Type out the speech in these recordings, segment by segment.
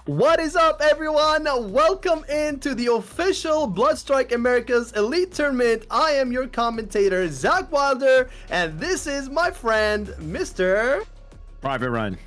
What is up, everyone? Welcome into the official Bloodstrike America's Elite Tournament. I am your commentator, Zach Wilder, and this is my friend, Mr. Private Run.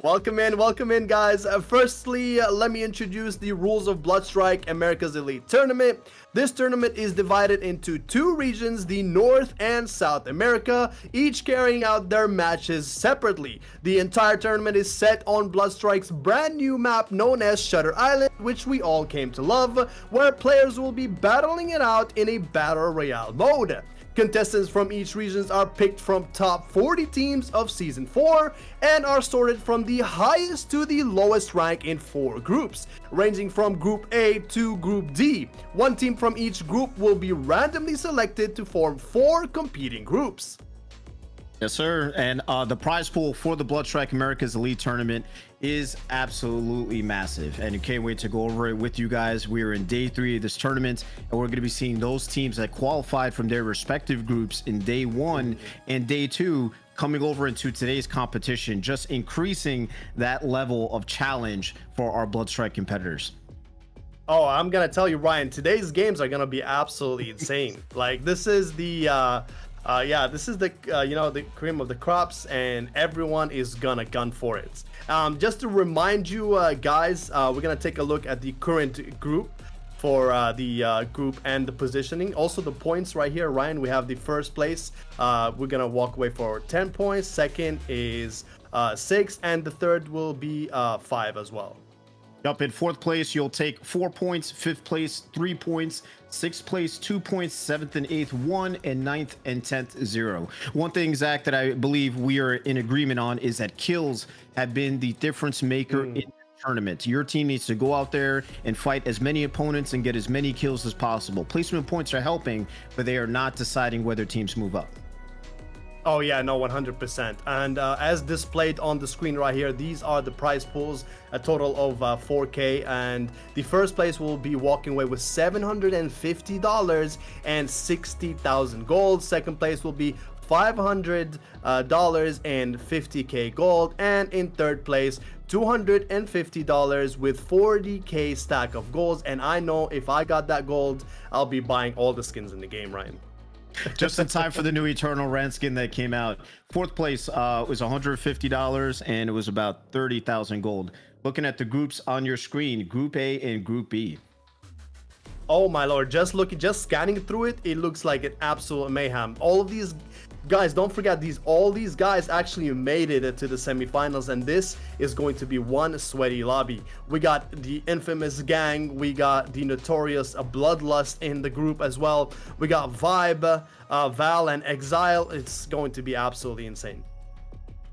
Welcome in, guys. Firstly, let me introduce the rules of Bloodstrike America's Elite Tournament. This tournament is divided into two regions, the North and South America, each carrying out their matches separately. The entire tournament is set on Bloodstrike's brand new map known as Shutter Island, which we all came to love, where players will be battling it out in a Battle Royale mode. Contestants from each region are picked from top 40 teams of Season 4 and are sorted from the highest to the lowest rank in 4 groups, ranging from Group A to Group D. One team from each group will be randomly selected to form 4 competing groups. Yes, sir. And the prize pool for the Bloodstrike America's Elite Tournament is absolutely massive, and I can't wait to go over it with you guys. We are in day 3 of this tournament, and we're going to be seeing those teams that qualified from their respective groups in day 1 and day 2 coming over into today's competition, just increasing that level of challenge for our Bloodstrike competitors. Oh, I'm gonna tell you, Ryan, today's games are gonna be absolutely insane. Like, this is the this is the the cream of the crops, and everyone is gonna gun for it. Just to remind you, guys, we're gonna take a look at the current group for the group and the positioning. Also, the points right here, Ryan. We have the first place. We're gonna walk away for 10 points. Second is 6, and the third will be 5 as well. Up in 4th place, you'll take 4 points. 5th place, 3 points. 6th place, 2 points. 7th and 8th, 1, and 9th and 10th, 0. One thing, Zach, that I believe we are in agreement on is that kills have been the difference maker in the tournament. Your team needs to go out there and fight as many opponents and get as many kills as possible. Placement points are helping, but they are not deciding whether teams move up. Oh yeah, no, 100%. And as displayed on the screen right here, these are the prize pools, a total of 4K, and the first place will be walking away with $750 and 60,000 gold. Second place will be $500 and 50k gold, and in third place $250 with 40k stack of golds. And I know if I got that gold, I'll be buying all the skins in the game, Ryan. Just in time for the new Eternal Rand skin that came out. 4th place was $150, and it was about 30,000 gold. Looking at the groups on your screen, Group A and Group B. Oh my lord, just scanning through it, it looks like an absolute mayhem. All of these guys, don't forget, all these guys actually made it to the semifinals, and this is going to be one sweaty lobby. We got the infamous gang, we got the notorious Bloodlust in the group as well. We got Vibe, Val, and Exile. It's going to be absolutely insane.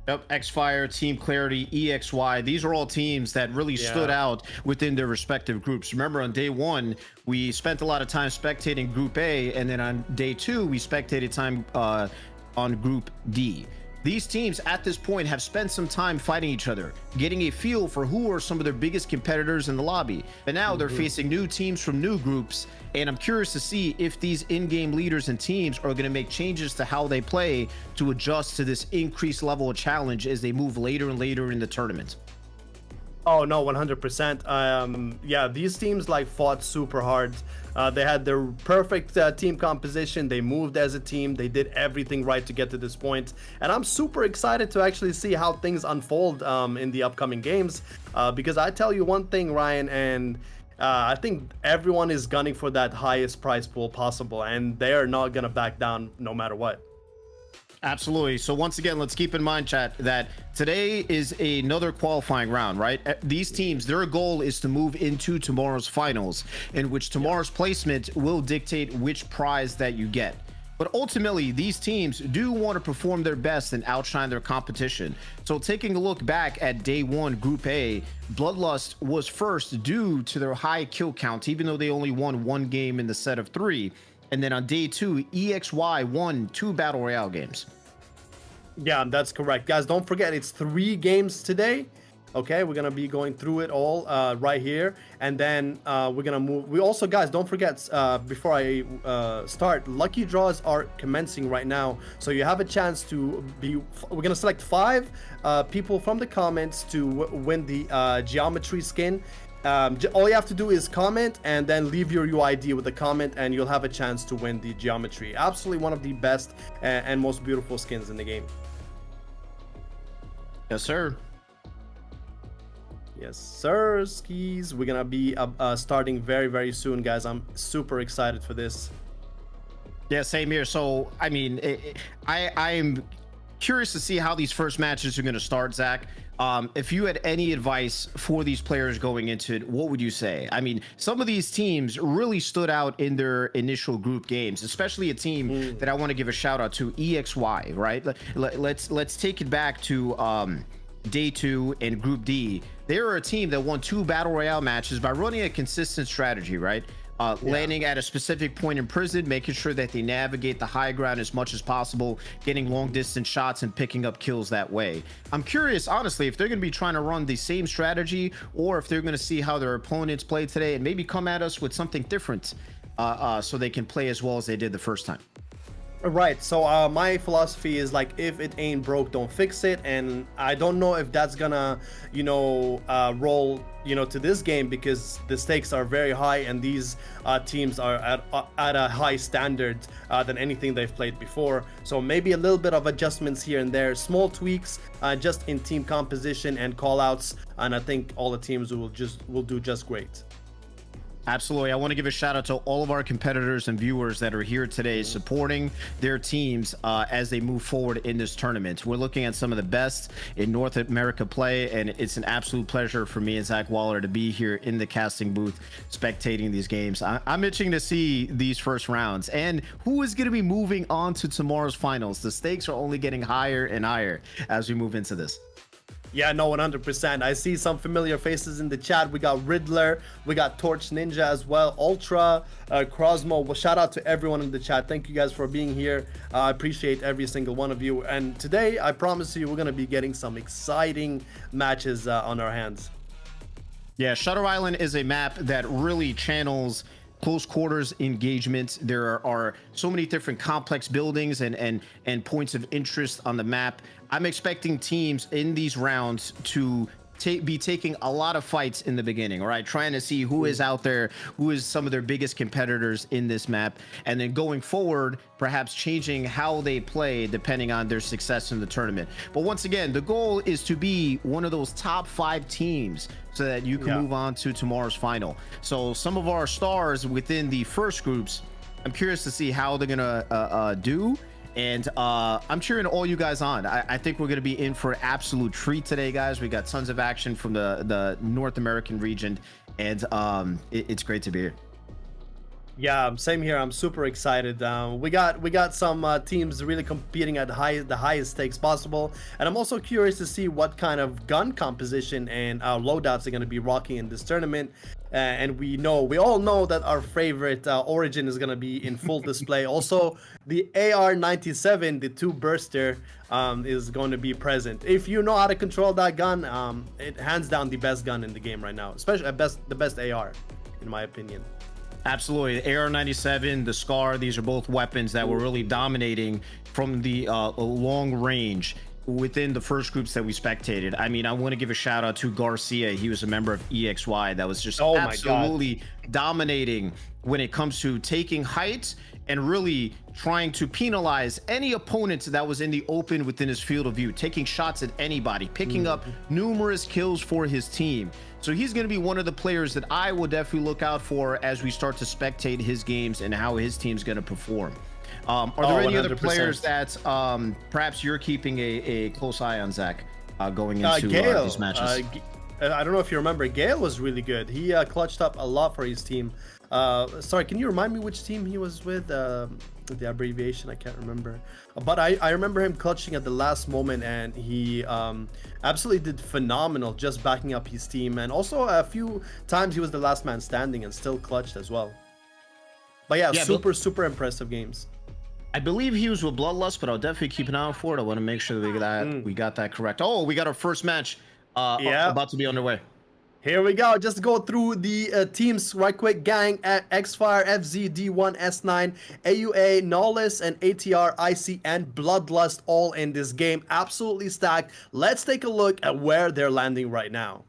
Yep, X-Fire, Team Clarity, EXY. These are all teams that really stood out within their respective groups. Remember, on day 1, we spent a lot of time spectating Group A, and then on day 2, we spectated time on Group D. These teams at this point have spent some time fighting each other, getting a feel for who are some of their biggest competitors in the lobby. But now they're facing new teams from new groups, and I'm curious to see if these in-game leaders and teams are going to make changes to how they play to adjust to this increased level of challenge as they move later and later in the tournament. Oh no, 100%. Yeah, these teams fought super hard. They had their perfect team composition. They moved as a team. They did everything right to get to this point, and I'm super excited to actually see how things unfold in the upcoming games. Because I tell you one thing, Ryan, and I think everyone is gunning for that highest prize pool possible, and they are not gonna back down no matter what. Absolutely. So once again, let's keep in mind, chat, that today is another qualifying round, right? These teams, their goal is to move into tomorrow's finals, in which tomorrow's placement will dictate which prize that you get. But ultimately, these teams do want to perform their best and outshine their competition. So taking a look back at day 1, Group A, Bloodlust was first due to their high kill count, even though they only won 1 game in the set of 3. And then on day 2, EXY won 2 Battle Royale games. Yeah, that's correct. Guys, don't forget, it's 3 games today. Okay, we're gonna be going through it all right here, and then we're gonna move. We also, guys, don't forget before I start, lucky draws are commencing right now, so you have a chance to be. We're gonna select 5 people from the comments to win the geometry skin. All you have to do is comment and then leave your UID with a comment, and you'll have a chance to win the geometry. Absolutely one of the best and most beautiful skins in the game. Yes, sir. Yes, sir. Skis. We're gonna be starting very, very soon, guys. I'm super excited for this. Yeah, same here. So, I mean, I'm curious to see how these first matches are going to start, Zach. If you had any advice for these players going into it, what would you say? I mean, some of these teams really stood out in their initial group games, especially a team that I want to give a shout out to, EXY, right? Let's take it back to day 2 and Group D. They were a team that won 2 battle royale matches by running a consistent strategy, right? Landing at a specific point in prison, making sure that they navigate the high ground as much as possible, getting long distance shots and picking up kills that way. I'm curious, honestly, if they're going to be trying to run the same strategy, or if they're going to see how their opponents played today and maybe come at us with something different so they can play as well as they did the first time. Right, so my philosophy is like, if it ain't broke, don't fix it, and I don't know if that's gonna, roll, to this game, because the stakes are very high, and these teams are at a high standard than anything they've played before. So maybe a little bit of adjustments here and there, small tweaks, just in team composition and callouts, and I think all the teams will do just great. Absolutely. I want to give a shout out to all of our competitors and viewers that are here today supporting their teams as they move forward in this tournament. We're looking at some of the best in North America play, and it's an absolute pleasure for me and Zach Waller to be here in the casting booth spectating these games. I'm itching to see these first rounds and who is going to be moving on to tomorrow's finals. The stakes are only getting higher and higher as we move into this. Yeah, no, 100%. I see some familiar faces in the chat. We got Riddler, we got Torch Ninja as well, Ultra, Crosmo. Well, shout out to everyone in the chat. Thank you guys for being here. I appreciate every single one of you. And today, I promise you, we're going to be getting some exciting matches on our hands. Yeah, Shutter Island is a map that really channels close quarters engagement. There are so many different complex buildings and points of interest on the map. I'm expecting teams in these rounds to be taking a lot of fights in the beginning, all right, trying to see who is out there, who is some of their biggest competitors in this map, and then going forward, perhaps changing how they play depending on their success in the tournament. But once again, the goal is to be one of those top 5 teams so that you can move on to tomorrow's final. So some of our stars within the first groups, I'm curious to see how they're gonna do. And I'm cheering all you guys on. I think we're going to be in for an absolute treat today, guys. We got tons of action from the North American region, and it's great to be here. Yeah, same here. I'm super excited. We got some teams really competing at the highest stakes possible, and I'm also curious to see what kind of gun composition and loadouts are going to be rocking in this tournament. And we all know that our favorite Origin is going to be in full display. Also, the AR-97, the 2-burster, is going to be present. If you know how to control that gun, it hands down the best gun in the game right now, especially the best AR, in my opinion. Absolutely. The AR-97, the Scar, these are both weapons that were really dominating from the long range within the first groups that we spectated. I mean, I want to give a shout out to Garcia. He was a member of EXY that was just absolutely dominating when it comes to taking height and really trying to penalize any opponent that was in the open within his field of view, taking shots at anybody, picking up numerous kills for his team. So he's going to be one of the players that I will definitely look out for as we start to spectate his games and how his team's going to perform. Are there any 100%. Other players that perhaps you're keeping a close eye on, Zach, going into these matches? I don't know if you remember, Gale was really good. He clutched up a lot for his team. Sorry, can you remind me which team he was with? The abbreviation, I can't remember. But I remember him clutching at the last moment, and he absolutely did phenomenal just backing up his team. And also a few times he was the last man standing and still clutched as well. But yeah, super impressive games. I believe he was with Bloodlust, but I'll definitely keep an eye out for it. I want to make sure that we got that correct. Oh, we got our first match Yeah. about to be underway. Here we go. Just go through the teams right quick. Gang, Xfire, FZ, D1, S9, AUA, Nollis, and ATR, IC, and Bloodlust all in this game. Absolutely stacked. Let's take a look at where they're landing right now.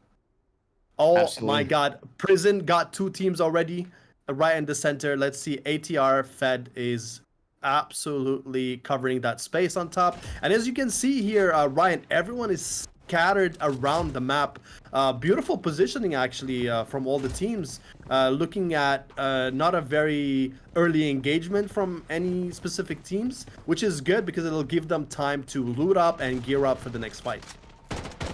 Oh Absolutely. my god. Prison got 2 teams already right in the center. Let's see. ATR Fed is absolutely covering that space on top. And as you can see here, Ryan, everyone is scattered around the map. Beautiful positioning actually from all the teams. Looking at not a very early engagement from any specific teams, which is good because it'll give them time to loot up and gear up for the next fight.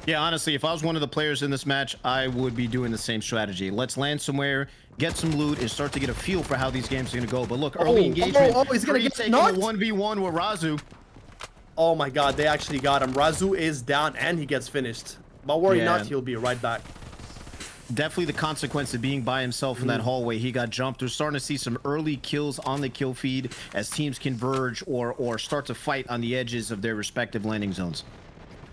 Yeah, honestly, if I was one of the players in this match, I would be doing the same strategy. Let's land somewhere, get some loot, and start to get a feel for how these games are going to go. But look, early engagement. He's going to get taking knocked. a 1v1 with Razu. Oh my god, they actually got him. Razu is down and he gets finished. But worry not, he'll be right back. Definitely the consequence of being by himself in that hallway. He got jumped. We're starting to see some early kills on the kill feed as teams converge or start to fight on the edges of their respective landing zones.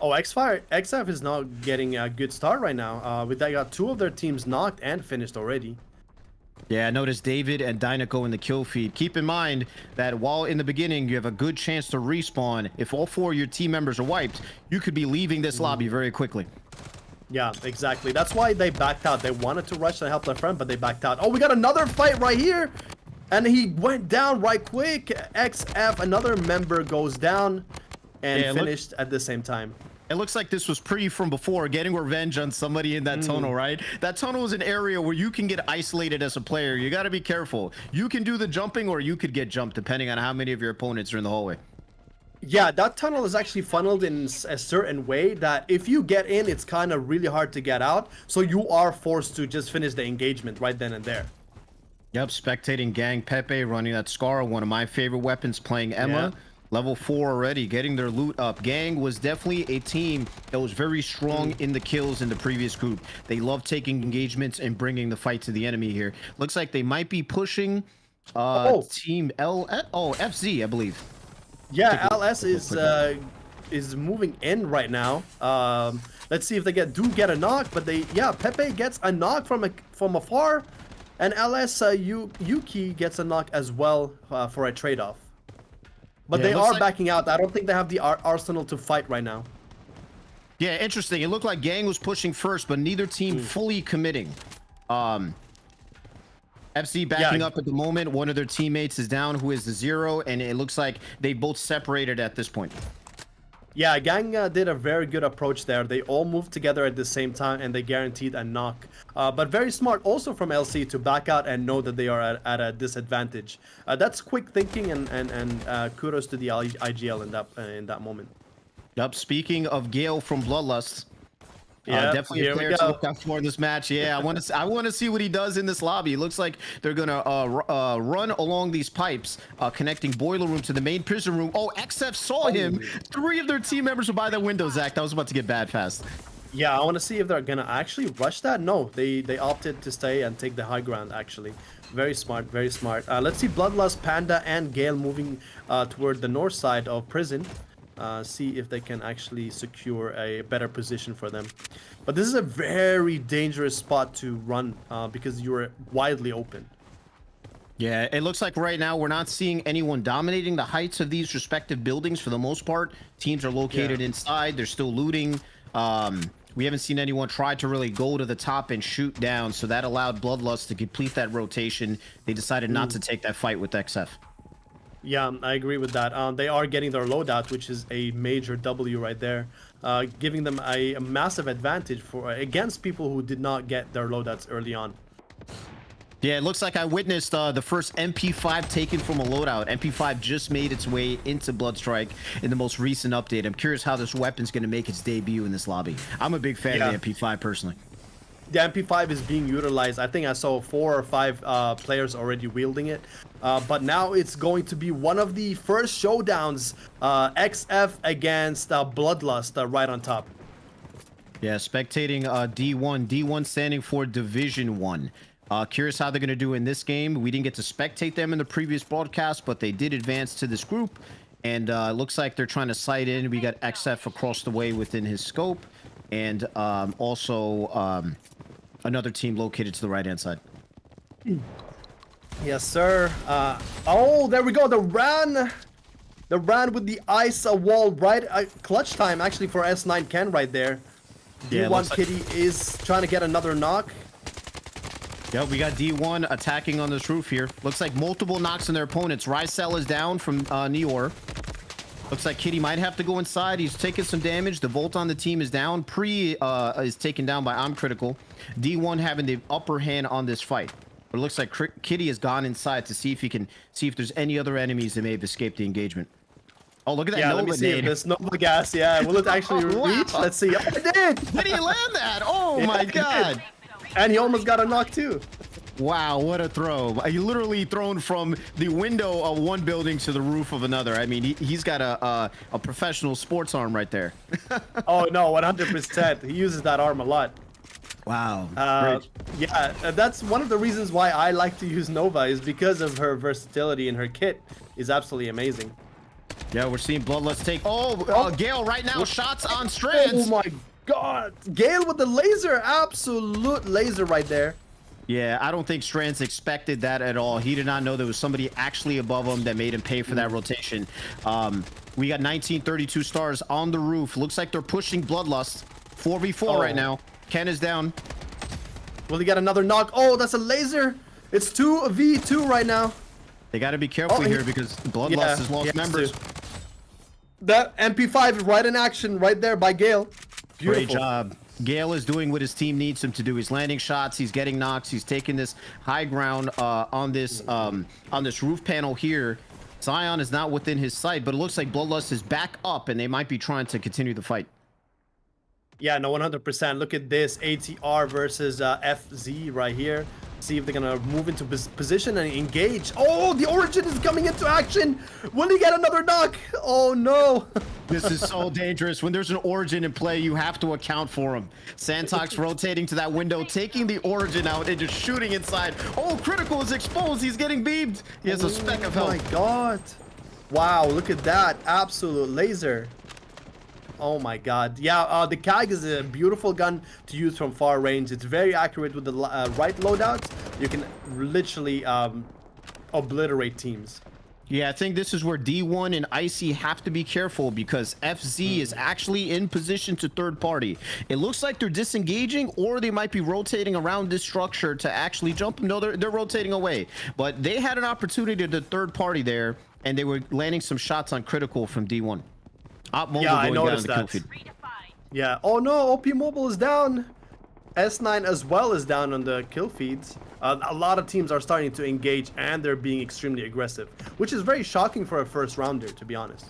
Oh, XF is not getting a good start right now. They got 2 of their teams knocked and finished already. Yeah, I noticed David and Dynaco in the kill feed. Keep in mind that while in the beginning you have a good chance to respawn, if all 4 of your team members are wiped, you could be leaving this lobby very quickly. Yeah, exactly. That's why they backed out. They wanted to rush and help their friend, but they backed out. Oh, we got another fight right here. And he went down right quick. XF, another member goes down and finished at the same time. It looks like this was pre from before, getting revenge on somebody in that tunnel, right? That tunnel is an area where you can get isolated as a player. You got to be careful. You can do the jumping or you could get jumped depending on how many of your opponents are in the hallway. Yeah, that tunnel is actually funneled in a certain way that if you get in, it's kind of really hard to get out. So you are forced to just finish the engagement right then and there. Yep, spectating Gang Pepe running that Scar, one of my favorite weapons, playing Emma. Yeah. Level 4 already, getting their loot up. Gang was definitely a team that was very strong in the kills in the previous group. They love taking engagements and bringing the fight to the enemy here. Looks like they might be pushing Team FZ, I believe. Yeah, LS is moving in right now. Let's see if they do get a knock, but Pepe gets a knock from afar, and LS Yuki gets a knock as well for a trade-off. But they are backing out. I don't think they have the arsenal to fight right now. Yeah, interesting. It looked like Gang was pushing first, but neither team fully committing. FC backing up at the moment. One of their teammates is down, who is the 0, and it looks like they both separated at this point. Yeah, Gang did a very good approach there. They all moved together at the same time, and they guaranteed a knock. But very smart also from LC to back out and know that they are at a disadvantage. That's quick thinking, and kudos to the IGL in that moment. Yep. Speaking of Gale from Bloodlust, definitely a player to look out for in this match. Yeah, I want to see what he does in this lobby. It looks like they're gonna run along these pipes, connecting boiler room to the main prison room. Oh, XF saw him. 3 of their team members are by the window. Zach, that was about to get bad fast. Yeah, I want to see if they're gonna actually rush that. No, they opted to stay and take the high ground. Actually, very smart, very smart. Let's see Bloodlust, Panda, and Gale moving toward the north side of prison. See if they can actually secure a better position for them. But this is a very dangerous spot to run because you're widely open. Yeah, it looks like right now we're not seeing anyone dominating the heights of these respective buildings for the most part. Teams are located inside. They're still looting. We haven't seen anyone try to really go to the top and shoot down, so that allowed Bloodlust to complete that rotation. They decided not to take that fight with XF. Yeah, I agree with that. They are getting their loadout, which is a major W right there, giving them a massive advantage against people who did not get their loadouts early on. Yeah, it looks like I witnessed the first MP5 taken from a loadout. MP5 just made its way into Bloodstrike in the most recent update. I'm curious how this weapon's going to make its debut in this lobby. I'm a big fan of the MP5 personally. The MP5 is being utilized. I think I saw 4 or 5 players already wielding it. But now it's going to be one of the first showdowns. XF against Bloodlust right on top. Yeah, spectating D1. D1 standing for Division 1. Curious how they're going to do in this game. We didn't get to spectate them in the previous broadcast, but they did advance to this group. And it looks like they're trying to sight in. We got XF across the way within his scope. and also another team located to the right-hand side. Yes, sir. Oh, there we go. The ran with the ice wall, right? Clutch time actually for S9 Ken right there. Yeah, D1 Kitty is trying to get another knock. Yeah, we got D1 attacking on this roof here. Looks like multiple knocks on their opponents. Rysel is down from Neor. Looks like Kitty might have to go inside. He's taking some damage. The Volt on the team is down. Pre is taken down by I'm Critical. D1 having the upper hand on this fight. But it looks like Kitty has gone inside to see if there's any other enemies that may have escaped the engagement. Oh, look at that. Yeah, Nova let me see nade. if this Nova gas. Yeah, will it actually reach? Let's see. Oh, it did. Did he land that? Oh my god. And he almost got a knock too. Wow, what a throw. He literally thrown from the window of one building to the roof of another. I mean, he's got a professional sports arm right there. Oh, no, 100%. He uses that arm a lot. Wow. Yeah, that's one of the reasons why I like to use Nova is because of her versatility, and her kit is absolutely amazing. Yeah, we're seeing Bloodlust take... Oh, Gale right now, shots on Strands. Oh, my God. Gale with the laser. Absolute laser right there. Yeah, I don't think Strands expected that at all. He did not know there was somebody actually above him that made him pay for that rotation. We got 1932 stars on the roof. Looks like they're pushing Bloodlust. 4v4 right now. Ken is down. Will he get another knock? Oh, that's a laser. It's 2v2 right now. They got to be careful here because Bloodlust has lost members. That MP5 right in action right there by Gale. Beautiful. Great job. Gale is doing what his team needs him to do. He's landing shots. He's getting knocks. He's taking this high ground on this roof panel here. Zion is not within his sight, but it looks like Bloodlust is back up, and they might be trying to continue the fight. Yeah, no, 100%. Look at this ATR versus FZ right here. See if they're gonna move into position and engage. Oh, the Origin is coming into action. Will he get another knock? Oh no. This is so dangerous. When there's an Origin in play, you have to account for him. Santox rotating to that window, taking the Origin out and just shooting inside. Oh, Critical is exposed. He's getting beamed. He has a speck of health. Oh my god. Wow, look at that. Absolute laser. Oh my god. Yeah, the KAG is a beautiful gun to use from far range. It's very accurate with the right loadouts. You can literally obliterate teams. Yeah, I think this is where D1 and Icy have to be careful because FZ is actually in position to third party. It looks like they're disengaging, or they might be rotating around this structure to actually jump. No, they're rotating away. But they had an opportunity to third party there, and they were landing some shots on Critical from D1. Yeah, I noticed that. Yeah. Oh no, OP Mobile is down. S9 as well is down on the kill feeds. A lot of teams are starting to engage, and they're being extremely aggressive, which is very shocking for a first rounder, to be honest.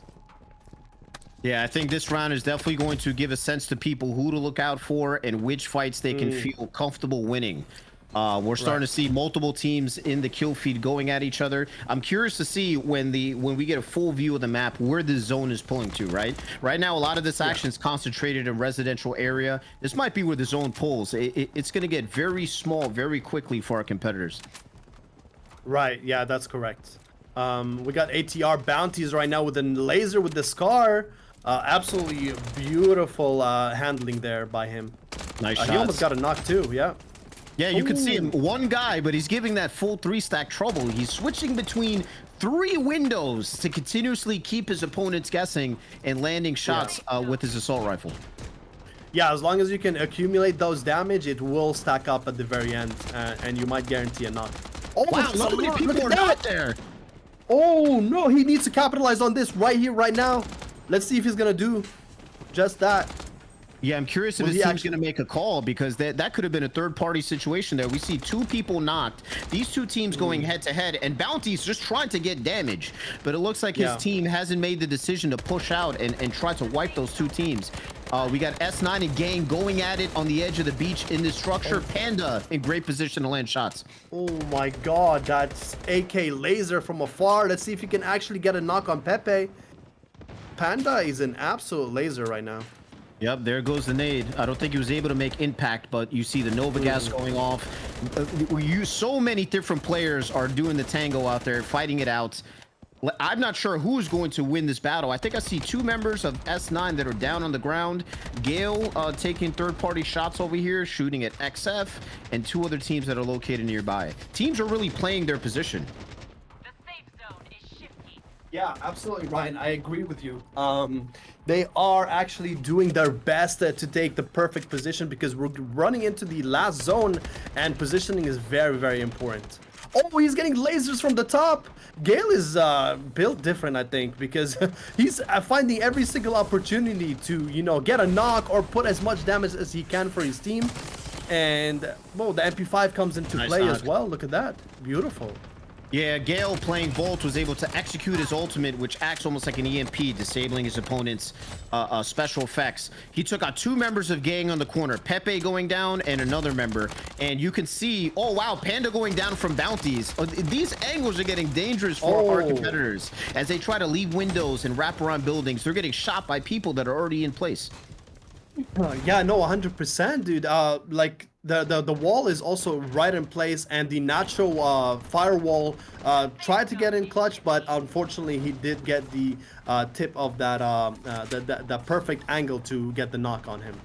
Yeah, I think this round is definitely going to give a sense to people who to look out for and which fights they can feel comfortable winning. We're starting to see multiple teams in the kill feed going at each other. I'm curious to see when we get a full view of the map where the zone is pulling to, right? Right now, a lot of this action is concentrated in residential area. This might be where the zone pulls. It's going to get very small very quickly for our competitors. Right, yeah, that's correct. We got ATR bounties right now with a laser with the scar. Absolutely beautiful handling there by him. Nice shots. He almost got a knock too, yeah. Yeah, you can see him, one guy, but he's giving that full 3-stack trouble. He's switching between 3 windows to continuously keep his opponents guessing and landing shots with his assault rifle. Yeah, as long as you can accumulate those damage, it will stack up at the very end, and you might guarantee a knock. Oh, wow, so many people are not there. Oh, no, he needs to capitalize on this right here, right now. Let's see if he's going to do just that. Yeah, I'm curious if his team's going to make a call, because that could have been a third-party situation there. We see 2 people knocked. These 2 teams going head-to-head, and Bounty's just trying to get damage. But it looks like his team hasn't made the decision to push out and try to wipe those 2 teams. We got S9 and Gang going at it on the edge of the beach in this structure. Panda in great position to land shots. Oh my god, that's AK laser from afar. Let's see if he can actually get a knock on Pepe. Panda is an absolute laser right now. Yep, there goes the nade. I don't think he was able to make impact, but you see the Nova gas going off. So many different players are doing the tango out there, fighting it out. I'm not sure who's going to win this battle. I think I see two members of S9 that are down on the ground. Gale taking third-party shots over here, shooting at XF, and two other teams that are located nearby. Teams are really playing their position. The safe zone is shifty. Yeah, absolutely, Ryan. I agree with you. They are actually doing their best to take the perfect position because we're running into the last zone, and positioning is very, very important. Oh, he's getting lasers from the top. Gale is built different, I think, because he's finding every single opportunity to, you know, get a knock or put as much damage as he can for his team. And, well, the MP5 comes into play as well. Look at that. Beautiful. Yeah, Gale playing Bolt was able to execute his ultimate, which acts almost like an EMP, disabling his opponent's special effects. He took out two members of gang on the corner, Pepe going down and another member. And you can see, oh wow, Panda going down from bounties. These angles are getting dangerous for our competitors as they try to leave windows and wrap around buildings. They're getting shot by people that are already in place. Yeah, no, 100%, dude. Like the wall is also right in place, and the Nacho firewall tried to get in clutch, but unfortunately he did get the tip of that the perfect angle to get the knock on him.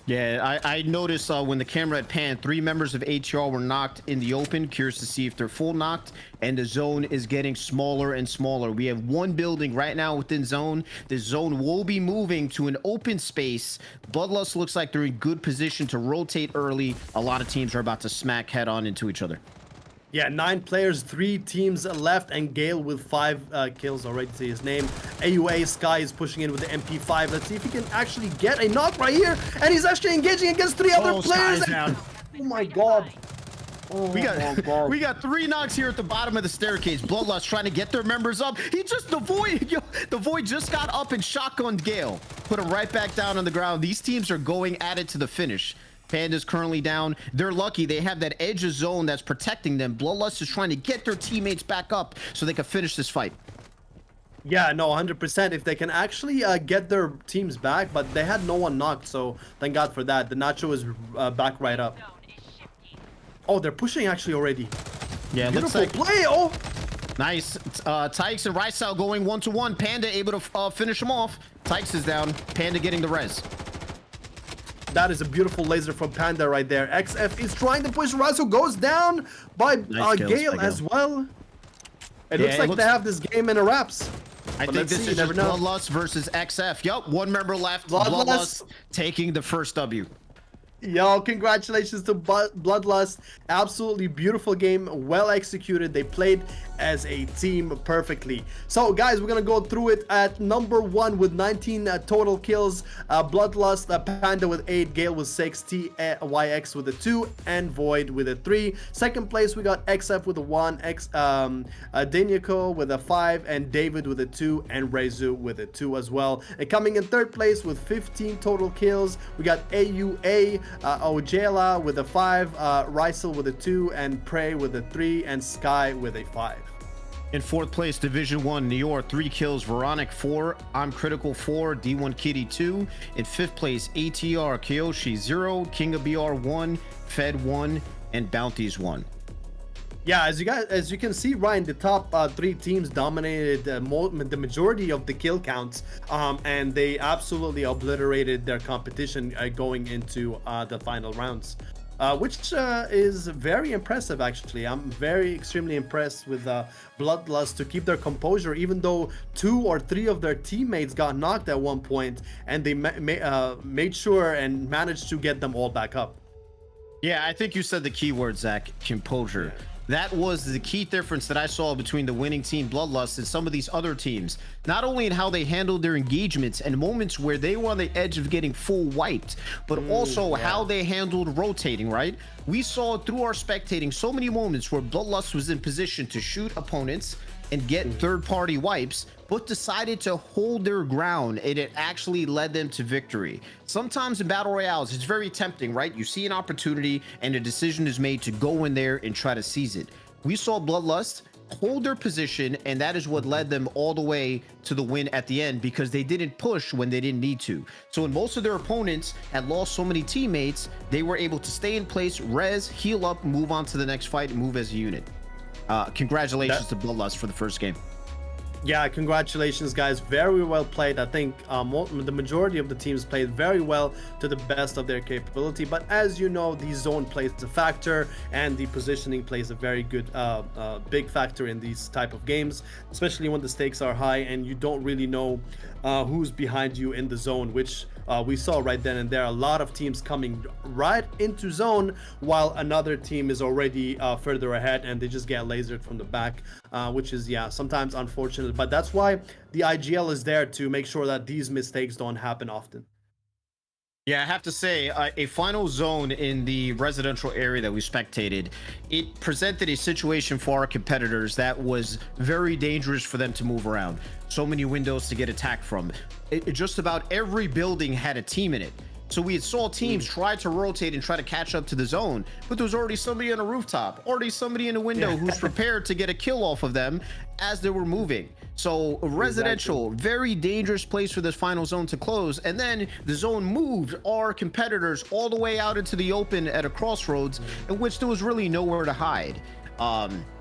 Yeah, I noticed when the camera had panned, 3 members of ATR were knocked in the open. Curious to see if they're full knocked, and the zone is getting smaller and smaller. We have one building right now within zone. The zone will be moving to an open space. Bloodlust looks like they're in good position to rotate early. A lot of teams are about to smack head on into each other. Yeah, 9 players, 3 teams left, and Gale with 5 kills already. See his name. AUA Sky is pushing in with the MP5. Let's see if he can actually get a knock right here. And he's actually engaging against 3 other players. Down. Oh my god. Oh we got 3 knocks here at the bottom of the staircase. Bloodlust trying to get their members up. The Void just got up and shotgunned Gale. Put him right back down on the ground. These teams are going at it to the finish. Panda's currently down. They're lucky they have that edge of zone that's protecting them. Bloodlust is trying to get their teammates back up so they can finish this fight. Yeah, no, 100%. If they can actually get their teams back, but they had no one knocked, so thank God for that. The Nacho is back right up. Oh, they're pushing actually already. Yeah, beautiful looks like play. Oh, nice. Tykes and Rysal going 1-to-1. Panda able to finish him off. Tykes is down. Panda getting the res. that is a beautiful laser from Panda right there. XF is trying to push Razzle, goes down by Gale as well. It looks like they have this game in a wraps. I think this is just Bloodlust versus XF. Yup, one member left. Bloodlust taking the first W. Yo, congratulations to Bloodlust. Absolutely beautiful game, well executed. They played as a team perfectly. So guys, we're gonna go through it. At number 1 with 19 total kills, Bloodlust, Panda with 8, Gale with 6, TYX with a 2, and Void with a 3. Second place we got XF with a 1, Danyako with a 5, and David with a 2, and Rezu with a 2 as well. And coming in third place with 15 total kills, we got AUA, Ojela with a 5, Rysel with a 2, and Prey with a 3, and Sky with a 5. In fourth place, Division 1, New York, 3 kills, Veronic 4, I'm Critical 4, D1 Kitty 2. In fifth place, ATR, Kyoshi 0, King of BR 1, Fed 1, and Bounties 1. Yeah, as you can see, Ryan, the top 3 teams dominated the majority of the kill counts, and they absolutely obliterated their competition going into the final rounds, which is very impressive. Actually, I'm extremely impressed with Bloodlust to keep their composure, even though 2 or 3 of their teammates got knocked at one point, and they made sure and managed to get them all back up. Yeah, I think you said the key word, Zach: composure. That was the key difference that I saw between the winning team Bloodlust and some of these other teams. Not only in how they handled their engagements and moments where they were on the edge of getting full wiped, but also how they handled rotating, right? We saw through our spectating so many moments where Bloodlust was in position to shoot opponents and get third-party wipes, but decided to hold their ground, and it actually led them to victory. Sometimes in battle royales, it's very tempting, right? You see an opportunity and a decision is made to go in there and try to seize it. We saw Bloodlust hold their position, and that is what led them all the way to the win at the end, because they didn't push when they didn't need to. So when most of their opponents had lost so many teammates, they were able to stay in place, res, heal up, move on to the next fight, and move as a unit. Congratulations to Bloodlust for the first game. Yeah, congratulations, guys. Very well played. I think the majority of the teams played very well to the best of their capability. But as you know, the zone plays a factor, and the positioning plays a very good, big factor in these type of games, especially when the stakes are high and you don't really know who's behind you in the zone, which we saw right then and there. A lot of teams coming right into zone while another team is already further ahead, and they just get lasered from the back, which is, yeah, sometimes unfortunate. But that's why the IGL is there, to make sure that these mistakes don't happen often. Yeah, I have to say, a final zone in the residential area that we spectated, it presented a situation for our competitors that was very dangerous for them to move around. So many windows to get attacked from. Just about every building had a team in it. So we saw teams try to rotate and try to catch up to the zone, but there was already somebody on a rooftop, already somebody in a window who's prepared to get a kill off of them as they were moving. So residential, very dangerous place for this final zone to close. And then the zone moved our competitors all the way out into the open at a crossroads in which there was really nowhere to hide.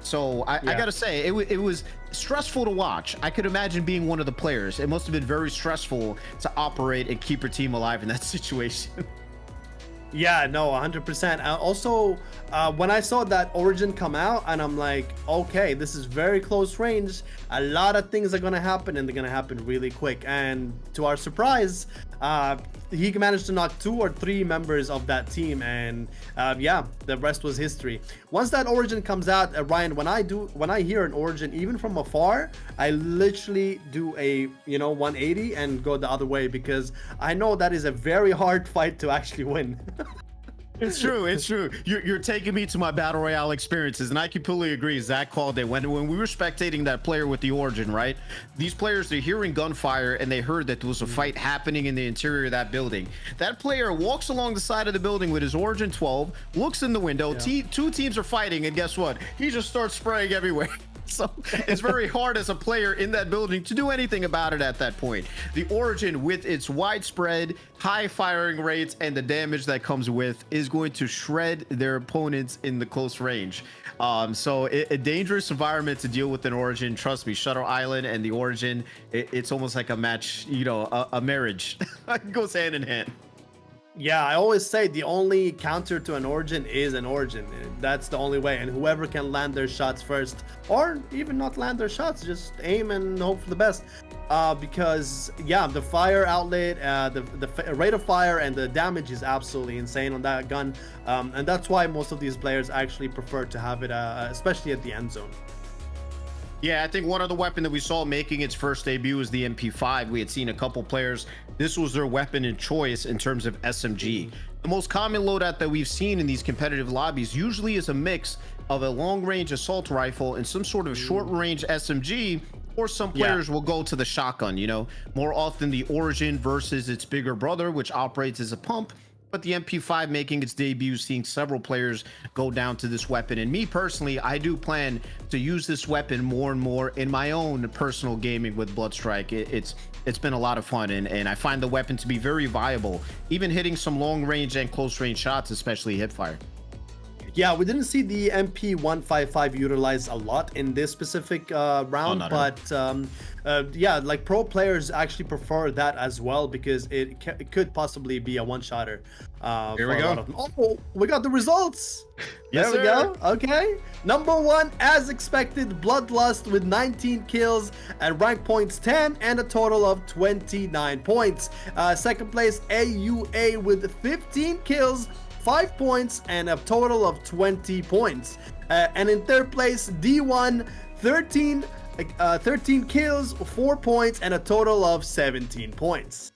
So I gotta say, it was stressful to watch. I could imagine being one of the players. It must have been very stressful to operate and keep your team alive in that situation. Yeah, no, 100%. Also, when I saw that Origin come out, and I'm like, okay, this is very close range. A lot of things are going to happen, and they're going to happen really quick. And to our surprise, he managed to knock 2 or 3 members of that team, and yeah, the rest was history. Once that Origin comes out, Ryan, when I hear an Origin, even from afar, I literally do a 180 and go the other way, because I know that is a very hard fight to actually win. It's true. It's true. You're taking me to my battle royale experiences, and I completely agree. Zach called it when we were spectating that player with the Origin, right? These players, they're hearing gunfire, and they heard that there was a fight happening in the interior of that building. That player walks along the side of the building with his Origin 12, looks in the window. Yeah. 2 teams are fighting, and guess what? He just starts spraying everywhere. So it's very hard as a player in that building to do anything about it at that point. The Origin, with its widespread high firing rates and the damage that comes with, is going to shred their opponents in the close range. So a dangerous environment to deal with an Origin. Trust me, Shutter Island and the Origin, it's almost like a match, a marriage. It goes hand in hand. Yeah, I always say the only counter to an Origin is an Origin. That's the only way, and whoever can land their shots first, or even not land their shots, just aim and hope for the best. Because yeah, the fire outlet, the rate of fire and the damage is absolutely insane on that gun, and that's why most of these players actually prefer to have it, especially at the end zone. Yeah, I think one other weapon that we saw making its first debut was the MP5. We had seen a couple players. This was their weapon of choice in terms of SMG. The most common loadout that we've seen in these competitive lobbies usually is a mix of a long-range assault rifle and some sort of short-range SMG, or some players will go to the shotgun, more often the Origin versus its bigger brother, which operates as a pump. But the MP5 making its debut, seeing several players go down to this weapon. And me personally, I do plan to use this weapon more and more in my own personal gaming with Bloodstrike. It's been a lot of fun, and I find the weapon to be very viable, even hitting some long range and close range shots, especially hipfire. Yeah, we didn't see the MP155 utilized a lot in this specific round, but yeah, like pro players actually prefer that as well, because it could possibly be a one-shotter. Here we go. Oh, we got the results. Yes, there we go. Okay. Number 1, as expected, Bloodlust with 19 kills and rank points 10 and a total of 29 points. Second place, AUA with 15 kills, 5 points and a total of 20 points. And in third place, D1, 13 kills, 4 points and a total of 17 points.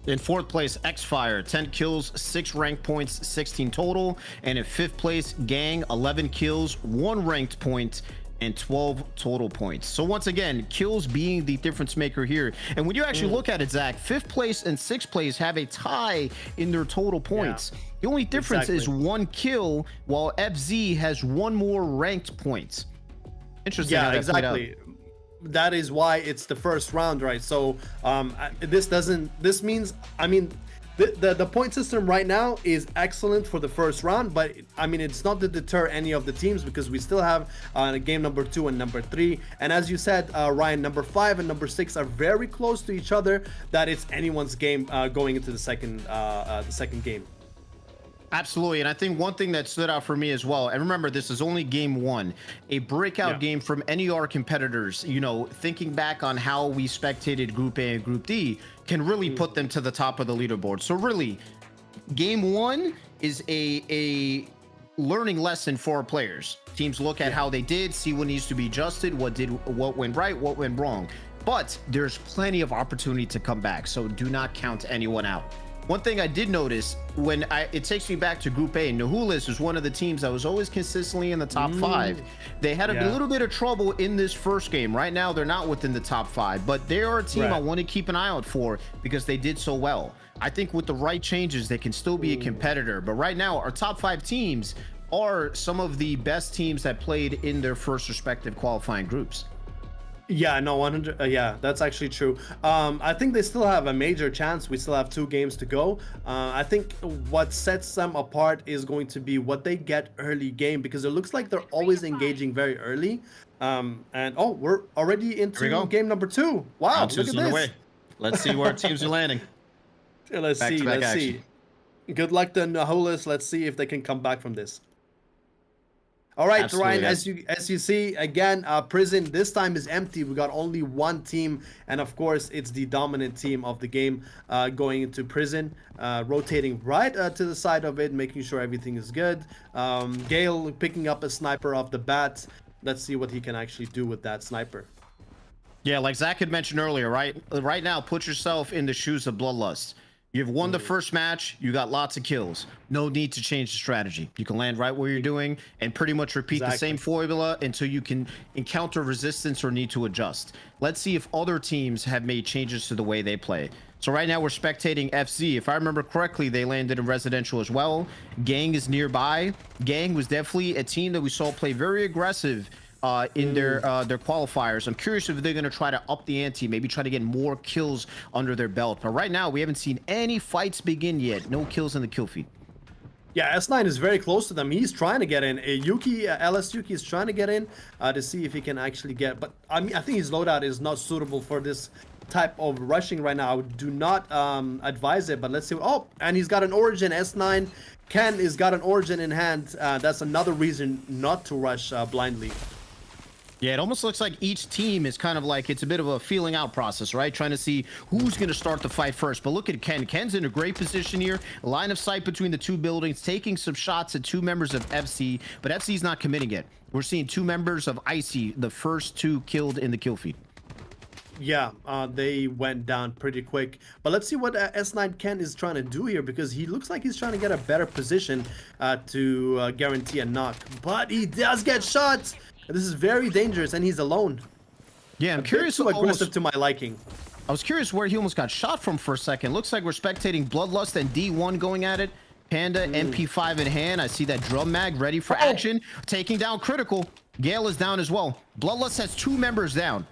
In fourth place, Xfire, 10 kills, 6 rank points, 16 total. And in fifth place, Gang, 11 kills, 1 ranked point, and 12 total points. So once again, kills being the difference maker here. And when you actually look at it, Zach, fifth place and sixth place have a tie in their total points. Yeah, the only difference is 1 kill, while FZ has 1 more ranked points. Interesting. Yeah, exactly. That is why it's the first round, right? So this means, I mean, The point system right now is excellent for the first round, but I mean it's not to deter any of the teams because we still have game number 2 and number 3, and as you said, Ryan, number 5 and number 6 are very close to each other. That it's anyone's game going into the second game. Absolutely, and I think one thing that stood out for me as well, and remember, this is only game 1, a breakout game from any of our competitors, you know, thinking back on how we spectated Group A and Group D, can really put them to the top of the leaderboard. So really, game 1 is a learning lesson for our players. Teams look at how they did, see what needs to be adjusted, what went right, what went wrong. But there's plenty of opportunity to come back, so do not count anyone out. One thing I did notice it takes me back to Group A. Nahulis was one of the teams that was always consistently in the top 5. They had a little bit of trouble in this first game. Right now, they're not within the top 5, but they are a team I want to keep an eye out for because they did so well. I think with the right changes, they can still be a competitor. But right now, our top 5 teams are some of the best teams that played in their first respective qualifying groups. Yeah, no, 100. Yeah, that's actually true. I think they still have a major chance. We still have 2 games to go. I think what sets them apart is going to be what they get early game, because it looks like they're always engaging very early. And we're already into game number 2. Wow, look at this. Let's see where teams are landing. Let's see. Good luck to Nahulis. Let's see if they can come back from this. All right, Ryan, as you see, again, Prison this time is empty. We got only 1 team, and of course, it's the dominant team of the game going into Prison, rotating right to the side of it, making sure everything is good. Gale picking up a sniper off the bat. Let's see what he can actually do with that sniper. Yeah, like Zach had mentioned earlier, right now, put yourself in the shoes of Bloodlust. You've won the first match, you got lots of kills. No need to change the strategy. You can land right where you're doing and pretty much repeat the same formula until you can encounter resistance or need to adjust. Let's see if other teams have made changes to the way they play. So right now we're spectating FC. If I remember correctly, they landed in residential as well. Gang is nearby. Gang was definitely a team that we saw play very aggressive in their qualifiers. I'm curious if they're going to try to up the ante, maybe try to get more kills under their belt. But right now, we haven't seen any fights begin yet. No kills in the kill feed. Yeah, S9 is very close to them. He's trying to get in. LS Yuki is trying to get in to see if he can actually get. But I mean, I think his loadout is not suitable for this type of rushing right now. I do not advise it, but let's see. Oh, and he's got an Origin. S9 Ken has got an Origin in hand. That's another reason not to rush blindly. Yeah, it almost looks like each team is kind of like, it's a bit of a feeling out process, right? Trying to see who's going to start the fight first. But look at Ken. Ken's in a great position here. Line of sight between the 2 buildings, taking some shots at 2 members of FC, but FC's not committing it. We're seeing 2 members of Icy, the first 2 killed in the kill feed. Yeah, they went down pretty quick. But let's see what S9 Ken is trying to do here, because he looks like he's trying to get a better position to guarantee a knock. But he does get shot. This is very dangerous, and he's alone. Yeah, I'm curious. Too aggressive to my liking. I was curious where he almost got shot from for a second. Looks like we're spectating Bloodlust and D1 going at it. Panda MP5 in hand. I see that drum mag ready for action. Taking down Critical. Gale is down as well. Bloodlust has 2 members down.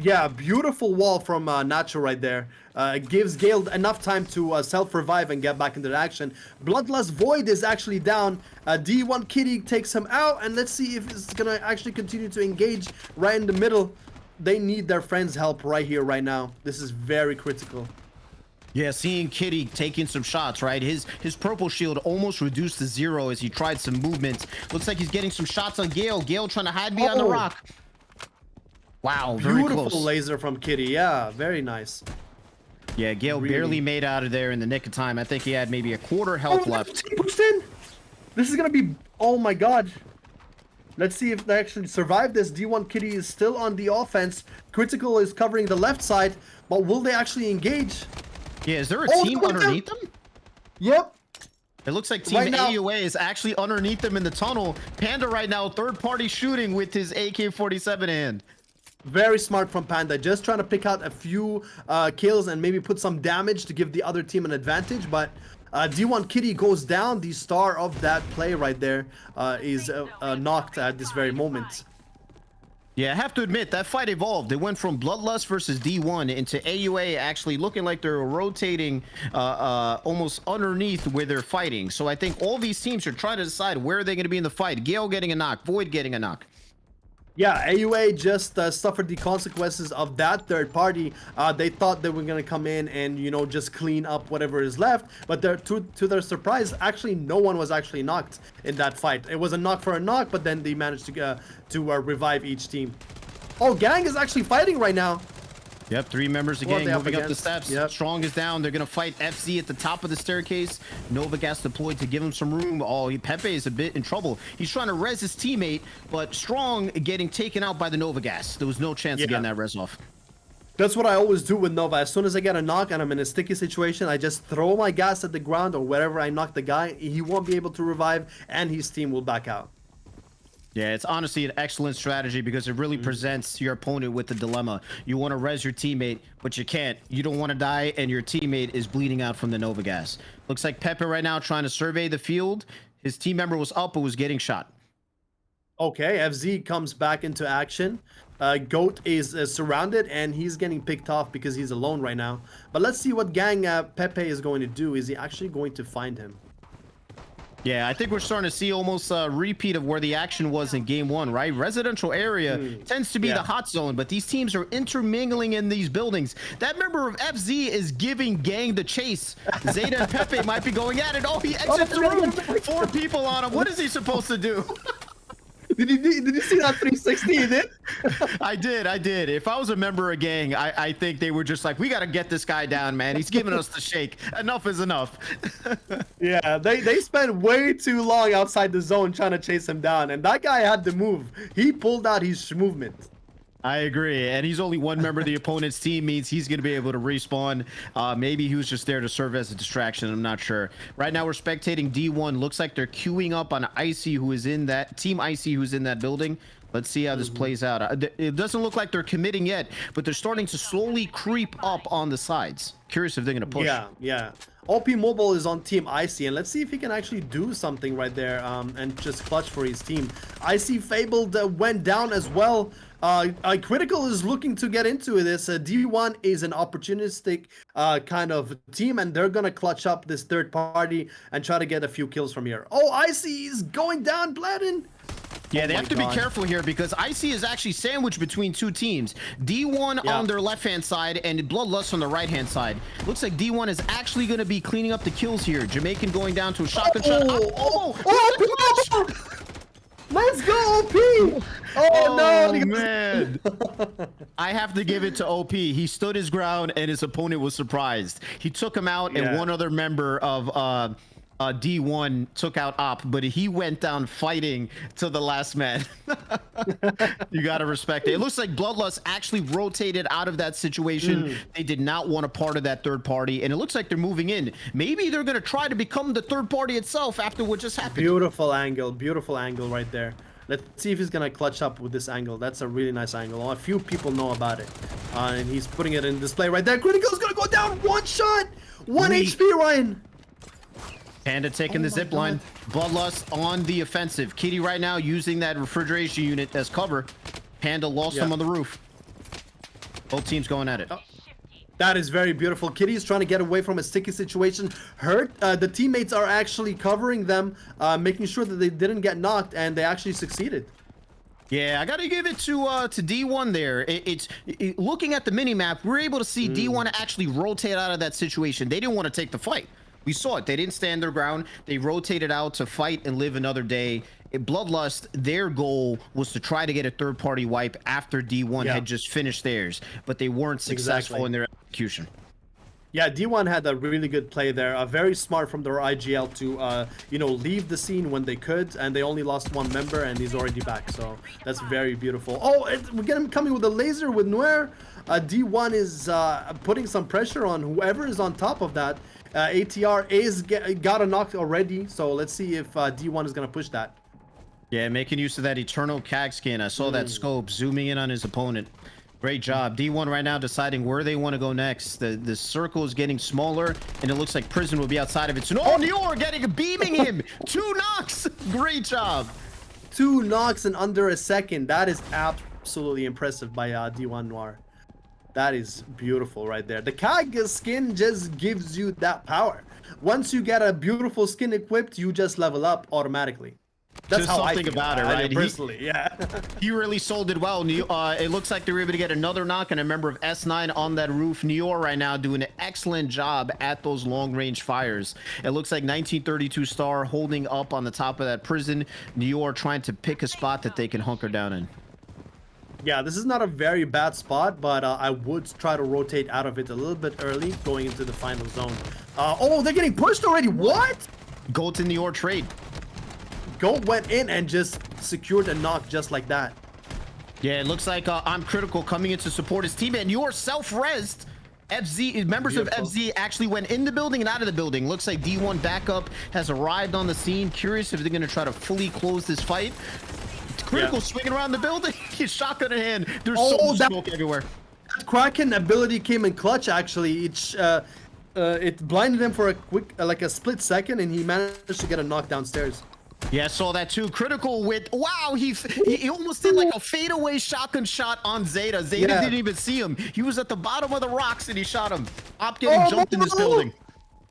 Yeah, beautiful wall from Nacho right there. Gives Gale enough time to self-revive and get back into the action. Bloodlust Void is actually down. D1 Kitty takes him out, and let's see if it's gonna actually continue to engage right in the middle. They need their friend's help right here, right now. This is very critical. Yeah, seeing Kitty taking some shots, right? His purple shield almost reduced to 0 as he tried some movements. Looks like he's getting some shots on Gale. Gale trying to hide behind the rock. Wow, very beautiful close. Laser from Kitty. Yeah, very nice. Yeah, Gale barely made out of there in the nick of time. I think he had maybe a quarter health left. He pushed in. This is gonna be, oh my god. Let's see if they actually survive this. D1 Kitty is still on the offense. Critical is covering the left side, but will they actually engage? Yeah, is there a team underneath them? Yep. It looks like Team AUA is actually underneath them in the tunnel. Panda right now, third-party shooting with his AK-47 in hand. Very smart from Panda, just trying to pick out a few kills and maybe put some damage to give the other team an advantage. But D1 Kitty goes down. The star of that play right there is knocked at this very moment. Yeah, I have to admit that fight evolved. It went from Bloodlust versus D1 into AUA actually looking like they're rotating almost underneath where they're fighting. So I think all these teams are trying to decide where they're going to be in the fight. Gale getting a knock, Void getting a knock. Yeah, AUA just suffered the consequences of that third party. They thought they were going to come in and, you know, just clean up whatever is left. But to their surprise, actually, no one was actually knocked in that fight. It was a knock for a knock, but then they managed to revive each team. Oh, Gang is actually fighting right now. Yep, 3 members of What gang they up moving up the against? steps. Yep. Strong is down. They're going to fight FZ at the top of the staircase. Novagas deployed to give him some room. Oh, Pepe is a bit in trouble. He's trying to res his teammate, but Strong getting taken out by the Novagas. There was no chance of getting that res off. That's what I always do with Nova. As soon as I get a knock and I'm in a sticky situation, I just throw my gas at the ground or wherever I knock the guy. He won't be able to revive and his team will back out. Yeah, it's honestly an excellent strategy because it really presents your opponent with the dilemma. You want to res your teammate, but you can't. You don't want to die, and your teammate is bleeding out from the Nova gas. Looks like Pepe right now trying to survey the field. His team member was up but was getting shot. Okay, FZ comes back into action. Goat is surrounded, and he's getting picked off because he's alone right now. But let's see what Gang Pepe is going to do. Is he actually going to find him? Yeah, I think we're starting to see almost a repeat of where the action was in game 1, right? Residential area tends to be the hot zone, but these teams are intermingling in these buildings. That member of FZ is giving Gang the chase. Zeta and Pepe might be going at it. Oh, he exits the room. 4 people on him. What is he supposed to do? Did you see that 360 he did? I did. If I was a member of gang, I think they were just like, we got to get this guy down, man. He's giving us the shake. Enough is enough. Yeah, they spent way too long outside the zone trying to chase him down, and that guy had to move. He pulled out his movement. I agree, and he's only one member of the opponent's team, means he's going to be able to respawn. Maybe he was just there to serve as a distraction. I'm not sure. Right now, we're spectating D1. Looks like they're queuing up on Icy, who is in that team. Icy, who's in that building. Let's see how this plays out. It doesn't look like they're committing yet, but they're starting to slowly creep up on the sides. Curious if they're going to push. Yeah. OP Mobile is on Team Icy, and let's see if he can actually do something right there and just clutch for his team. Icy Fabled went down as well. Critical is looking to get into this. D1 is an opportunistic kind of team, and they're gonna clutch up this third party and try to get a few kills from here. Oh, Icy is going down, Bladden. Yeah, they have to be careful here because Icy is actually sandwiched between 2 teams. D1 on their left-hand side and Bloodlust on the right-hand side. Looks like D1 is actually going to be cleaning up the kills here. Jamaican going down to a shotgun shot. Let's go, OP! Oh no, man. I have to give it to OP. He stood his ground and his opponent was surprised. He took him out and one other member of D1 took out Op, but he went down fighting to the last man. You gotta respect it. It looks like Bloodlust actually rotated out of that situation. They did not want a part of that third party, and it looks like they're moving in. Maybe they're gonna try to become the third party itself after what just happened. Beautiful angle right there. Let's see if he's gonna clutch up with this angle. That's a really nice angle. A few people know about it, and he's putting it in display right there. Critical's gonna go down. 1 shot, 1 HP, Ryan. Panda taking the zip line. Bloodlust on the offensive. Kitty right now using that refrigeration unit as cover. Panda lost him on the roof. Both teams going at it. That is very beautiful. Kitty is trying to get away from a sticky situation. The teammates are actually covering them, making sure that they didn't get knocked, and they actually succeeded. Yeah, I gotta give it to D1 there. Looking at the mini map, we're able to see D1 actually rotate out of that situation. They didn't want to take the fight. We saw it. They didn't stand their ground. They rotated out to fight and live another day. Bloodlust, their goal was to try to get a third-party wipe after D1 had just finished theirs, but they weren't successful in their execution. Yeah, D1 had a really good play there. Very smart from their IGL to, leave the scene when they could, and they only lost 1 member, and he's already back. So that's very beautiful. Oh, we get him coming with a laser with Noir. D1 is putting some pressure on whoever is on top of that. ATR is got a knock already, so let's see if D1 is gonna push that. Yeah, making use of that Eternal CAG skin. I saw that scope zooming in on his opponent. Great job. D1 right now deciding where they want to go next. The circle is getting smaller, and it looks like Prison will be outside of it. So, Nior beaming him. 2 knocks. Great job. 2 knocks in under a second. That is absolutely absolutely impressive by D1 Noir. That is beautiful right there. The Kag skin just gives you that power. Once you get a beautiful skin equipped, you just level up automatically. That's Just how I something feel about it, right? Personally, yeah. He really sold it well. It looks like they were able to get another knock and a member of S9 on that roof. New York right now doing an excellent job at those long-range fires. It looks like 1932 Star holding up on the top of that prison. New York trying to pick a spot that they can hunker down in. Yeah, this is not a very bad spot, but I would try to rotate out of it a little bit early going into the final zone. Oh, they're getting pushed already. What? Go to New York trade. Goat went in and just secured a knock just like that. Yeah, it looks like I'm Critical coming in to support his team, and you're self-rezzed. FZ members Beautiful. of FZ actually went in the building and out of the building. Looks like D1 backup has arrived on the scene. Curious if they're going to try to fully close this fight. Critical swinging around the building. He's shotgun in hand. There's so much smoke everywhere. That Kraken ability came in clutch. Actually, it blinded him for a quick, like a split second, and he managed to get a knock downstairs. Yeah, I saw that too. Critical with, wow, he almost did like a fadeaway shotgun shot on Zeta. Zeta didn't even see him. He was at the bottom of the rocks and he shot him. Op getting jumped in this building.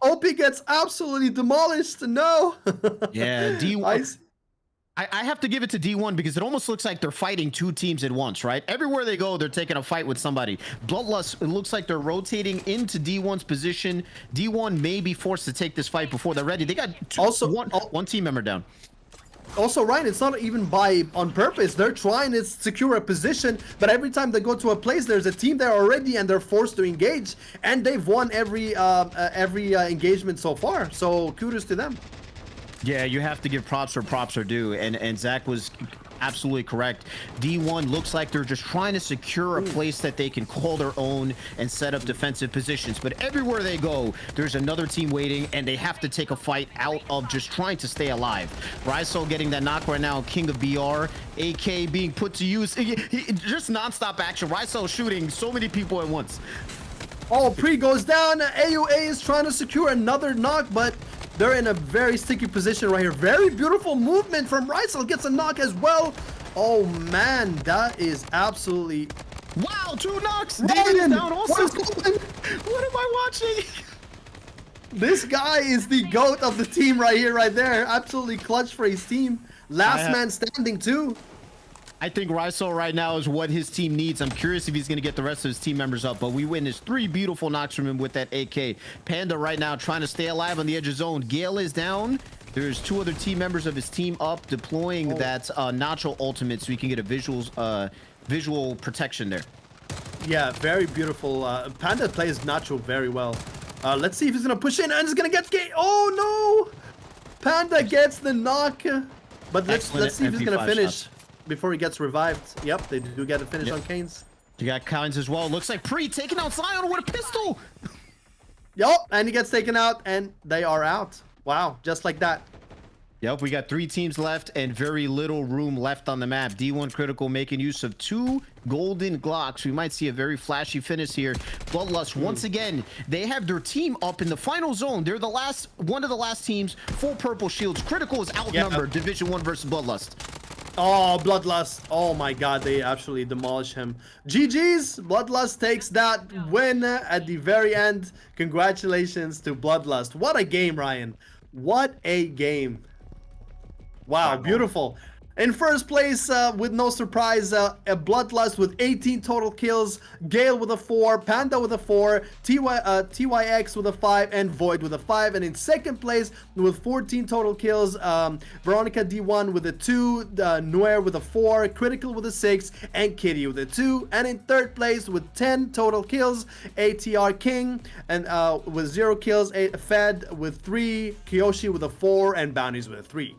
OP gets absolutely demolished. No. Yeah, D1. I have to give it to D1 because it almost looks like they're fighting two teams at once, right? Everywhere they go, they're taking a fight with somebody. Bloodlust, it looks like they're rotating into D1's position. D1 may be forced to take this fight before they're ready. They got one team member down. Also, Ryan, it's not even on purpose. They're trying to secure a position, but every time they go to a place, there's a team there already, and they're forced to engage. And they've won every engagement so far. So kudos to them. Yeah, you have to give props where props are due, and Zach was absolutely correct. D1 looks like they're just trying to secure a place that they can call their own and set up defensive positions, but everywhere they go, there's another team waiting, and they have to take a fight out of just trying to stay alive. Rysel getting that knock right now, King of BR, AK being put to use. Just non-stop action. Rysel shooting so many people at once. Oh, Pre goes down. AUA is trying to secure another knock, but they're in a very sticky position right here. Very beautiful movement from Rysel. Gets a knock as well. Oh, man. That is absolutely... Wow, 2 knocks. Ryan, down also. what What am I watching? This guy is the GOAT of the team right here, right there. Absolutely clutch for his team. Last man standing, too. I think Rysel right now is what his team needs. I'm curious if he's going to get the rest of his team members up, but we witnessed 3 beautiful knocks from him with that AK. Panda right now trying to stay alive on the edge of zone. Gale is down. There's 2 other team members of his team up, deploying that Nacho ultimate so we can get a visual protection there. Yeah, very beautiful. Panda plays Nacho very well. Let's see if he's going to push in and he's going to get Gale. Oh, no. Panda gets the knock. But let's see if he's going to finish. Shots. Before he gets revived. Yep, they do get a finish on Canes. You got Kynes as well. Looks like Pre taking out Zion with a pistol. Yup, and he gets taken out, and they are out. Wow, just like that. Yep, we got 3 teams left and very little room left on the map. D1 Critical making use of 2 golden Glocks. We might see a very flashy finish here. Bloodlust, once again, they have their team up in the final zone. They're one of the last teams. Full purple shields. Critical is outnumbered. Yep. Division 1 versus Bloodlust. Oh, Bloodlust. Oh my god, they actually demolish him. GG's. Bloodlust takes that win at the very end. Congratulations to Bloodlust. What a game, Ryan. What a game. Wow, beautiful. In first place, with no surprise, a Bloodlust with 18 total kills, Gale with a 4, Panda with a 4, TYX with a 5, and Void with a 5. And in second place, with 14 total kills, Veronica D1 with a 2, Noir with a 4, Critical with a 6, and Kitty with a 2. And in third place, with 10 total kills, ATR King, and with 0 kills, Fed with 3, Kiyoshi with a 4, and Bounties with a 3.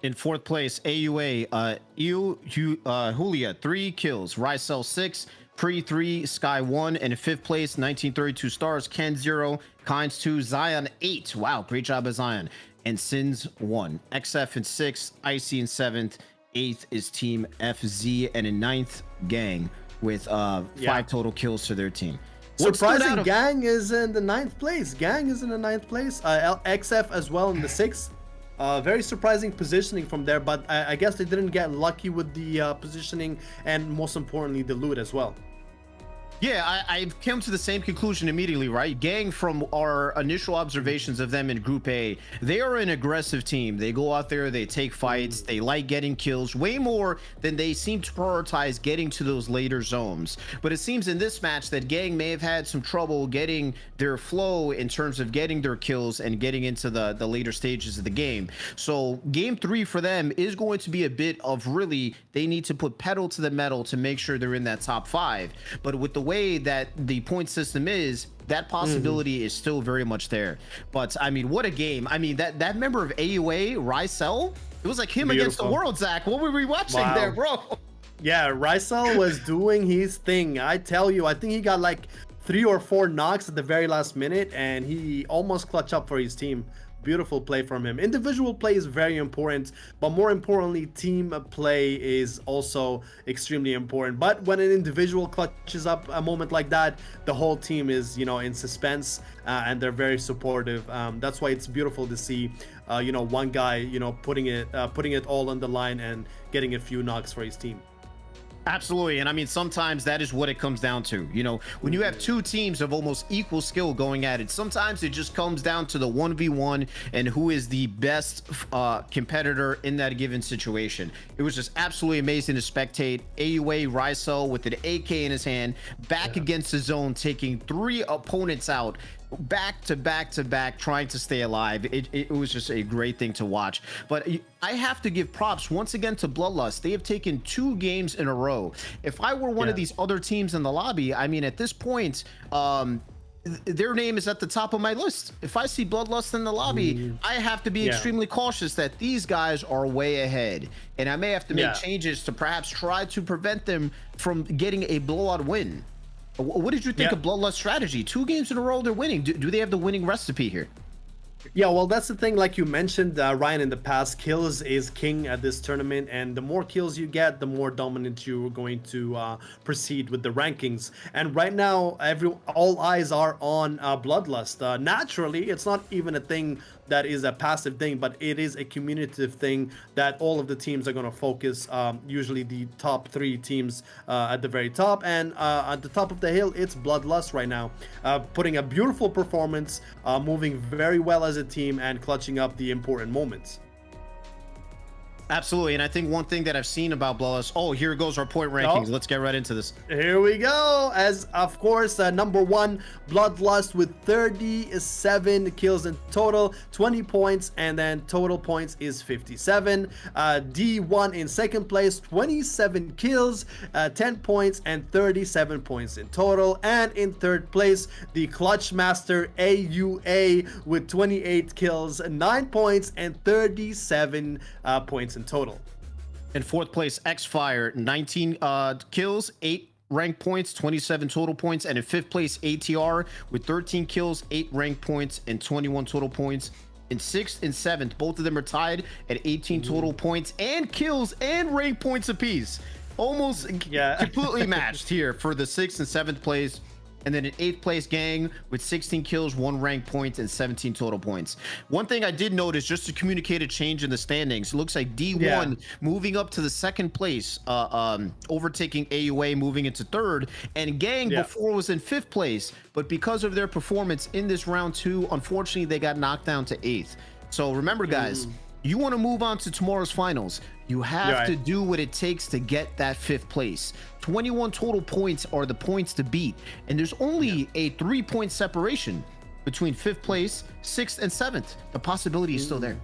In fourth place, AUA, Julia, 3 kills, Rysel 6, Pre 3, Sky 1, and in fifth place, 1932 Stars, Ken 0, Kynes 2, Zion 8. Wow, great job of Zion. And Sins 1. XF in 6th, Icy in 7th, 8th is Team FZ, and in 9th, Gang with 5 total kills to their team. Surprising, Gang is in the 9th place. Gang is in the 9th place. XF as well in the 6th. Very surprising positioning from there, but I guess they didn't get lucky with the positioning and most importantly the loot as well. Yeah, I've come to the same conclusion immediately, right? Gang, from our initial observations of them in Group A, they are an aggressive team. They go out there, they take fights, they like getting kills way more than they seem to prioritize getting to those later zones. But it seems in this match that Gang may have had some trouble getting their flow in terms of getting their kills and getting into the later stages of the game. So game 3 for them is going to be a bit of really, they need to put pedal to the metal to make sure they're in that top 5. But with the way that the point system is, that possibility is still very much there. But I mean, what a game. I mean, that member of AUA, Rysel, it was like him against the world, Zach. What were we watching there, bro? Yeah, Rysel was doing his thing. I tell you, I think he got like 3 or 4 knocks at the very last minute, and he almost clutched up for his team. Beautiful play from him. Individual play is very important, but more importantly, team play is also extremely important. But when an individual clutches up a moment like that, the whole team is, you know, in suspense, and they're very supportive. That's why it's beautiful to see, you know, one guy, you know, putting it all on the line and getting a few knocks for his team. Absolutely. And I mean, sometimes that is what it comes down to. You know, when you have 2 teams of almost equal skill going at it, sometimes it just comes down to the 1v1 and who is the best competitor in that given situation. It was just absolutely amazing to spectate AUA Rysel with an AK in his hand, back against the zone, taking 3 opponents out back to back to back, trying to stay alive. It was just a great thing to watch. But I have to give props once again to Bloodlust. They have taken 2 games in a row. If I were one of these other teams in the lobby, I mean, at this point, their name is at the top of my list. If I see Bloodlust in the lobby, I have to be extremely cautious that these guys are way ahead, and I may have to make changes to perhaps try to prevent them from getting a blowout win. What did you think of Bloodlust strategy? 2 games in a row they're winning. Do they have the winning recipe here? Yeah, well, that's the thing. Like you mentioned, Ryan, in the past, kills is king at this tournament, and the more kills you get, the more dominant you're going to proceed with the rankings. And right now, all eyes are on Bloodlust. Naturally, it's not even a thing that is a passive thing, but it is a cumulative thing that all of the teams are going to focus. Usually the top 3 teams at the very top, and at the top of the hill, it's Bloodlust right now, putting a beautiful performance, moving very well as a team, and clutching up the important moments. Absolutely. And I think one thing that I've seen about Bloodlust, oh, here goes our point rankings. Let's get right into this. Here we go. As of course, number 1, Bloodlust with 37 kills in total, 20 points, and then total points is 57. D1 in second place, 27 kills, 10 points, and 37 points in total. And in third place, the Clutch Master AUA with 28 kills, 9 points, and 37 points in total. In fourth place, Xfire, 19 kills, 8 rank points, 27 total points. And in fifth place, ATR with 13 kills, 8 rank points, and 21 total points. In sixth and seventh, both of them are tied at 18 total points and kills and rank points apiece. Almost completely matched here for the 6th and 7th place. And then in 8th place, Gang with 16 kills, 1 rank point, and 17 total points. One thing I did notice, just to communicate a change in the standings, it looks like D1 moving up to the 2nd place, overtaking AUA, moving into 3rd. And Gang before was in 5th place, but because of their performance in this round 2, unfortunately, they got knocked down to 8th. So remember, guys, you want to move on to tomorrow's finals, you have to do what it takes to get that 5th place. 21 total points are the points to beat, and there's only a 3-point separation between 5th place, 6th, and 7th. The possibility is still there.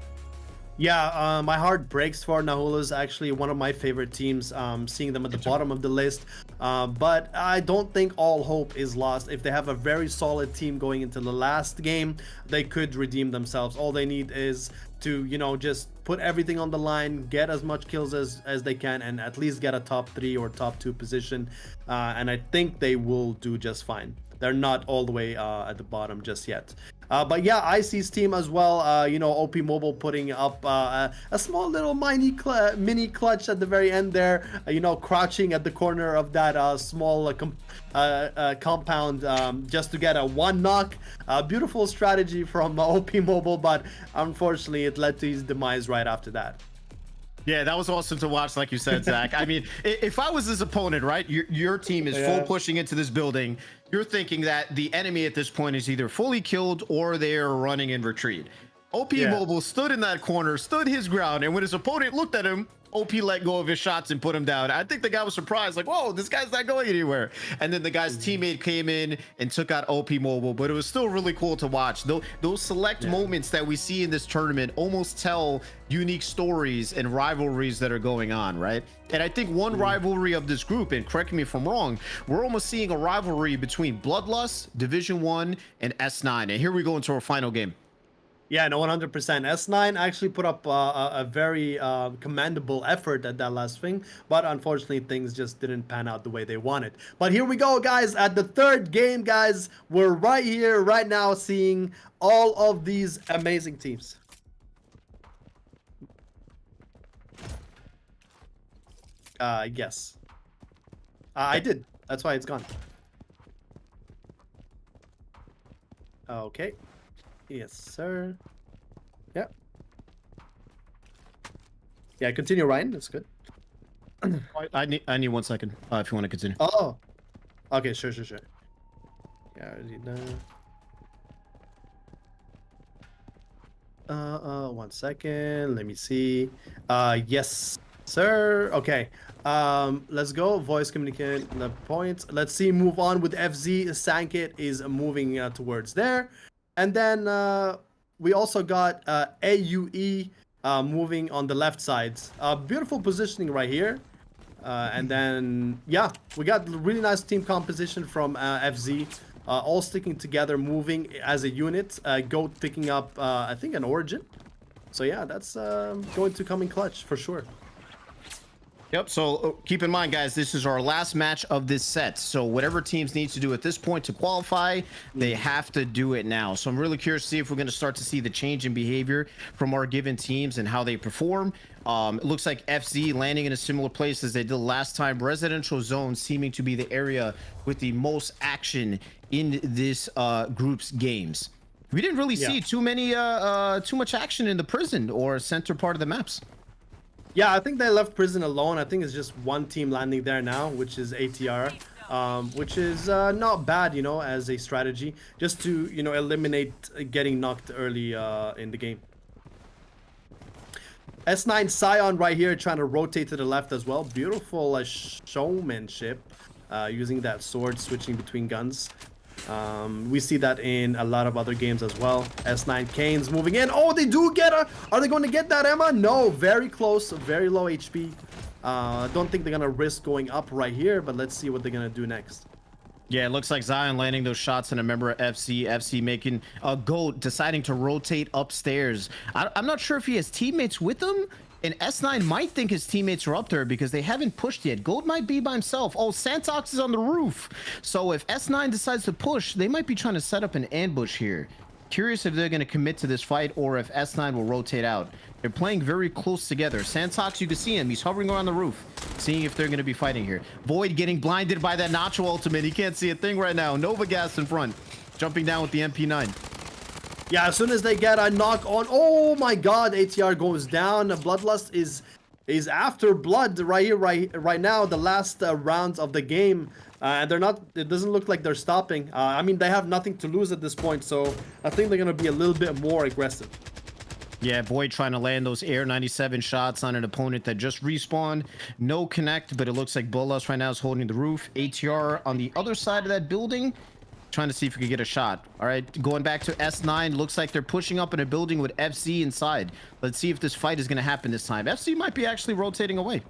Yeah, my heart breaks for Nahula's actually one of my favorite teams, seeing them at the bottom of the list. But I don't think all hope is lost. If they have a very solid team going into the last game, they could redeem themselves. All they need is to, you know, just put everything on the line, get as much kills as they can, and at least get a top 3 or top 2 position. And I think they will do just fine. they're not all the way at the bottom just yet. But yeah, Icy's team as well, you know, OP Mobile putting up a small little mini clutch at the very end there, you know, crouching at the corner of that small compound just to get a 1 knock. Beautiful strategy from OP Mobile, but unfortunately it led to his demise right after that. Yeah, that was awesome to watch, like you said, Zach. I mean, if I was his opponent, right, your team is full pushing into this building. You're thinking that the enemy at this point is either fully killed or they're running in retreat. OP Mobile stood in that corner, stood his ground, and when his opponent looked at him, OP let go of his shots and put him down. I think the guy was surprised, like, whoa, this guy's not going anywhere. And then the guy's teammate came in and took out OP Mobile, but it was still really cool to watch. Those select moments that we see in this tournament almost tell unique stories and rivalries that are going on, right? And I think one rivalry of this group, and correct me if I'm wrong, we're almost seeing a rivalry between Bloodlust, Division 1, and S9. And here we go into our final game. Yeah, no, 100%. S9 actually put up a very commendable effort at that last thing, but unfortunately things just didn't pan out the way they wanted. But here we go, guys, at the third game, guys. We're right here, right now, seeing all of these amazing teams. Yes. I did. That's why it's gone. Okay. Yes, sir. Yeah. Yeah, continue, Ryan. That's good. I need 1 second if you want to continue. Oh. Okay, sure. Yeah, already done. 1 second. Let me see. Yes, sir. Okay. Let's go. Voice communicate the points. Let's see. Move on with FZ. Sankit is moving towards there. And then we also got AUE moving on the left side. Beautiful positioning right here. And then, yeah, we got really nice team composition from FZ. All sticking together, moving as a unit. Goat picking up, I think, an origin. So, yeah, that's going to come in clutch for sure. Yep, so keep in mind, guys, this is our last match of this set. So whatever teams need to do at this point to qualify, they have to do it now. So I'm really curious to see if we're going to start to see the change in behavior from our given teams and how they perform. It looks like FZ landing in a similar place as they did last time. Residential zone seeming to be the area with the most action in this group's games. We didn't really see too much action in the prison or center part of the maps. Yeah, I think they left prison alone. I think it's just one team landing there now, which is ATR, which is not bad, you know, as a strategy, just to, you know, eliminate getting knocked early in the game. S9 Scion right here trying to rotate to the left as well. Beautiful showmanship using that sword, switching between guns. We see that in a lot of other games as well. S9 Canes moving in. Oh, they do get a... Are they going to get that, Emma? No, very close, very low HP. Don't think they're going to risk going up right here, but let's see what they're going to do next. Yeah, it looks like Zion landing those shots and a member of FC. FC making a GOAT, deciding to rotate upstairs. I'm not sure if he has teammates with him. And S9 might think his teammates are up there because they haven't pushed yet. Gold might be by himself. Oh, Santox is on the roof. So if S9 decides to push, they might be trying to set up an ambush here. Curious if they're going to commit to this fight or if S9 will rotate out. They're playing very close together. Santox, you can see him. He's hovering around the roof, seeing if they're going to be fighting here. Void getting blinded by that Nacho ultimate. He can't see a thing right now. Nova Gas in front, jumping down with the MP9. Yeah, as soon as they get a knock on, oh my god, ATR goes down. Bloodlust is after blood right here, right now, the last rounds of the game. And they're not, it doesn't look like they're stopping. I mean, they have nothing to lose at this point, so I think they're going to be a little bit more aggressive. Yeah, Void trying to land those Air 97 shots on an opponent that just respawned. No connect, but it looks like Bloodlust right now is holding the roof. ATR on the other side of that building, trying to see if we could get a shot. All right, going back to S9. Looks like they're pushing up in a building with FC inside. Let's see if this fight is going to happen this time. FC might be actually rotating away.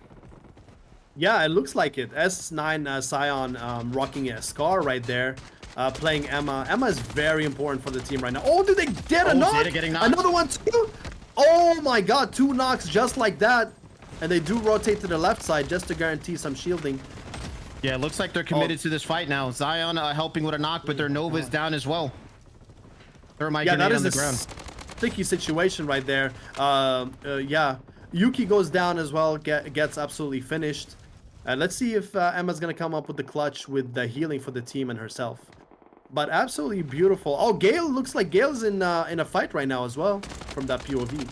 Yeah, it looks like it. S9 Scion rocking a Scar right there. Playing Emma. Emma is very important for the team right now. Oh, did they get a knock? Another one too? Oh my god, 2 knocks just like that. And they do rotate to the left side just to guarantee some shielding. Yeah, it looks like they're committed to this fight now. Zion helping with a knock, but their Nova's down as well. Thermite grenade on the ground. Sticky situation right there. Yeah, Yuki goes down as well, gets absolutely finished. Let's see if Emma's gonna come up with the clutch with the healing for the team and herself. But absolutely beautiful. Oh, Gale, looks like Gale's in a fight right now as well from that POV.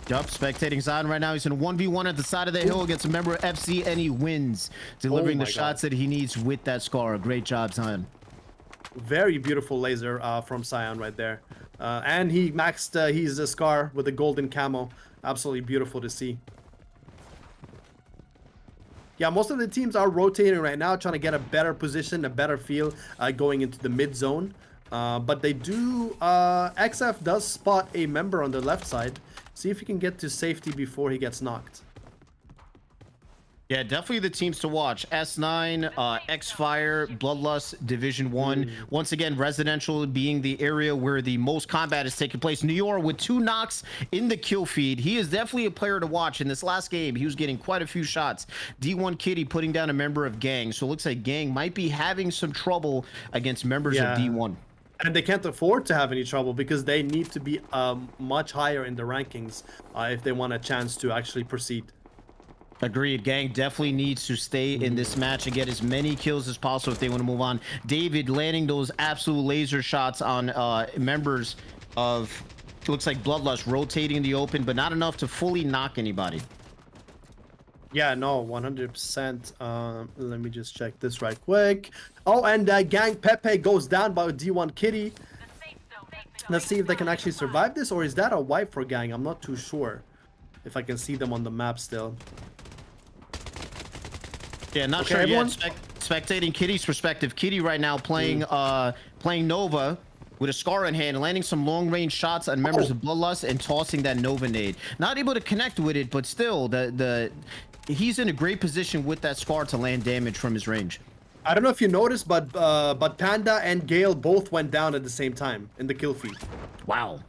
Yup, spectating Zion right now. He's in 1v1 at the side of the hill against a member of FC, and he wins, delivering the shots that he needs with that scar. Great job, Zion. Very beautiful laser from Zion right there. And he maxed his scar with the golden camo. Absolutely beautiful to see. Yeah, most of the teams are rotating right now, trying to get a better position, a better feel going into the mid zone. But they do, XF does spot a member on the left side. See if he can get to safety before he gets knocked. Yeah, definitely the teams to watch. S9, X-Fire, Bloodlust, Division 1. Once again, residential being the area where the most combat is taking place. New York with 2 knocks in the kill feed. He is definitely a player to watch. In this last game, he was getting quite a few shots. D1 Kitty putting down a member of Gang. So it looks like Gang might be having some trouble against members of D1. And they can't afford to have any trouble because they need to be much higher in the rankings if they want a chance to actually proceed. Agreed. Gang definitely needs to stay in this match and get as many kills as possible if they want to move on. David landing those absolute laser shots on members of, it looks like Bloodlust, rotating in the open, but not enough to fully knock anybody. Yeah, no, 100%. Let me just check this right quick. Oh, and Gang Pepe goes down by D1 Kitty. Let's see if they can actually survive this, or is that a wipe for Gang? I'm not too sure if I can see them on the map still. Yeah, not sure yet. Spectating Kitty's perspective. Kitty right now playing playing Nova with a scar in hand, landing some long-range shots on members of Bloodlust and tossing that Nova nade. Not able to connect with it, but still, he's in a great position with that scar to land damage from his range. I don't know if you noticed, but Panda and Gale both went down at the same time in the kill feed. Wow.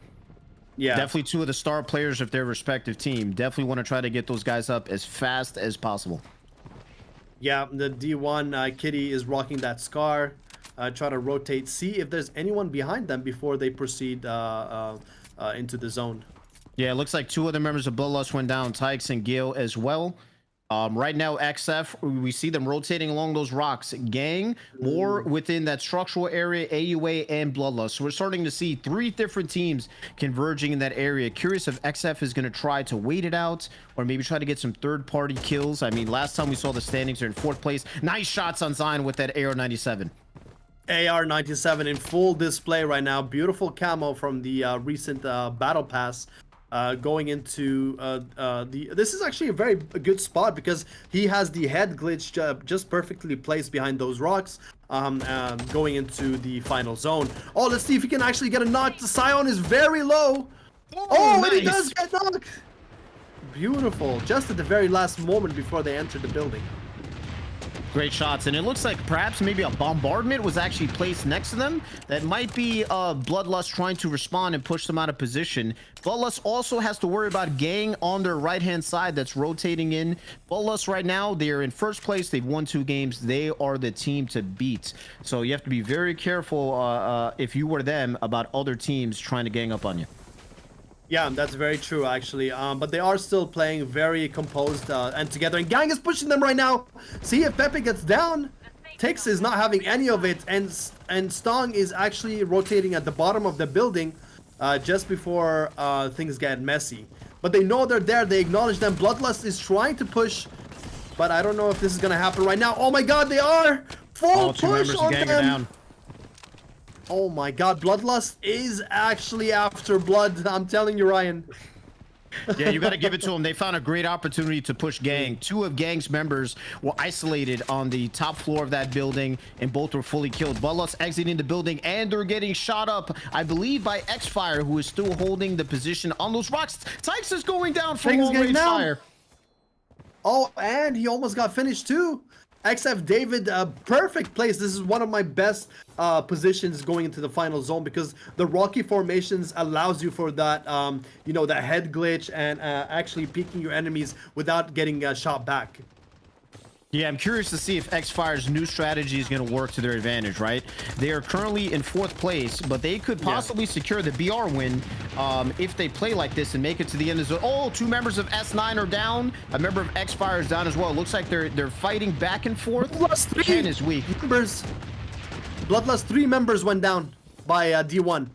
Yeah. Definitely 2 of the star players of their respective team. Definitely want to try to get those guys up as fast as possible. Yeah, the D1 Kitty is rocking that scar. Try to rotate, see if there's anyone behind them before they proceed into the zone. Yeah, it looks like 2 of the members of Bloodlust went down, Tykes and Gale as well. Right now, XF, we see them rotating along those rocks. Gang, more within that structural area, AUA, and Bloodlust. So we're starting to see 3 different teams converging in that area. Curious if XF is going to try to wait it out or maybe try to get some third-party kills. I mean, last time we saw the standings are in 4th place. Nice shots on Zion with that AR-97. AR-97 in full display right now. Beautiful camo from the recent battle pass. Going into this is actually a very good spot because he has the head glitch just perfectly placed behind those rocks, going into the final zone. Oh, let's see if he can actually get a knock. The Zion is very low. Oh, nice. And he does get knocked. Beautiful, just at the very last moment before they enter the building. Great shots, and it looks like perhaps maybe a bombardment was actually placed next to them. That might be Bloodlust trying to respond and push them out of position. Bloodlust also has to worry about Gang on their right-hand side that's rotating in. Bloodlust right now, they're in 1st place. They've won 2 games. They are the team to beat. So you have to be very careful if you were them about other teams trying to gang up on you. Yeah, that's very true, actually. But they are still playing very composed and together. And Gang is pushing them right now. See if Pepe gets down. Tix is not having any of it. And Stong is actually rotating at the bottom of the building just before things get messy. But they know they're there. They acknowledge them. Bloodlust is trying to push. But I don't know if this is going to happen right now. Oh my god, they are! Full push on them! Down. Oh my god, Bloodlust is actually after blood. I'm telling you, Ryan. Yeah, you got to give it to them. They found a great opportunity to push Gang. 2 of Gang's members were isolated on the top floor of that building, and both were fully killed. Bloodlust exiting the building, and they're getting shot up, I believe, by X-Fire, who is still holding the position on those rocks. Tykes is going down for long-range fire. Oh, and he almost got finished too. XF David, perfect place. This is one of my best positions going into the final zone because the rocky formations allows you for that, you know, that head glitch and actually peeking your enemies without getting shot back. Yeah, I'm curious to see if X-Fire's new strategy is going to work to their advantage, right? They are currently in 4th place, but they could possibly secure the BR win if they play like this and make it to the end of the zone. Oh, 2 members of S9 are down. A member of X-Fire is down as well. It looks like they're fighting back and forth. Bloodlust 3 Ken is weak. members. Bloodlust 3 members went down by D1.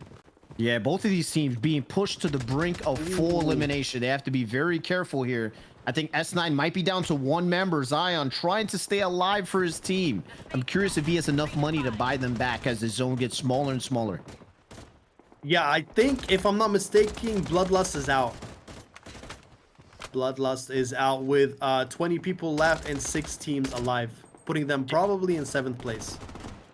Yeah, both of these teams being pushed to the brink of full elimination. They have to be very careful here. I think S9 might be down to 1 member, Zion, trying to stay alive for his team. I'm curious if he has enough money to buy them back as the zone gets smaller and smaller. Yeah, I think, if I'm not mistaken, Bloodlust is out. Bloodlust is out with 20 people left and 6 teams alive, putting them probably in 7th place.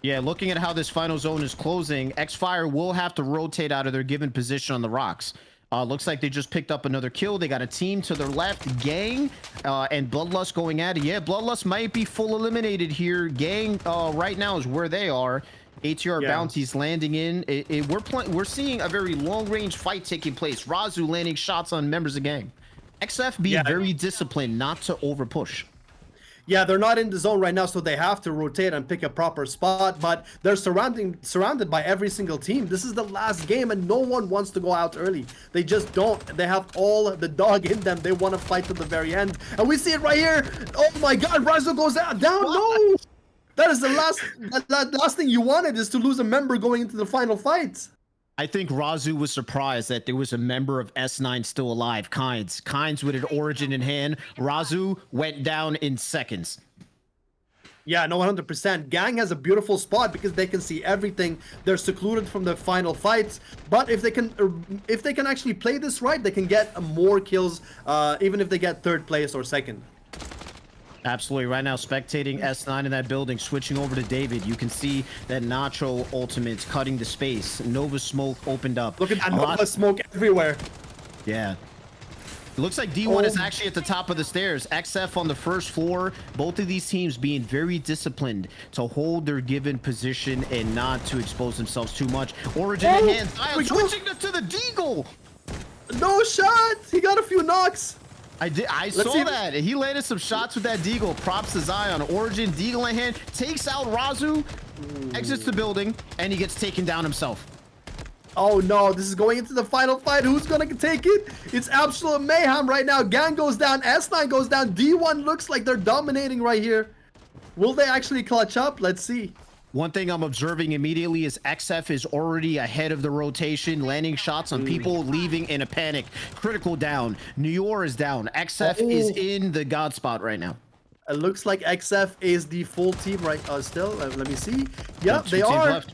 Yeah, looking at how this final zone is closing, X-Fire will have to rotate out of their given position on the rocks. Looks like they just picked up another kill. They got a team to their left, Gang, and Bloodlust going at it. Yeah, Bloodlust might be full eliminated here. Gang right now is where they are. ATR bounties landing in. We're seeing a very long-range fight taking place. Razu landing shots on members of Gang. XF being very disciplined not to overpush. Yeah, they're not in the zone right now, so they have to rotate and pick a proper spot, but they're surrounded by every single team. This is the last game, and no one wants to go out early. They just don't. They have all the dog in them. They want to fight to the very end. And we see it right here. Oh my god, Razo goes down. No! That is the last thing you wanted, is to lose a member going into the final fight. I think Razu was surprised that there was a member of S9 still alive, Kynes with an origin in hand. Razu went down in seconds. Yeah, no, 100%. Gang has a beautiful spot because they can see everything. They're secluded from the final fights, but if they can actually play this right, they can get more kills, even if they get 3rd place or 2nd. Absolutely. Right now, spectating S9 in that building, switching over to David. You can see that Nacho ultimates cutting the space. Nova smoke opened up. Look at that Nova smoke everywhere. Yeah. It looks like D1 is actually at the top of the stairs. XF on the 1st floor. Both of these teams being very disciplined to hold their given position and not to expose themselves too much. Origin in hand. Zion switching to the Deagle. No shot. He got a few knocks. I saw that. He landed some shots with that Deagle. Props to Zion. Origin, Deagle in hand, takes out Razu, exits the building, and he gets taken down himself. Oh no, this is going into the final fight. Who's gonna take it? It's absolute mayhem right now. Gang goes down, S9 goes down, D1 looks like they're dominating right here. Will they actually clutch up? Let's see. One thing I'm observing immediately is XF is already ahead of the rotation, landing shots on people, leaving in a panic. Critical down. New York is down. XF is in the God spot right now. It looks like XF is the full team right still. Let me see. Yep, they are. Left.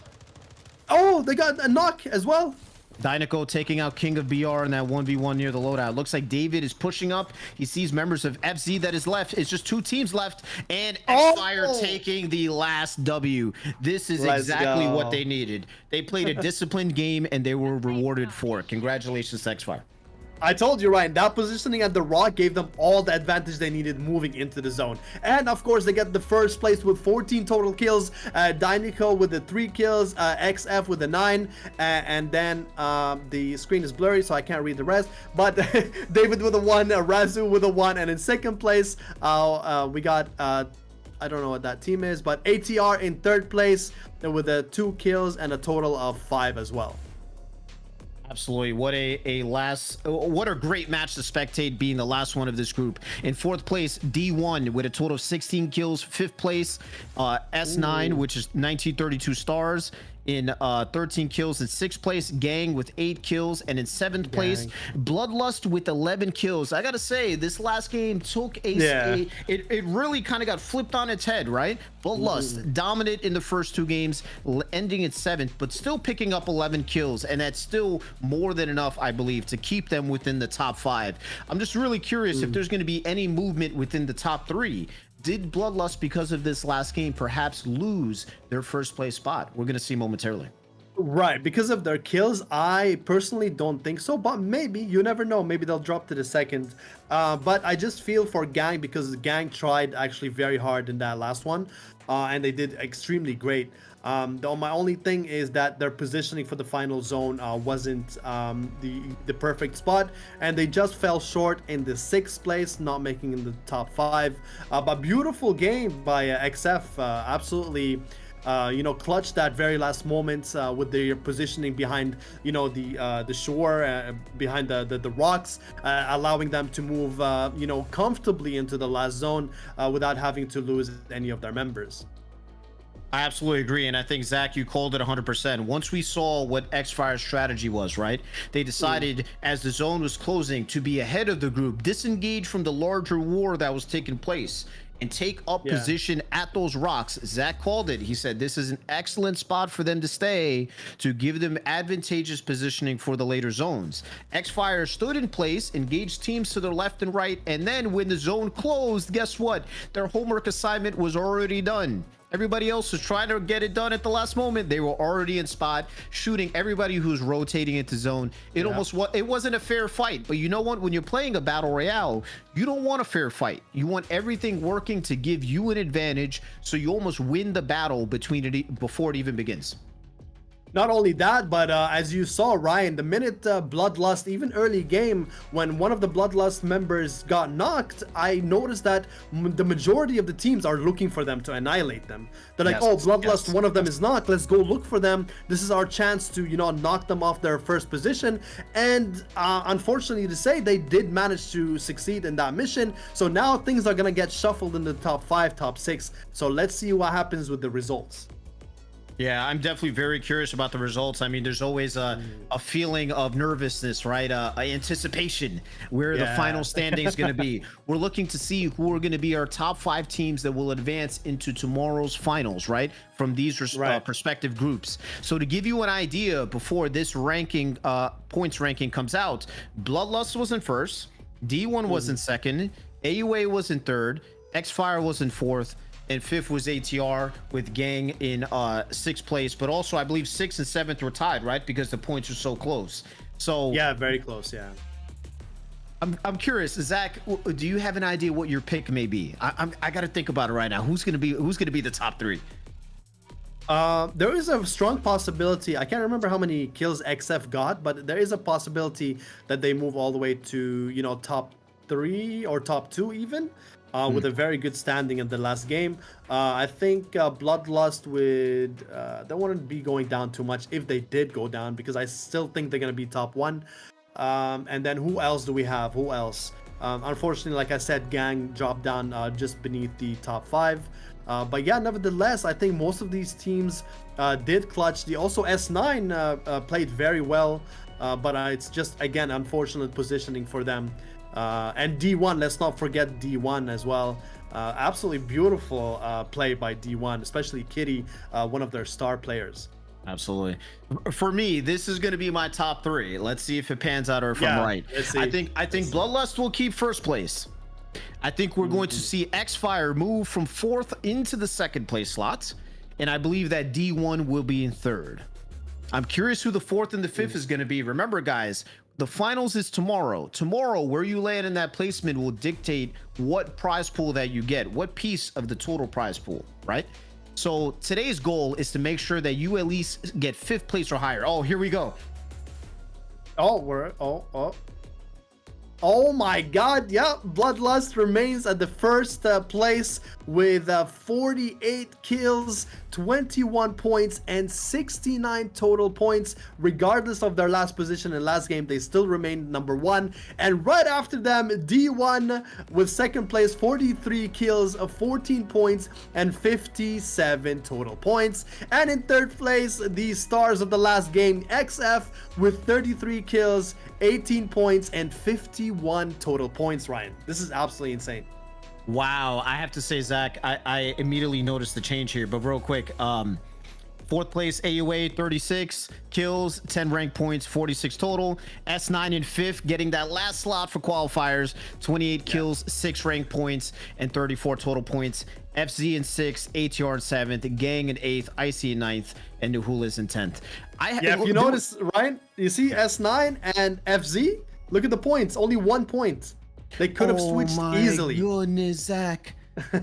Oh, they got a knock as well. Dynaco taking out King of BR in that 1v1 near the loadout. Looks like David is pushing up. He sees members of FZ that is left. It's just 2 teams left. And X-Fire taking the last W. This is exactly what they needed. They played a disciplined game and they were rewarded for it. Congratulations, X-Fire. I told you, Ryan, that positioning at the rock gave them all the advantage they needed moving into the zone. And of course, they get the 1st place with 14 total kills. Dynico with the 3 kills, XF with the 9, and then the screen is blurry, so I can't read the rest. But David with a 1, Razu with a 1, and in 2nd place, we got I don't know what that team is, but ATR in 3rd place with 2 kills and a total of 5 as well. Absolutely. What a great match to spectate, being the last one of this group. In 4th place, D1 with a total of 16 kills. 5th place, S9, which is 1932 stars. In 13 kills. In 6th place, Gang with 8 kills, and in 7th place, Bloodlust with 11 kills. I gotta say, this last game took it really kind of got flipped on its head, right? Bloodlust dominant in the first 2 games, ending in 7th, but still picking up 11 kills, and that's still more than enough, I believe, to keep them within the top 5. I'm just really curious if there's going to be any movement within the top 3. Did Bloodlust, because of this last game, perhaps lose their 1st place spot? We're going to see momentarily. Right, because of their kills, I personally don't think so, but maybe, you never know, maybe they'll drop to the second. But I just feel for Gang, because Gang tried actually very hard in that last one, and they did extremely great. My only thing is that their positioning for the final zone wasn't the perfect spot, and they just fell short in the 6th place, not making in the top 5. But beautiful game by XF, absolutely. Clutched that very last moment with their positioning behind, the shore, behind the rocks, allowing them to move, comfortably into the last zone without having to lose any of their members. I absolutely agree, and I think Zach, you called it 100%. Once we saw what X-Fire's strategy was, right? They decided as the zone was closing to be ahead of the group, disengage from the larger war that was taking place, and take up position at those rocks. Zach called it. He said this is an excellent spot for them to stay to give them advantageous positioning for the later zones. X-Fire stood in place, engaged teams to their left and right, and then when the zone closed, guess what? Their homework assignment was already done. Everybody else was trying to get it done at the last moment. They were already in spot, shooting everybody who's rotating into zone. It wasn't a fair fight. But you know what? When you're playing a battle royale, you don't want a fair fight. You want everything working to give you an advantage, so you almost win the battle before it even begins. Not only that, but as you saw, Ryan, the minute Bloodlust, even early game, when one of the Bloodlust members got knocked, I noticed that the majority of the teams are looking for them to annihilate them. They're like, oh, Bloodlust, one of them is knocked, let's go look for them. This is our chance to, knock them off their first position. And unfortunately to say, they did manage to succeed in that mission. So now things are going to get shuffled in the top 5, top 6. So let's see what happens with the results. Yeah, I'm definitely very curious about the results. I mean, there's always a feeling of nervousness, right? Anticipation where the final standing is going to be. We're looking to see who are going to be our top 5 teams that will advance into tomorrow's finals, right? From these respective groups. So to give you an idea, before this ranking, points ranking comes out, Bloodlust was in first, D1 was in second, AUA was in third, X-Fire was in fourth, and 5th was ATR, with Gang in 6th place. But also, I believe 6th and 7th were tied, right? Because the points are so close. So yeah, very close. Yeah. I'm curious, Zach. Do you have an idea what your pick may be? I got to think about it right now. Who's gonna be the top 3? There is a strong possibility. I can't remember how many kills XF got, but there is a possibility that they move all the way to top 3 or top 2 even. With a very good standing in the last game. I think Bloodlust they wouldn't be going down too much if they did go down, because I still think they're going to be top 1. And then who else do we have? Who else? Unfortunately, like I said, Gang dropped down just beneath the top 5. But yeah, nevertheless, I think most of these teams did clutch. Also S9 played very well, but it's just, again, unfortunate positioning for them. And D1, let's not forget D1 as well. Absolutely beautiful play by D1, especially Kitty, one of their star players. Absolutely. For me, this is going to be my top 3. Let's see if it pans out or if I'm right. I think Bloodlust will keep first place. I think we're going to see X-Fire move from 4th into the 2nd place slots, and I believe that D1 will be in 3rd. I'm curious who the 4th and the 5th is going to be. Remember, guys, the finals is tomorrow. Tomorrow, where you land in that placement will dictate what prize pool that you get, what piece of the total prize pool, right? So today's goal is to make sure that you at least get 5th place or higher. Oh, here we go. Oh my god, yeah, Bloodlust remains at the first place with 48 kills, 21 points, and 69 total points. Regardless of their last position in last game, they still remain number 1. And right after them, D1 with 2nd place, 43 kills, 14 points, and 57 total points. And in 3rd place, the stars of the last game, XF with 33 kills, 18 points, and 51 total points. Ryan, this is absolutely insane. Wow, I have to say, Zach, I immediately noticed the change here, but real quick, 4th place AUA, 36 kills, 10 rank points, 46 total. S9 in 5th, getting that last slot for qualifiers, 28 kills, 6 rank points, and 34 total points. FZ in 6th, ATR in 7th, Gang in 8th, Icy in 9th, and Nuhula's in 10th. Yeah, if you notice, Ryan, you see S9 and FZ. Look at the points. Only 1 point. They could have switched easily. Oh my goodness, Zach.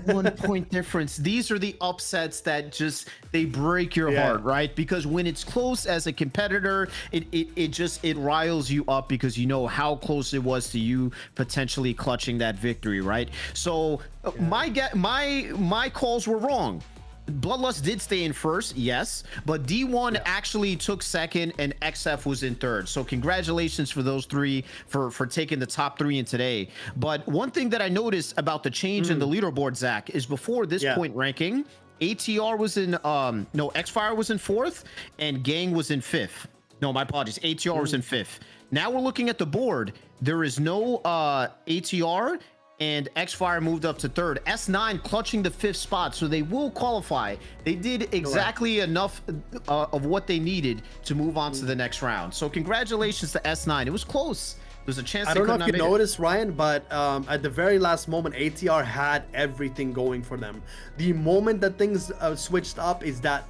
1 point difference. These are the upsets that just they break your heart, right? Because when it's close as a competitor, it riles you up because you know how close it was to you potentially clutching that victory, right? So my calls were wrong. Bloodlust did stay in first, yes, but D1 actually took second and XF was in third. So congratulations for those three for taking the top three in today. But one thing that I noticed about the change in the leaderboard, Zach, is before this point ranking, ATR was in Xfire was in fourth and Gang was in fifth. No, my apologies. ATR was in fifth. Now we're looking at the board. There is no ATR. And Xfire moved up to third. S9 clutching the fifth spot, so they will qualify. They did exactly enough of what they needed to move on to the next round. So congratulations to S9. It was close. There's a chance. I don't know if you noticed, Ryan, but at the very last moment, ATR had everything going for them. The moment that things switched up is that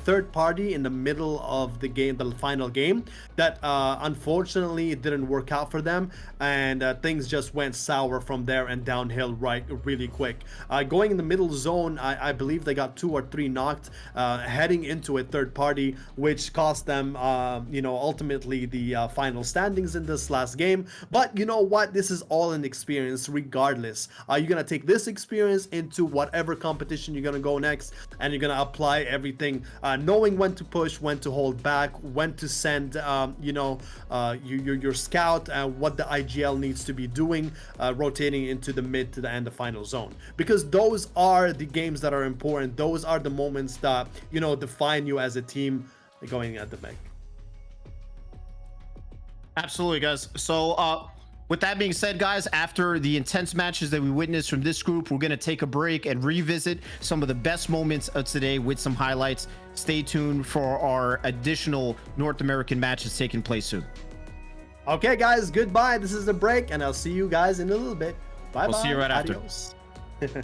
third party in the middle of the game, the final game, that unfortunately it didn't work out for them, and things just went sour from there and downhill really quick. Going in the middle zone, I believe they got 2 or 3 knocked, heading into a third party, which cost them, ultimately the final standings in this last game. But you know what? This is all an experience regardless. You're going to take this experience into whatever competition you're going to go next, and you're going to apply everything, knowing when to push, when to hold back, when to send, your scout, what the IGL needs to be doing, rotating into the mid to the end of final zone. Because those are the games that are important. Those are the moments that, define you as a team going at the back. Absolutely, guys. So with that being said, guys, after the intense matches that we witnessed from this group, we're going to take a break and revisit some of the best moments of today with some highlights. Stay tuned for our additional North American matches taking place soon. Okay, guys, goodbye. This is the break, and I'll see you guys in a little bit. Bye-bye. We'll see you right Adios. After.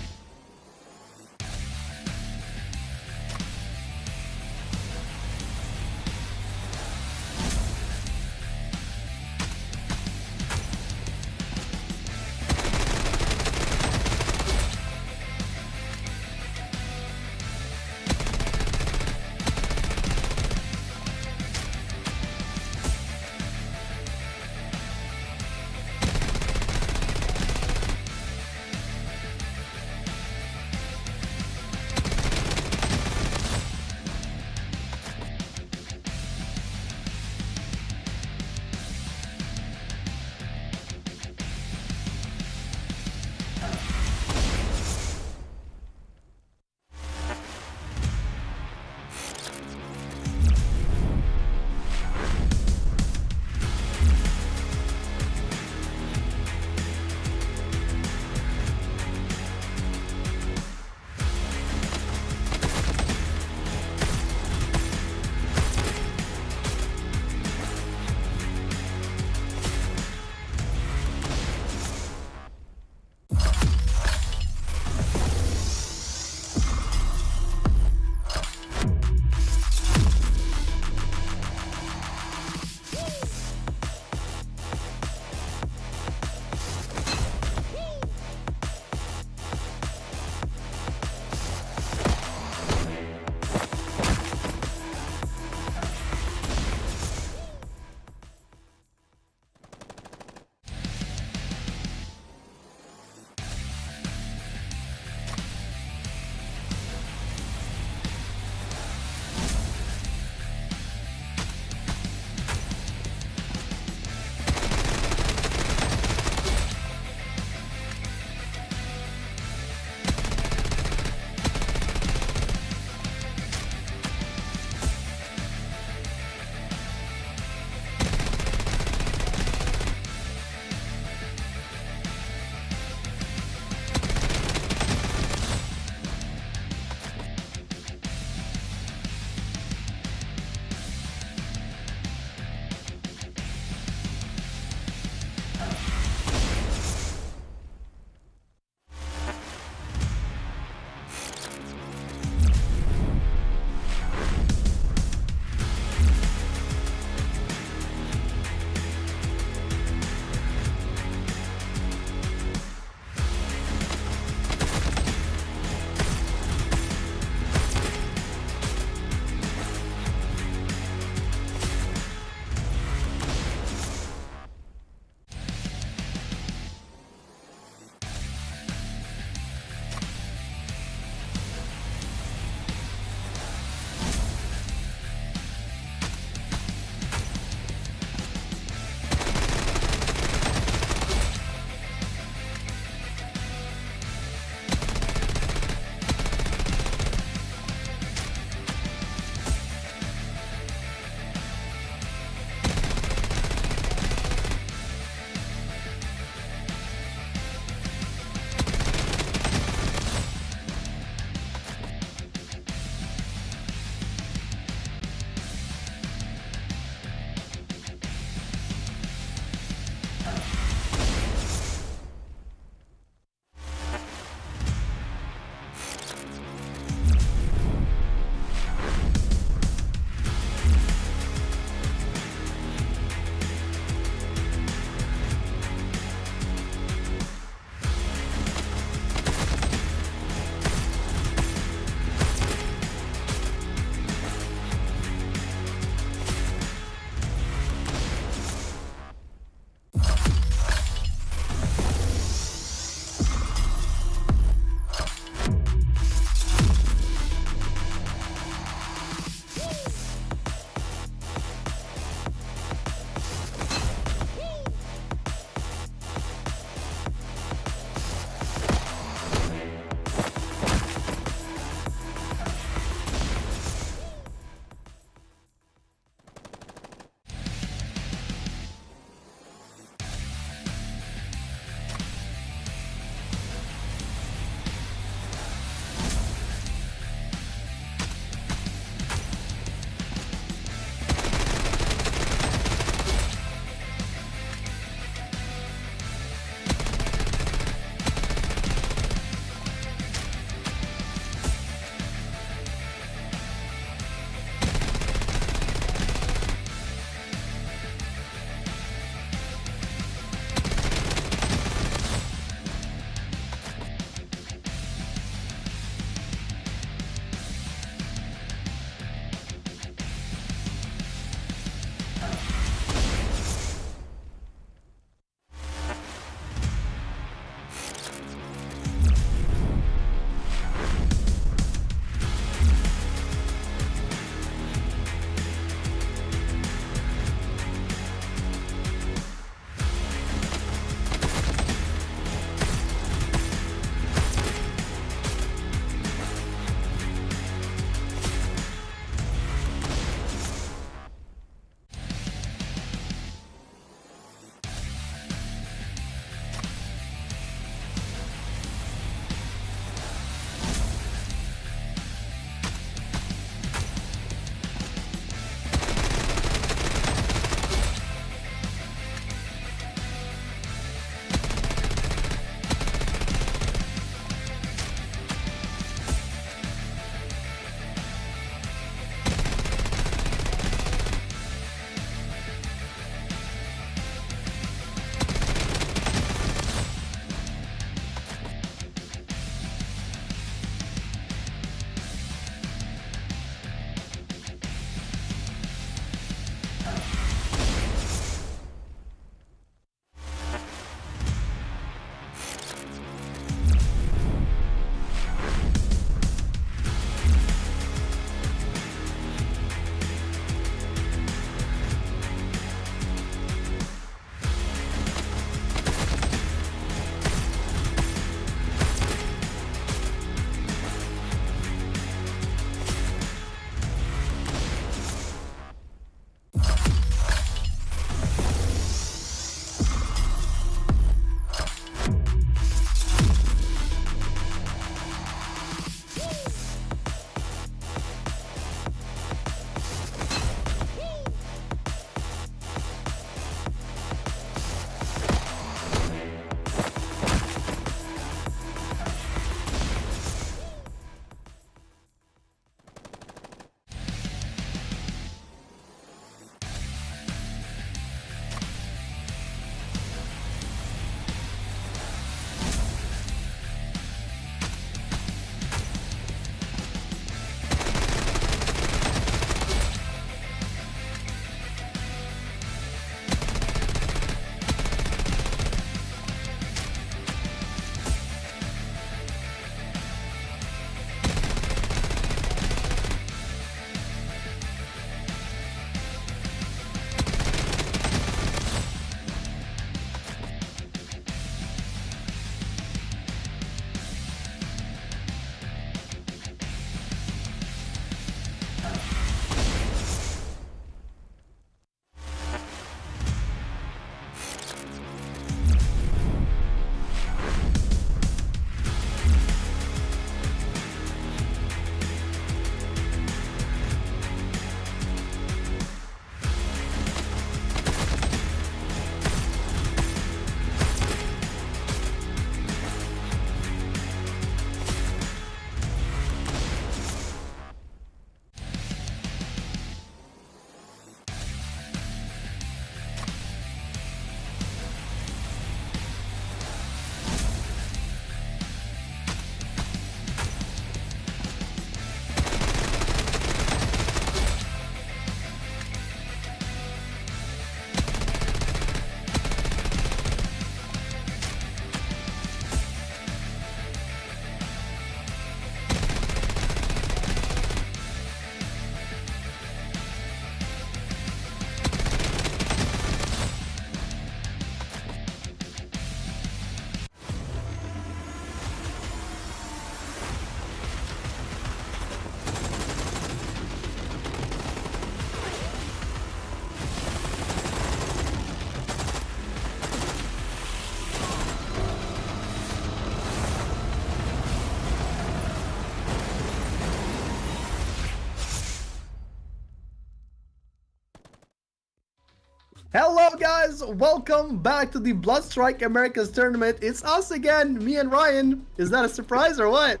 Hello guys, welcome back to the Bloodstrike Americas tournament. It's us again, me and Ryan. Is that a surprise or what?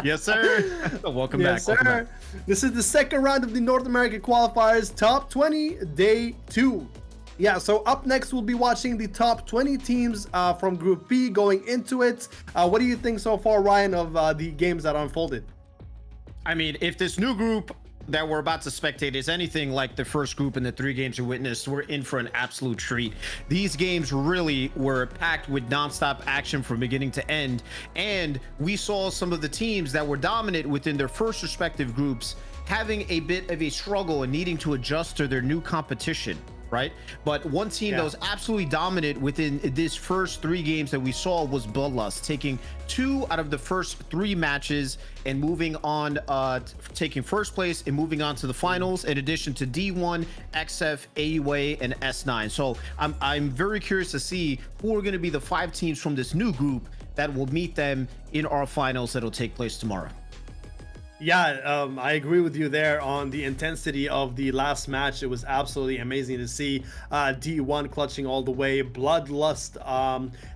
Yes, sir. Welcome back. Yes, sir. Welcome back. This is the second round of the North American Qualifiers, top 20, day 2. Yeah, so up next we'll be watching the top 20 teams from Group B going into it. What do you think so far, Ryan, of the games that unfolded? I mean, if this new group that we're about to spectate is anything like the first group in the 3 games we witnessed, we're in for an absolute treat. These games really were packed with nonstop action from beginning to end, and we saw some of the teams that were dominant within their first respective groups having a bit of a struggle and needing to adjust to their new competition, right? But one team that was absolutely dominant within this first 3 games that we saw was Bloodlust, taking 2 out of the first 3 matches and moving on, taking first place and moving on to the finals, in addition to D1, XF, AUA, and S9. So I'm very curious to see who are going to be the 5 teams from this new group that will meet them in our finals that'll take place tomorrow. Yeah, I agree with you there on the intensity of the last match. It was absolutely amazing to see D1 clutching all the way, Bloodlust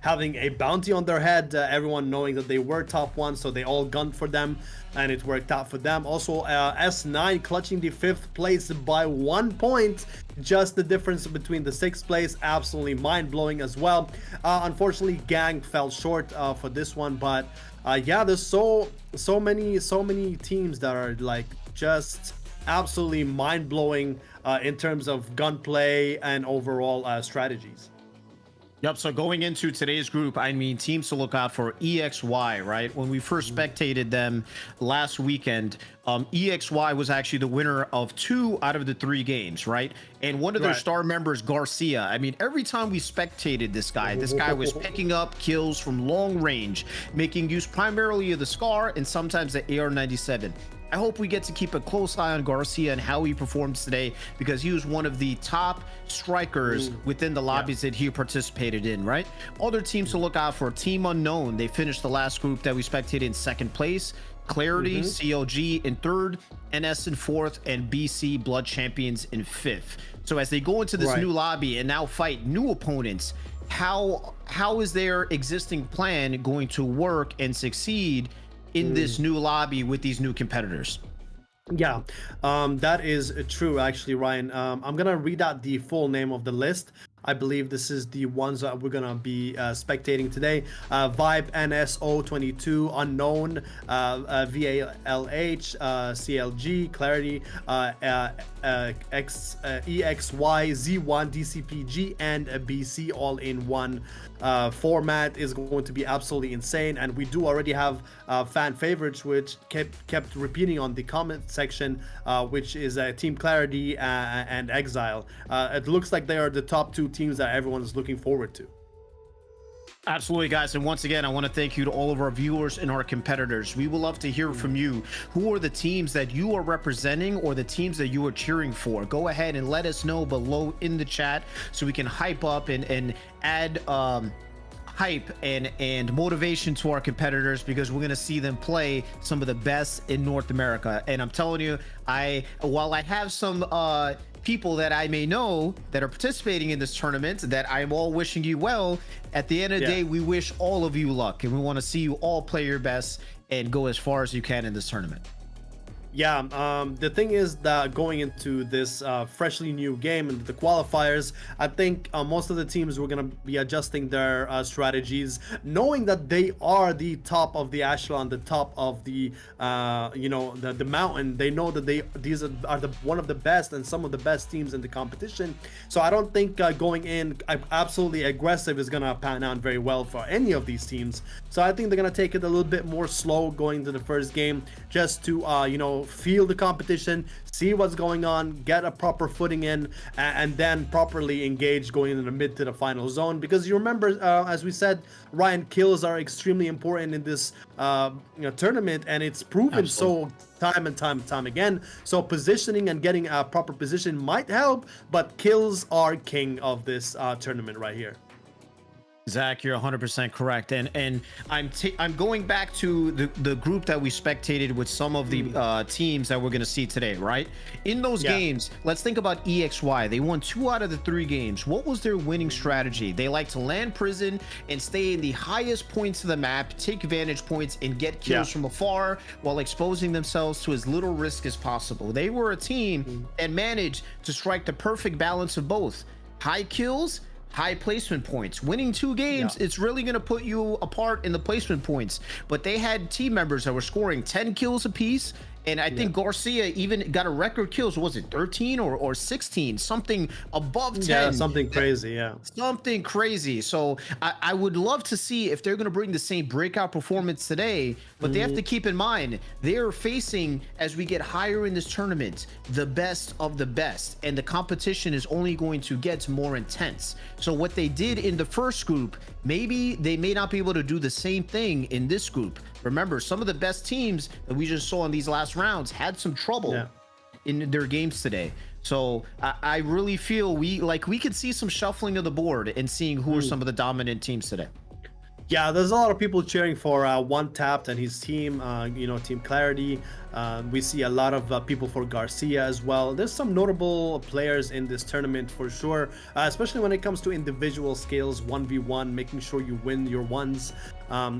having a bounty on their head, everyone knowing that they were top 1, so they all gunned for them, and it worked out for them. Also, S9 clutching the 5th place by 1 point. Just the difference between the 6th place, absolutely mind-blowing as well. Unfortunately, Gang fell short for this one, but yeah, there's so many teams that are like just absolutely mind-blowing in terms of gunplay and overall strategies. Yep, so going into today's group, I mean, teams to look out for EXY, right? When we first spectated them last weekend, EXY was actually the winner of 2 out of the 3 games, right? And one of their star members, Garcia, I mean, every time we spectated this guy was picking up kills from long range, making use primarily of the SCAR and sometimes the AR-97. I hope we get to keep a close eye on Garcia and how he performs today, because he was one of the top strikers within the lobbies that he participated in, right? Other teams to look out for: Team Unknown. They finished the last group that we spectated in 2nd place. Clarity, CLG in 3rd, NS in 4th, and BC Blood Champions in 5th. So as they go into this new lobby and now fight new opponents, how is their existing plan going to work and succeed in this new lobby with these new competitors? Yeah, that is true, actually, Ryan. I'm gonna read out the full name of the list. I believe this is the ones that we're gonna be spectating today. Vibe NSO22, Unknown, VALH, CLG, Clarity, EXY, Z1, DCPG, and BC all in one. Format is going to be absolutely insane, and we do already have fan favorites which kept repeating on the comment section, which is Team Clarity and Exile. It looks like they are the top 2 teams that everyone is looking forward to. Absolutely, guys. And once again, I want to thank you to all of our viewers and our competitors. We would love to hear from you. Who are the teams that you are representing, or the teams that you are cheering for? Go ahead and let us know below in the chat so we can hype up and add hype and motivation to our competitors, because we're going to see them play some of the best in North America. And I'm telling you, while I have some people that I may know that are participating in this tournament, that I'm all wishing you well, at the end of the day, we wish all of you luck, and we want to see you all play your best and go as far as you can in this tournament. Yeah, the thing is that going into this freshly new game and the qualifiers, I think most of the teams were going to be adjusting their strategies, knowing that they are the top of the echelon, the top of the the mountain. They know that these are one of the best and some of the best teams in the competition. So I don't think going in absolutely aggressive is going to pan out very well for any of these teams. So I think they're going to take it a little bit more slow going into the first game, just to feel the competition, see what's going on, get a proper footing in, and then properly engage going into the mid to the final zone. Because you remember, as we said, Ryan, kills are extremely important in this tournament, and it's proven so time and time again. So positioning and getting a proper position might help, but kills are king of this tournament right here. Zach, you're 100% correct, and I'm going back to the group that we spectated with some of the teams that we're going to see today, right? In those games, let's think about EXY. They won 2 out of the 3 games. What was their winning strategy? They like to land prison and stay in the highest points of the map, take vantage points, and get kills from afar while exposing themselves to as little risk as possible. They were a team that managed to strike the perfect balance of both high kills, high placement points. Winning 2 games, it's really going to put you apart in the placement points. But they had team members that were scoring 10 kills apiece. And I think Garcia even got a record kills. Was it 13 or 16? Something above 10. Yeah, something crazy. Yeah. Something crazy. So I would love to see if they're going to bring the same breakout performance today. But they have to keep in mind, they're facing, as we get higher in this tournament, the best of the best. And the competition is only going to get more intense. So what they did in the first group, maybe they may not be able to do the same thing in this group. Remember, some of the best teams that we just saw in these last rounds had some trouble in their games today. So I really feel we could see some shuffling of the board and seeing who are some of the dominant teams today. Yeah, there's a lot of people cheering for One Tapped and his team, Team Clarity. We see a lot of people for Garcia as well. There's some notable players in this tournament for sure, especially when it comes to individual skills, 1v1, making sure you win your ones.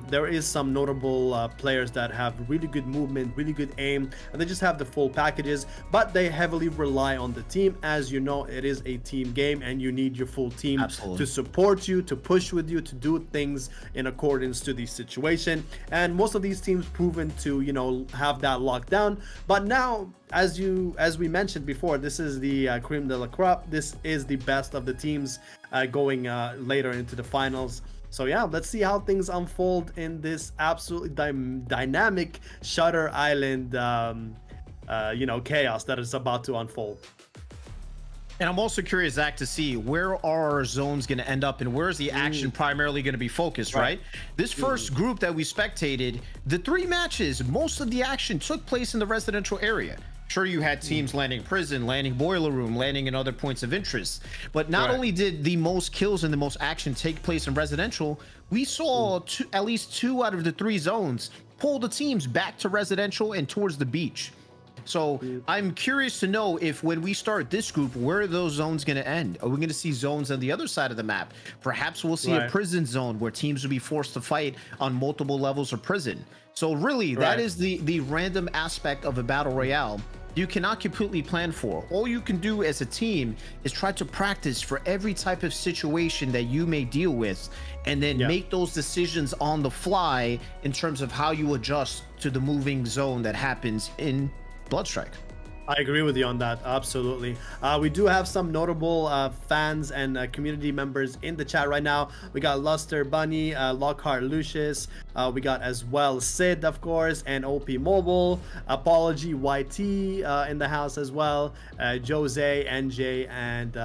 There is some notable players that have really good movement, really good aim, and they just have the full packages, but they heavily rely on the team. As you know, it is a team game and you need your full team to support you, to push with you, to do things in accordance to the situation. And most of these teams proven to, have that locked down. But now, as we mentioned before, this is the cream de la crop. This is the best of the teams going later into the finals. So yeah, let's see how things unfold in this absolutely dynamic Shutter Island chaos that is about to unfold. And I'm also curious, Zach, to see where are our zones going to end up and where's the action primarily going to be focused, right? This first group that we spectated, the 3 matches, most of the action took place in the residential area. Sure, you had teams landing prison, landing boiler room, landing in other points of interest. But not only did the most kills and the most action take place in residential, we saw at least 2 out of the 3 zones pull the teams back to residential and towards the beach. So I'm curious to know if when we start this group, where are those zones going to end? Are we going to see zones on the other side of the map? Perhaps we'll see a prison zone where teams will be forced to fight on multiple levels of prison. So really, that is the random aspect of a battle royale you cannot completely plan for. All you can do as a team is try to practice for every type of situation that you may deal with, and then make those decisions on the fly in terms of how you adjust to the moving zone that happens in Bloodstrike. I agree with you on that. Absolutely. We do have some notable fans and community members in the chat right now. We got Luster Bunny, Lockhart Lucius. We got as well Sid, of course, and OP Mobile. Apology YT in the house as well. Jose, NJ, and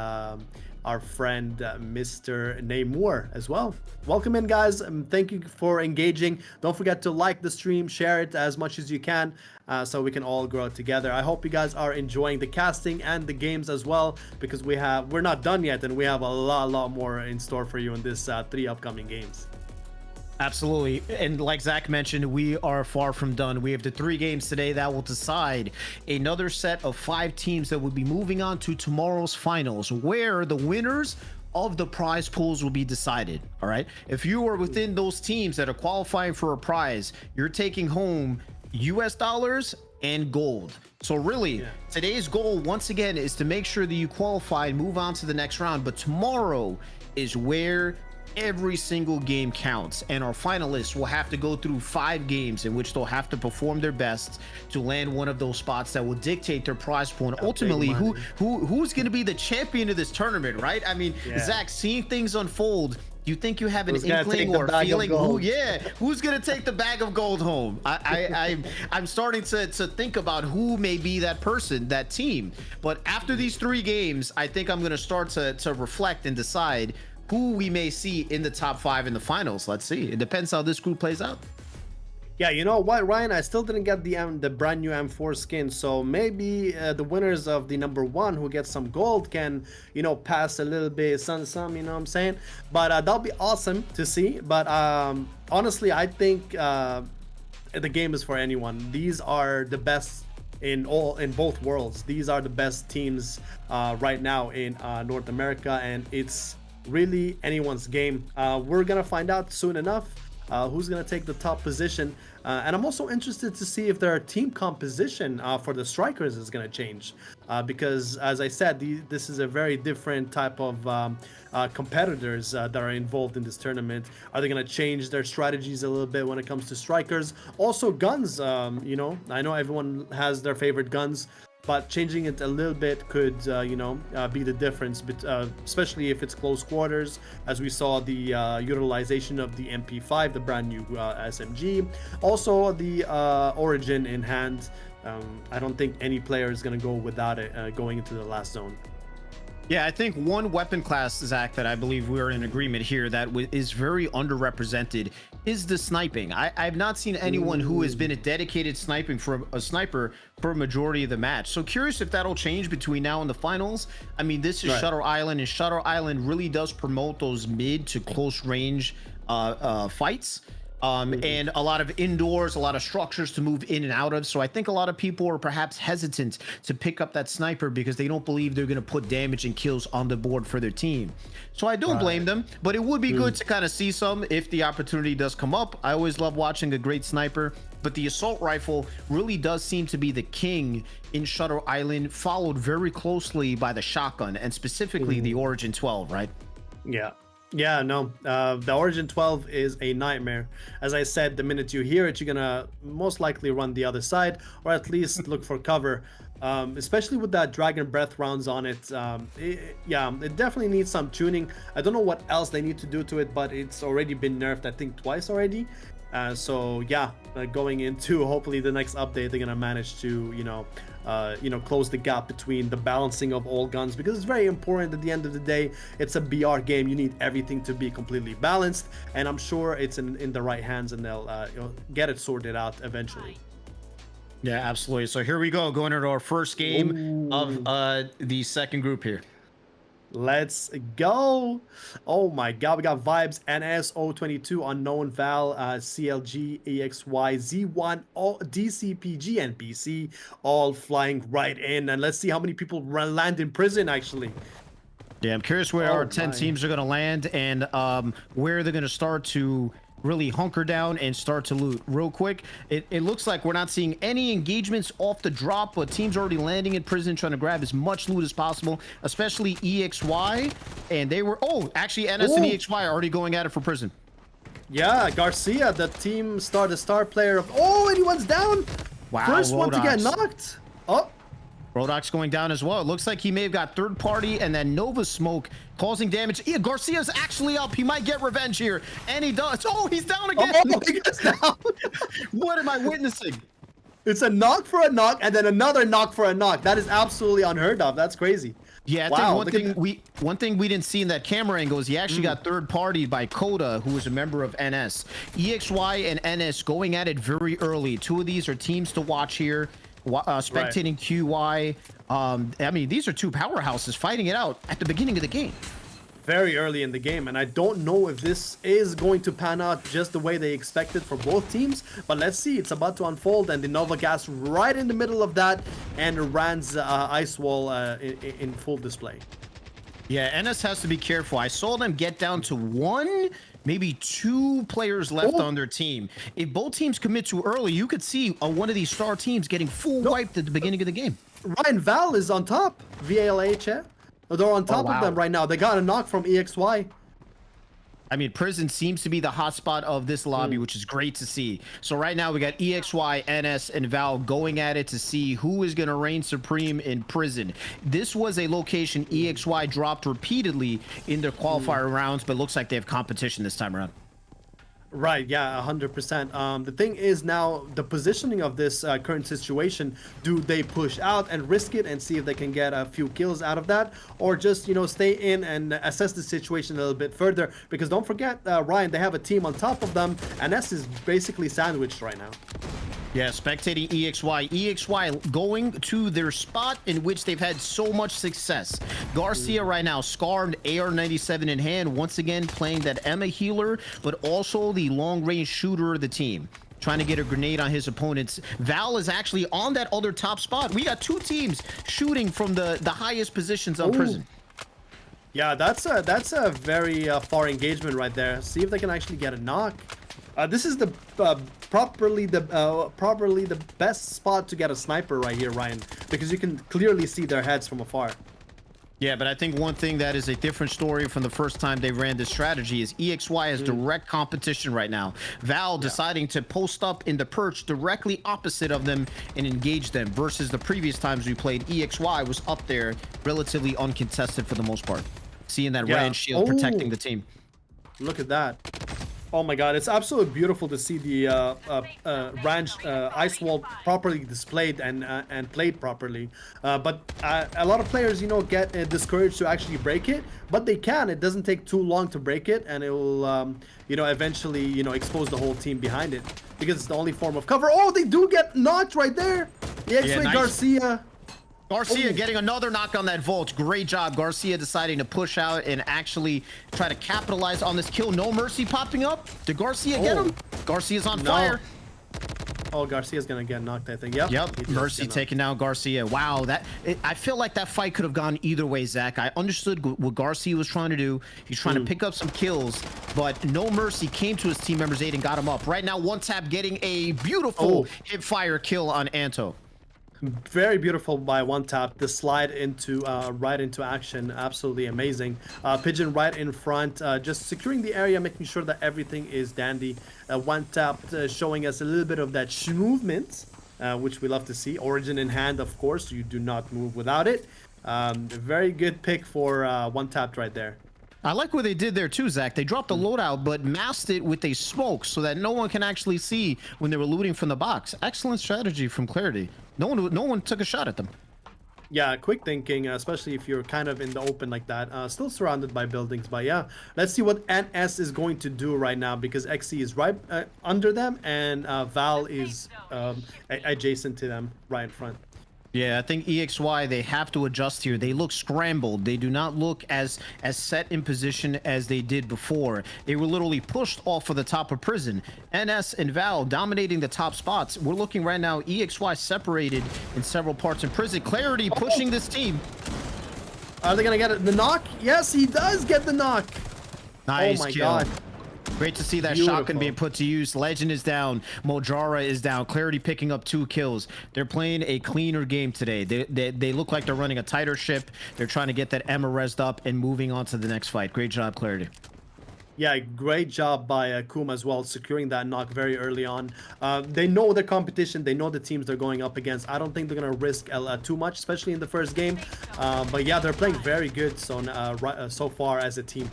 our friend Mr. Namor as well. Welcome in, guys. Thank you for engaging. Don't forget to like the stream, share it as much as you can, so we can all grow together. I hope you guys are enjoying the casting and the games as well, because we're not done yet, and we have a lot more in store for you in this 3 upcoming games. Absolutely. And like Zach mentioned, we are far from done. We have the 3 games today that will decide another set of 5 teams that will be moving on to tomorrow's finals, where the winners of the prize pools will be decided. All right. If you are within those teams that are qualifying for a prize, you're taking home US dollars and gold. So really, today's goal, once again, is to make sure that you qualify and move on to the next round. But tomorrow is where every single game counts, and our finalists will have to go through 5 games in which they'll have to perform their best to land one of those spots that will dictate their prize pool, and ultimately who's going to be the champion of this tournament, right? I mean, Zach, seeing things unfold, you think you have an inkling or feeling who's gonna take the bag of gold home? I'm starting to think about who may be that person, that team. But after these 3 games, I think I'm gonna start to reflect and decide who we may see in the top 5 in the finals. Let's see. It depends how this group plays out. Yeah, you know what, Ryan? I still didn't get the brand new M4 skin, so maybe the winners of the #1 who gets some gold can, pass a little bit some, you know what I'm saying? But that'll be awesome to see. But honestly, I think the game is for anyone. These are the best in both worlds. These are the best teams right now in North America, and it's really anyone's game. We're gonna find out soon enough who's going to take the top position. And I'm also interested to see if their team composition for the strikers is going to change. Because, as I said, this is a very different type of competitors that are involved in this tournament. Are they going to change their strategies a little bit when it comes to strikers? Also, guns, I know everyone has their favorite guns, but changing it a little bit could, be the difference, especially if it's close quarters, as we saw the utilization of the MP5, the brand new SMG. Also, the Origin in hand. I don't think any player is going to go without it going into the last zone. Yeah, I think one weapon class, Zach, that I believe we're in agreement here that is very underrepresented is the sniping. I've not seen anyone who has been a dedicated sniper for a majority of the match. So curious if that'll change between now and the finals. I mean, this is Shutter Island, and Shutter Island really does promote those mid to close range fights. And a lot of indoors, a lot of structures to move in and out of. So I think a lot of people are perhaps hesitant to pick up that sniper because they don't believe they're going to put damage and kills on the board for their team. So I don't blame them, but it would be good to kind of see some if the opportunity does come up. I always love watching a great sniper, but the assault rifle really does seem to be the king in Shutter Island, followed very closely by the shotgun and specifically the Origin 12, right? Yeah, no, the Origin 12 is a nightmare. As I said, the minute you hear it, you're gonna most likely run the other side, or at least look for cover, especially with that Dragon Breath rounds on it. It definitely needs some tuning. I don't know what else they need to do to it, but it's already been nerfed, I think, twice already. Going into hopefully the next update, they're gonna manage to close the gap between the balancing of all guns, because it's very important. At the end of the day, it's a BR game. You need everything to be completely balanced, and I'm sure it's in the right hands, and they'll get it sorted out eventually. Yeah, absolutely. So here we go, going into our first game of the second group here. Let's go. Oh my god, we got Vibes, NS, O22, Unknown, Val, CLG, EXY, Z1, DCPG, and PC, all flying right in. And let's see how many people land in prison, actually. Yeah, I'm curious where our 10 teams are going to land, and where they're going to start to really hunker down and start to loot. Real quick, it looks like we're not seeing any engagements off the drop, but teams already landing in prison trying to grab as much loot as possible, especially EXY. And they were actually NS and EXY are already going at it for prison. Yeah, Garcia, the star player of anyone's down. Wow, first one to get knocked. Rodok's going down as well. It looks like he may have got third party, and then Nova Smoke causing damage. Yeah, Garcia's actually up. He might get revenge here, and he does. He's down again. He gets down. What am I witnessing? It's a knock for a knock, and then another knock for a knock. That is absolutely unheard of. That's crazy. Yeah, I think one thing we didn't see in that camera angle is he actually got third partied by Coda, who is a member of NS. EXY and NS going at it very early. Two of these are teams to watch here. Spectating QY. I mean, these are two powerhouses fighting it out at the beginning of the game. Very early in the game, and I don't know if this is going to pan out just the way they expected for both teams, but let's see. It's about to unfold, and the Nova Gas right in the middle of that, and Rand's ice wall in full display. Yeah, NS has to be careful. I saw them get down to one, maybe two players left on their team. If both teams commit too early, you could see one of these star teams getting full wiped at the beginning of the game. Ryan, Val is on top. VLH, yeah? They're on top of them right now. They got a knock from EXY. I mean, prison seems to be the hotspot of this lobby, which is great to see. So right now we got EXY, NS, and Val going at it to see who is going to reign supreme in prison. This was a location EXY dropped repeatedly in their qualifier rounds, but looks like they have competition this time around. Right, yeah, 100%. The thing is now the positioning of this current situation. Do they push out and risk it and see if they can get a few kills out of that, or just, you know, stay in and assess the situation a little bit further? Because don't forget, Ryan, they have a team on top of them, and S is basically sandwiched right now. Yeah, spectating EXY. EXY going to their spot in which they've had so much success. Garcia right now, scarred AR-97 in hand, once again playing that Emma healer, but also the long-range shooter of the team. Trying to get a grenade on his opponents. Val is actually on that other top spot. We got two teams shooting from the highest positions on prison. Yeah, that's a very far engagement right there. See if they can actually get a knock. This is the properly the best spot to get a sniper right here, Ryan, because you can clearly see their heads from afar. Yeah, but I think one thing that is a different story from the first time they ran this strategy is EXY has direct competition right now. Val deciding to post up in the perch directly opposite of them and engage them, versus the previous times we played, EXY was up there relatively uncontested for the most part. Seeing that range shield protecting the team. Look at that. Oh my god, it's absolutely beautiful to see the range ice wall properly displayed and played properly. But a lot of players, you know, get discouraged to actually break it, but they can. It doesn't take too long to break it, and it will, you know, eventually, you know, expose the whole team behind it, because it's the only form of cover. Oh, they do get knocked right there. The X-Ray nice. Garcia. Getting another knock on that vault. Great job. Garcia deciding to push out and actually try to capitalize on this kill. No Mercy popping up. Did Garcia get him? Garcia's on fire. Oh, Garcia's gonna get knocked, I think. Yep. Mercy taking down Garcia. Wow, I feel like that fight could have gone either way, Zach. I understood what Garcia was trying to do. He's trying to pick up some kills, but No Mercy came to his team member's aid and got him up. Right now, One Tap getting a beautiful hip fire kill on Anto. Very beautiful by One Tap. The slide into right into action, absolutely amazing. Pigeon right in front, just securing the area, making sure that everything is dandy. One Tap showing us a little bit of that movement, which we love to see. Origin in hand, of course. You do not move without it. Very good pick for One Tap right there. I like what they did there too, Zach. They dropped the loadout, but masked it with a smoke so that no one can actually see when they were looting from the box. Excellent strategy from Clarity. No one took a shot at them. Yeah, quick thinking, especially if you're kind of in the open like that. Still surrounded by buildings, but yeah. Let's see what NS is going to do right now, because XC is right under them, and Val is adjacent to them, right in front. Yeah, I think EXY, they have to adjust here. They look scrambled. They do not look as set in position as they did before. They were literally pushed off of the top of prison. NS and Val dominating the top spots. We're looking right now, EXY separated in several parts in prison. Clarity pushing this team. Are they gonna get the knock? Yes, he does get the knock. Nice oh my kill. god. Great to see that shotgun being put to use. Legend is down. Mojara is down. Clarity picking up 2 kills. They're playing a cleaner game today. They look like they're running a tighter ship. They're trying to get that Emma rezzed up and moving on to the next fight. Great job, Clarity. Yeah, great job by Kuma as well, securing that knock very early on. They know their competition. They know the teams they're going up against. I don't think they're going to risk too much, especially in the first game. But yeah, they're playing very good so far as a team.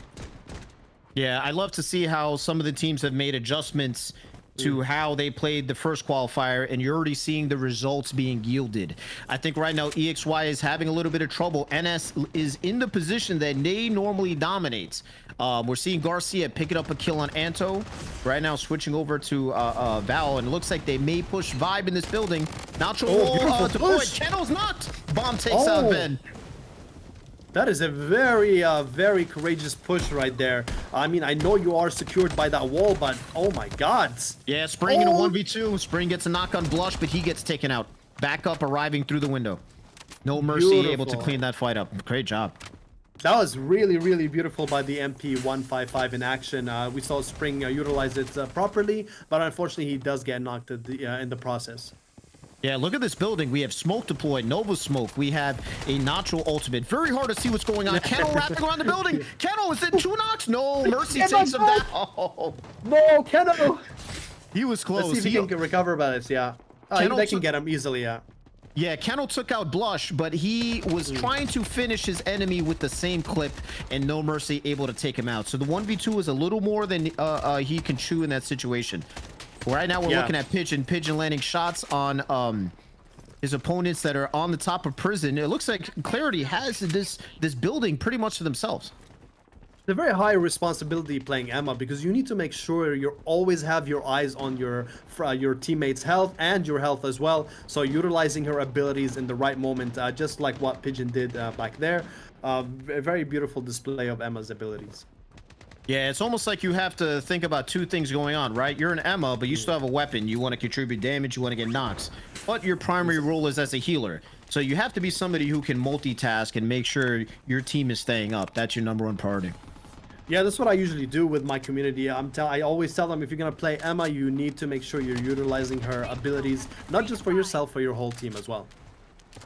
Yeah, I love to see how some of the teams have made adjustments to how they played the first qualifier, and you're already seeing the results being yielded. I think right now EXY is having a little bit of trouble. NS is in the position that they normally dominates. We're seeing Garcia picking up a kill on Anto. Right now switching over to Val, and it looks like they may push Vibe in this building. Nacho wall deployed. Kennel's not. Bomb takes out Ben. That is a very, very courageous push right there. I mean, I know you are secured by that wall, but oh my god. Yeah, Spring in a 1v2. Spring gets a knock on Blush, but he gets taken out. Back up, arriving through the window. No Mercy able to clean that fight up. Great job. That was really, really beautiful by the MP155 in action. We saw Spring utilize it properly, but unfortunately he does get knocked in the process. Yeah, look at this building. We have smoke deployed, Nova smoke. We have a natural ultimate. Very hard to see what's going on. Kennel wrapping around the building. Kennel, is it 2 knocks? No, Mercy takes him down. Oh. No, Kennel. He was close. Let's see if he can recover by this, yeah. They can get him easily, yeah. Yeah, Kennel took out Blush, but he was trying to finish his enemy with the same clip, and No Mercy able to take him out. So the 1v2 is a little more than he can chew in that situation. Right now, we're looking at Pigeon. Pigeon landing shots on his opponents that are on the top of prison. It looks like Clarity has this building pretty much to themselves. It's a very high responsibility playing Emma, because you need to make sure you always have your eyes on your teammates' health and your health as well. So utilizing her abilities in the right moment, just like what Pigeon did back there. A very beautiful display of Emma's abilities. Yeah, it's almost like you have to think about two things going on, right? You're an Emma, but you still have a weapon. You want to contribute damage, you want to get knocks. But your primary role is as a healer. So you have to be somebody who can multitask and make sure your team is staying up. That's your #1 priority. Yeah, that's what I usually do with my community. I always tell them, if you're gonna play Emma, you need to make sure you're utilizing her abilities, not just for yourself, for your whole team as well.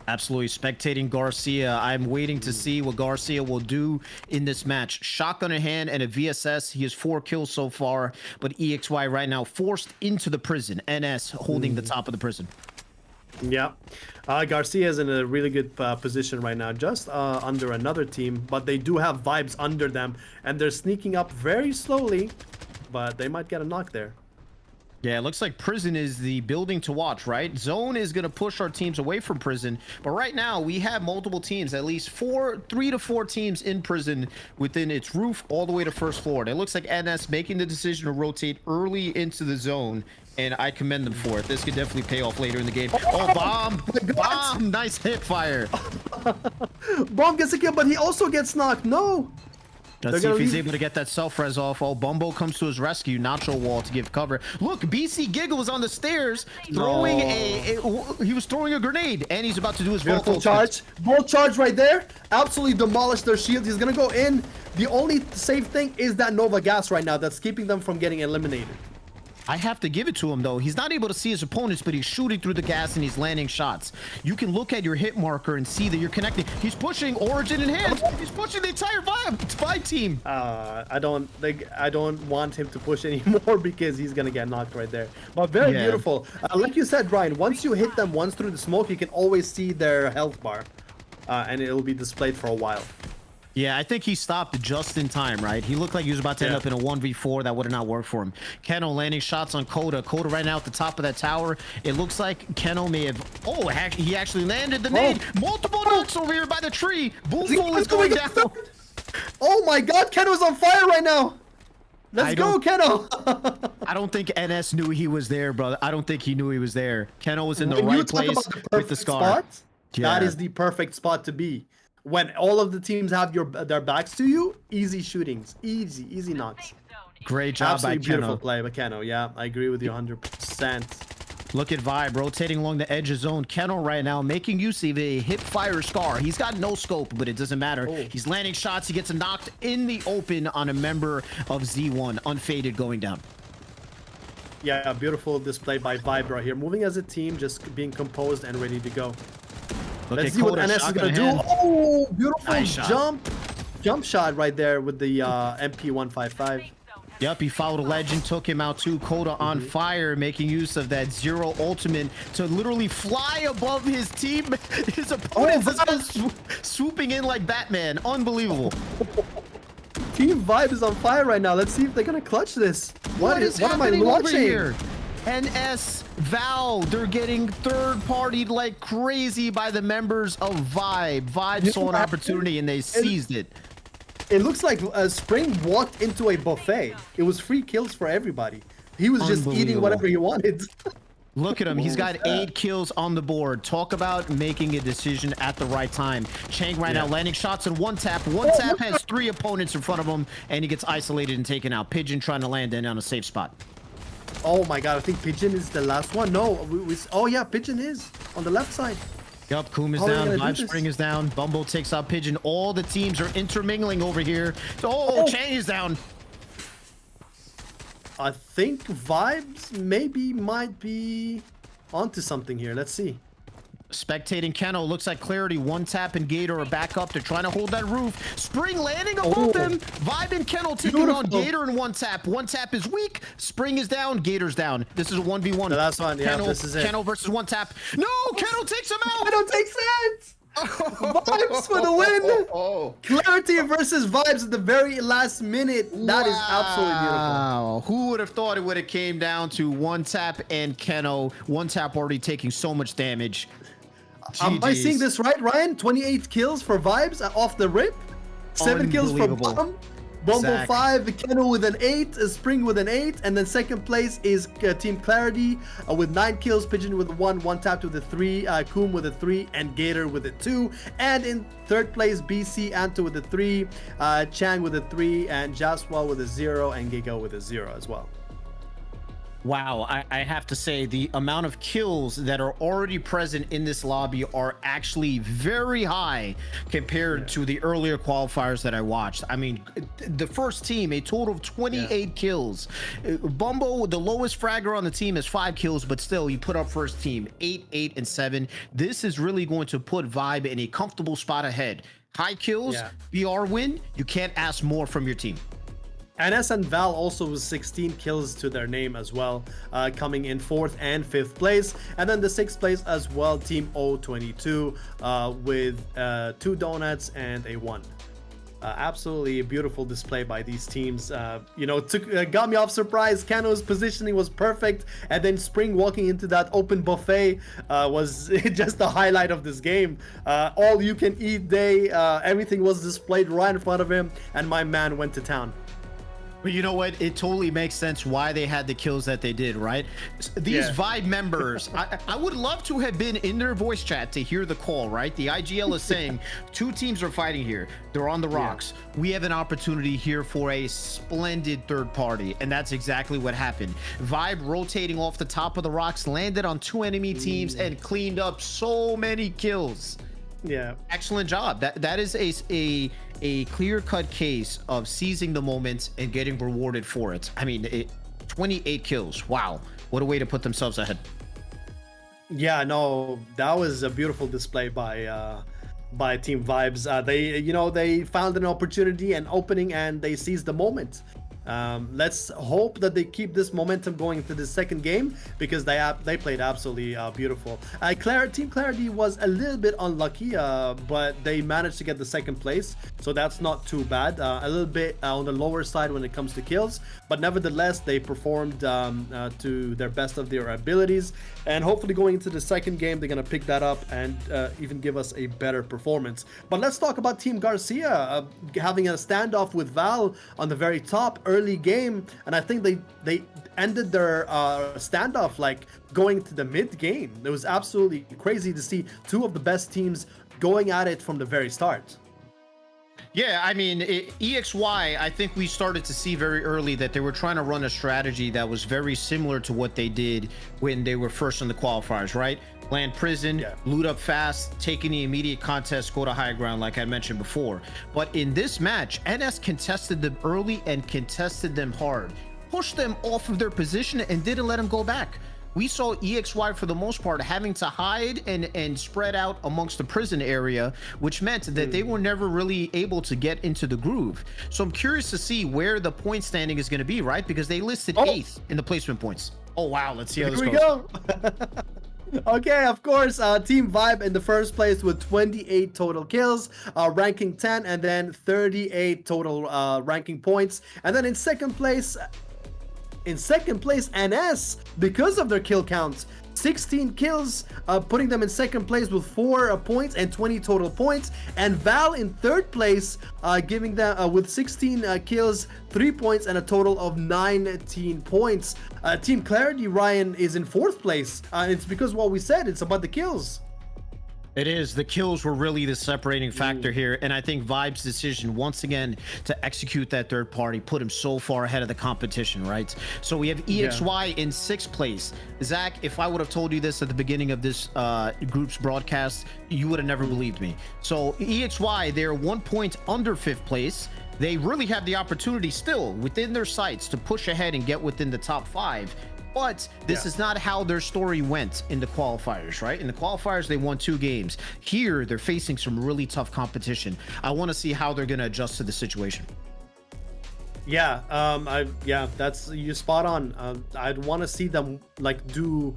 Absolutely. Spectating Garcia. I'm waiting to see what Garcia will do in this match. Shotgun in hand and a VSS. He has 4 kills so far, but EXY right now forced into the prison. NS holding the top of the prison. Yeah, Garcia is in a really good position right now, just under another team, but they do have Vibes under them, and they're sneaking up very slowly, but they might get a knock there. Yeah, it looks like prison is the building to watch, right? Zone is going to push our teams away from prison, but right now we have multiple teams, at least 3 to 4 teams in prison within its roof all the way to first floor. And it looks like NS making the decision to rotate early into the zone, and I commend them for it. This could definitely pay off later in the game. Oh, bomb! Bomb! Nice hip fire. Bomb gets a kill, but he also gets knocked. No! Let's see if he's able to get that self-res off. Oh, Bumbo comes to his rescue. Nacho wall to give cover. Look, BC Giggle was on the stairs throwing he was throwing a grenade, and he's about to do his beautiful charge. Bolt charge right there. Absolutely demolished their shield. He's gonna go in. The only safe thing is that Nova gas right now that's keeping them from getting eliminated. I have to give it to him, though. He's not able to see his opponents, but he's shooting through the gas and he's landing shots. You can look at your hit marker and see that you're connecting. He's pushing Origin in hand. He's pushing the entire Vibe team. I don't want him to push anymore because he's gonna get knocked right there. But very beautiful. Like you said, Brian, once you hit them once through the smoke, you can always see their health bar, and it'll be displayed for a while. Yeah, I think he stopped just in time, right? He looked like he was about to end up in a 1v4. That would have not worked for him. Keno landing shots on Coda. Coda right now at the top of that tower. It looks like Keno may have... Oh, he actually landed the nade. Multiple knocks over here by the tree. Boomful is going down. Oh my god, Keno's on fire right now. Let's go, Keno. I don't think NS knew he was there, brother. I don't think he knew he was there. Keno was in the right place with the scar. That is the perfect spot to be. When all of the teams have their backs to you, easy shootings, easy knocks. Great job by Keno. Beautiful play by Keno. Yeah, I agree with you 100%. Look at Vibe rotating along the edge of zone. Keno right now making use of a hip fire scar. He's got no scope, but it doesn't matter. He's landing shots. He gets knocked in the open on a member of Z1. Unfaded going down. Yeah, beautiful display by Vibe right here. Moving as a team, just being composed and ready to go. Let's see what NS is gonna do. Oh, beautiful nice jump shot right there with the MP155. Yep, he followed a legend, took him out too. Coda on fire, making use of that zero ultimate to literally fly above his team. His opponent is swooping in like Batman. Unbelievable. Team Vibe is on fire right now. Let's see if they're gonna clutch this. What am I watching here? NS Val, they're getting third-partied like crazy by the members of Vibe. Vibe saw an opportunity and they seized it. It looks like Spring walked into a buffet. It was free kills for everybody. He was just eating whatever he wanted. Look at him. He's got 8 kills on the board. Talk about making a decision at the right time. Chang right now landing shots in one tap. One tap has 3 opponents in front of him, and he gets isolated and taken out. Pigeon trying to land in on a safe spot. Oh my god, I think Pigeon is the last one. No, oh yeah, Pigeon is on the left side. Yup, Koom is down, Vibe Spring is down, Bumble takes out Pigeon. All the teams are intermingling over here. Oh, Chang is down. I think Vibes might be onto something here. Let's see. Spectating Keno. Looks like Clarity, One Tap, and Gator are back up. They're trying to hold that roof. Spring landing above them. Vibe and Keno taking on Gator and One Tap. One Tap is weak. Spring is down. Gator's down. This is a 1v1. The last one. Yeah, this is it. Keno versus One Tap. No, Keno takes him out. Keno takes it. Vibes for the win. Clarity versus Vibes at the very last minute. That is absolutely beautiful. Wow. Who would have thought it would have came down to One Tap and Keno? One Tap already taking so much damage. Am I seeing this right, Ryan? 28 kills for Vibes off the rip. 7 kills for Bottom. Bumble 5, Keno with an 8, Spring with an 8, and then second place is Team Clarity with 9 kills, Pigeon with 1, One Tap with a 3, Koom with a 3, and Gator with a 2. And in third place, BC Anto with a 3, Chang with a 3, and Jaswal with a 0, and Giga with a 0 as well. Wow, I have to say the amount of kills that are already present in this lobby are actually very high compared to the earlier qualifiers that I watched. I mean, the first team, a total of 28 kills. Bumbo, the lowest fragger on the team, is 5 kills, but still, you put up first team 8, 8, and 7. This is really going to put Vibe in a comfortable spot ahead. High kills, BR win. You can't ask more from your team. NS and Val also with 16 kills to their name as well, coming in 4th and 5th place. And then the 6th place as well, Team O22 with 2 donuts and a 1. Absolutely a beautiful display by these teams. You know, got me off surprise. Keno's positioning was perfect, and then Spring walking into that open buffet was just the highlight of this game. All you can eat day, everything was displayed right in front of him, and my man went to town. But you know what? It totally makes sense why they had the kills that they did, right? These Vibe members, I would love to have been in their voice chat to hear the call, right? The IGL is saying 2 teams are fighting here. They're on the rocks. We have an opportunity here for a splendid third party, and that's exactly what happened. Vibe rotating off the top of the rocks, landed on 2 enemy teams and cleaned up so many kills. Yeah, excellent job. That is a clear-cut case of seizing the moment and getting rewarded for it. I mean, 28 kills. Wow, what a way to put themselves ahead. Yeah, no, that was a beautiful display by Team Vibes. They found an opportunity and opening, and they seized the moment. Let's hope that they keep this momentum going into the second game, because they played absolutely beautiful. Team Clarity was a little bit unlucky, but they managed to get the second place, so that's not too bad. A little bit on the lower side when it comes to kills, but nevertheless they performed to their best of their abilities, and hopefully going into the second game they're gonna pick that up and even give us a better performance. But let's talk about Team Garcia having a standoff with Val on the very top early game, and I think they ended their standoff like going to the mid game. It was absolutely crazy to see 2 of the best teams going at it from the very start. Yeah, I mean, EXY, I think we started to see very early that they were trying to run a strategy that was very similar to what they did when they were first in the qualifiers, right? Land prison, loot up fast, taking the immediate contest, go to high ground, like I mentioned before. But in this match, NS contested them early and contested them hard, pushed them off of their position and didn't let them go back. We saw EXY for the most part having to hide and spread out amongst the prison area, which meant that they were never really able to get into the groove. So I'm curious to see where the point standing is going to be, right? Because they listed 8th in the placement points. Oh, wow. Let's see how this goes. Here we go. Okay, of course, Team Vibe in the first place with 28 total kills, ranking 10, and then 38 total ranking points. And then in second place, NS, because of their kill counts, 16 kills, putting them in second place with 4 points and 20 total points. And Val in third place, giving them with 16 kills, 3 points, and a total of 19 points. Team Clarity, Ryan, is in 4th place. It's because what we said, it's about the kills. It is. The kills were really the separating factor here. And I think Vibe's decision, once again, to execute that third party put him so far ahead of the competition, right? So we have EXY in 6th place. Zach, if I would have told you this at the beginning of this group's broadcast, you would have never believed me. So EXY, they're 1 point under 5th place. They really have the opportunity still within their sights to push ahead and get within the top 5. But this is not how their story went in the qualifiers, right? In the qualifiers, they won 2 games. Here, they're facing some really tough competition. I want to see how they're going to adjust to the situation. Yeah, that's you spot on. I'd want to see them like do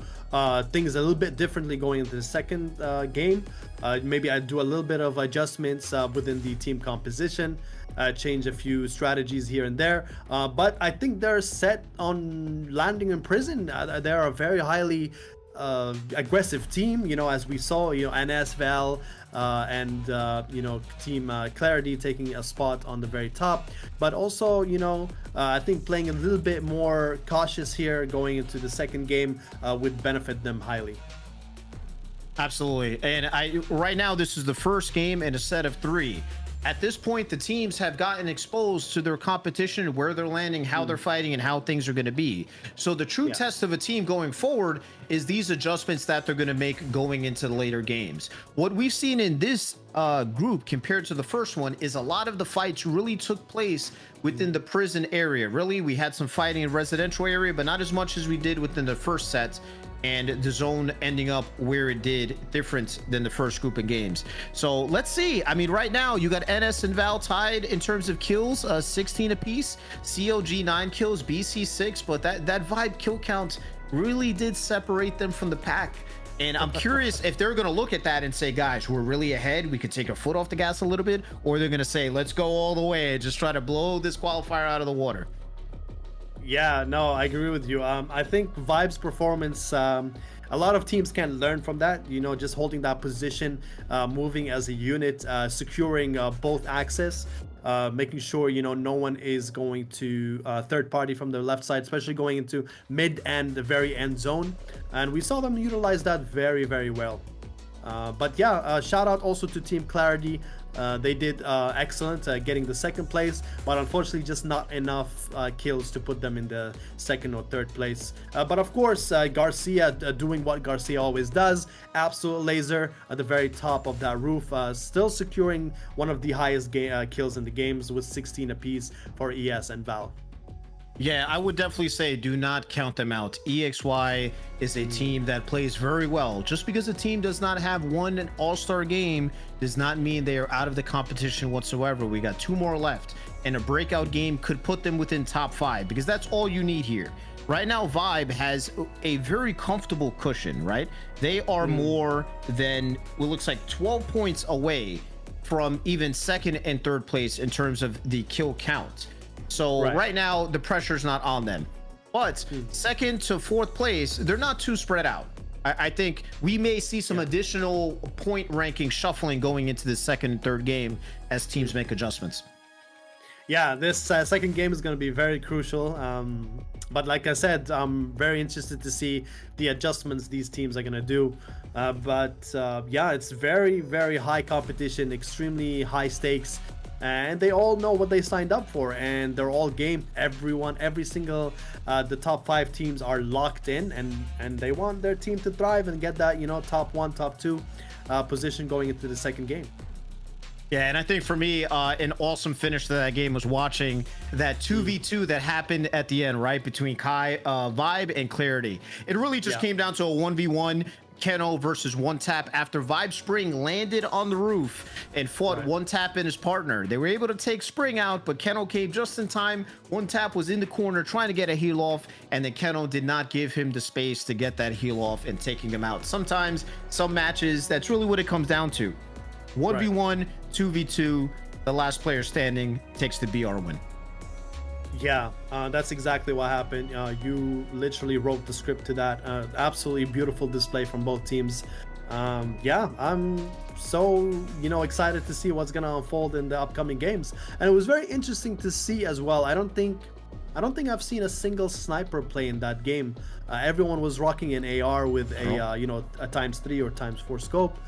things a little bit differently going into the second game. Maybe I'd do a little bit of adjustments within the team composition, change a few strategies here and there. But I think they're set on landing in prison. They're a very highly aggressive team, you know, as we saw, you know, NS Val and you know, team Clarity taking a spot on the very top, but also, you know, I think playing a little bit more cautious here going into the second game would benefit them highly. Absolutely. And right now, this is the first game in a set of 3. At this point, the teams have gotten exposed to their competition, where they're landing, how they're fighting, and how things are going to be. So the true test of a team going forward is these adjustments that they're going to make going into the later games. What we've seen in this group compared to the first one is a lot of the fights really took place within the prison area. Really, we had some fighting in residential area, but not as much as we did within the first set. And the zone ending up where it did, different than the first group of games. So let's see. I mean, right now you got NS and Val tied in terms of kills, 16 apiece. COG 9 kills, BC 6, but that Vibe kill count really did separate them from the pack. And I'm curious if they're going to look at that and say, guys, we're really ahead, we could take our foot off the gas a little bit, or they're going to say, let's go all the way and just try to blow this qualifier out of the water. Yeah, no, I agree with you. I think Vibe's performance, a lot of teams can learn from that, you know, just holding that position, moving as a unit, securing both access, making sure, you know, no one is going to third party from the left side, especially going into mid and the very end zone. And we saw them utilize that very, very well. But yeah, shout out also to Team Clarity. They did excellent getting the second place, but unfortunately just not enough kills to put them in the second or third place. But of course, Garcia doing what Garcia always does, absolute laser at the very top of that roof, still securing one of the highest kills in the games with 16 apiece for ES and Val. Yeah, I would definitely say do not count them out. EXY is a team that plays very well. Just because a team does not have one all-star game does not mean they are out of the competition whatsoever. We got 2 more left, and a breakout game could put them within top 5, because that's all you need here. Right now, Vibe has a very comfortable cushion, right? They are more than what looks like 12 points away from even second and third place in terms of the kill count. So right now, the pressure's not on them. But second to fourth place, they're not too spread out. I think we may see some additional point ranking shuffling going into the second and third game as teams make adjustments. Yeah, this second game is going to be very crucial. But like I said, I'm very interested to see the adjustments these teams are going to do. Yeah, it's very, very high competition, extremely high stakes. And they all know what they signed up for, and they're all game. Every single the top 5 teams are locked in, and they want their team to thrive and get that, you know, top 1, top 2 position going into the second game. Yeah, and I think for me, an awesome finish to that game was watching that 2v2 that happened at the end, right, between Vibe and Clarity. It really just came down to a 1v1. Keno versus One Tap after Vibe Spring landed on the roof and fought One Tap and his partner. They were able to take Spring out, but Keno came just in time. One Tap was in the corner trying to get a heal off, and then Keno did not give him the space to get that heal off and taking him out. Sometimes, some matches, that's really what it comes down to. 1v1, 2v2, the last player standing takes the BR win. Yeah, that's exactly what happened. You literally wrote the script to that. Absolutely beautiful display from both teams. Yeah, I'm so, you know, excited to see what's gonna unfold in the upcoming games. And it was very interesting to see as well. I don't think I've seen a single sniper play in that game. Everyone was rocking an AR with a you know, a ×3 or ×4 scope.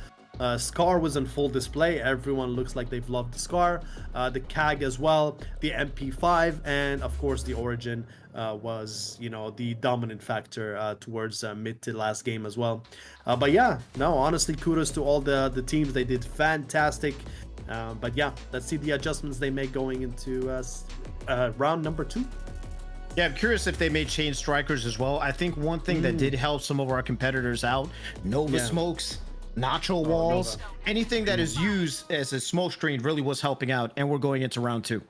Scar was in full display. Everyone looks like they've loved the Scar, the CAG as well, the MP5, and of course the Origin was, you know, the dominant factor towards mid to last game as well. But yeah, no, honestly, kudos to all the teams. They did fantastic. But yeah, let's see the adjustments they make going into round number 2. Yeah, I'm curious if they may change strikers as well. I think one thing that did help some of our competitors out, Nova smokes, Nacho walls, anything that is used as a smoke screen really was helping out. And we're going into round 2.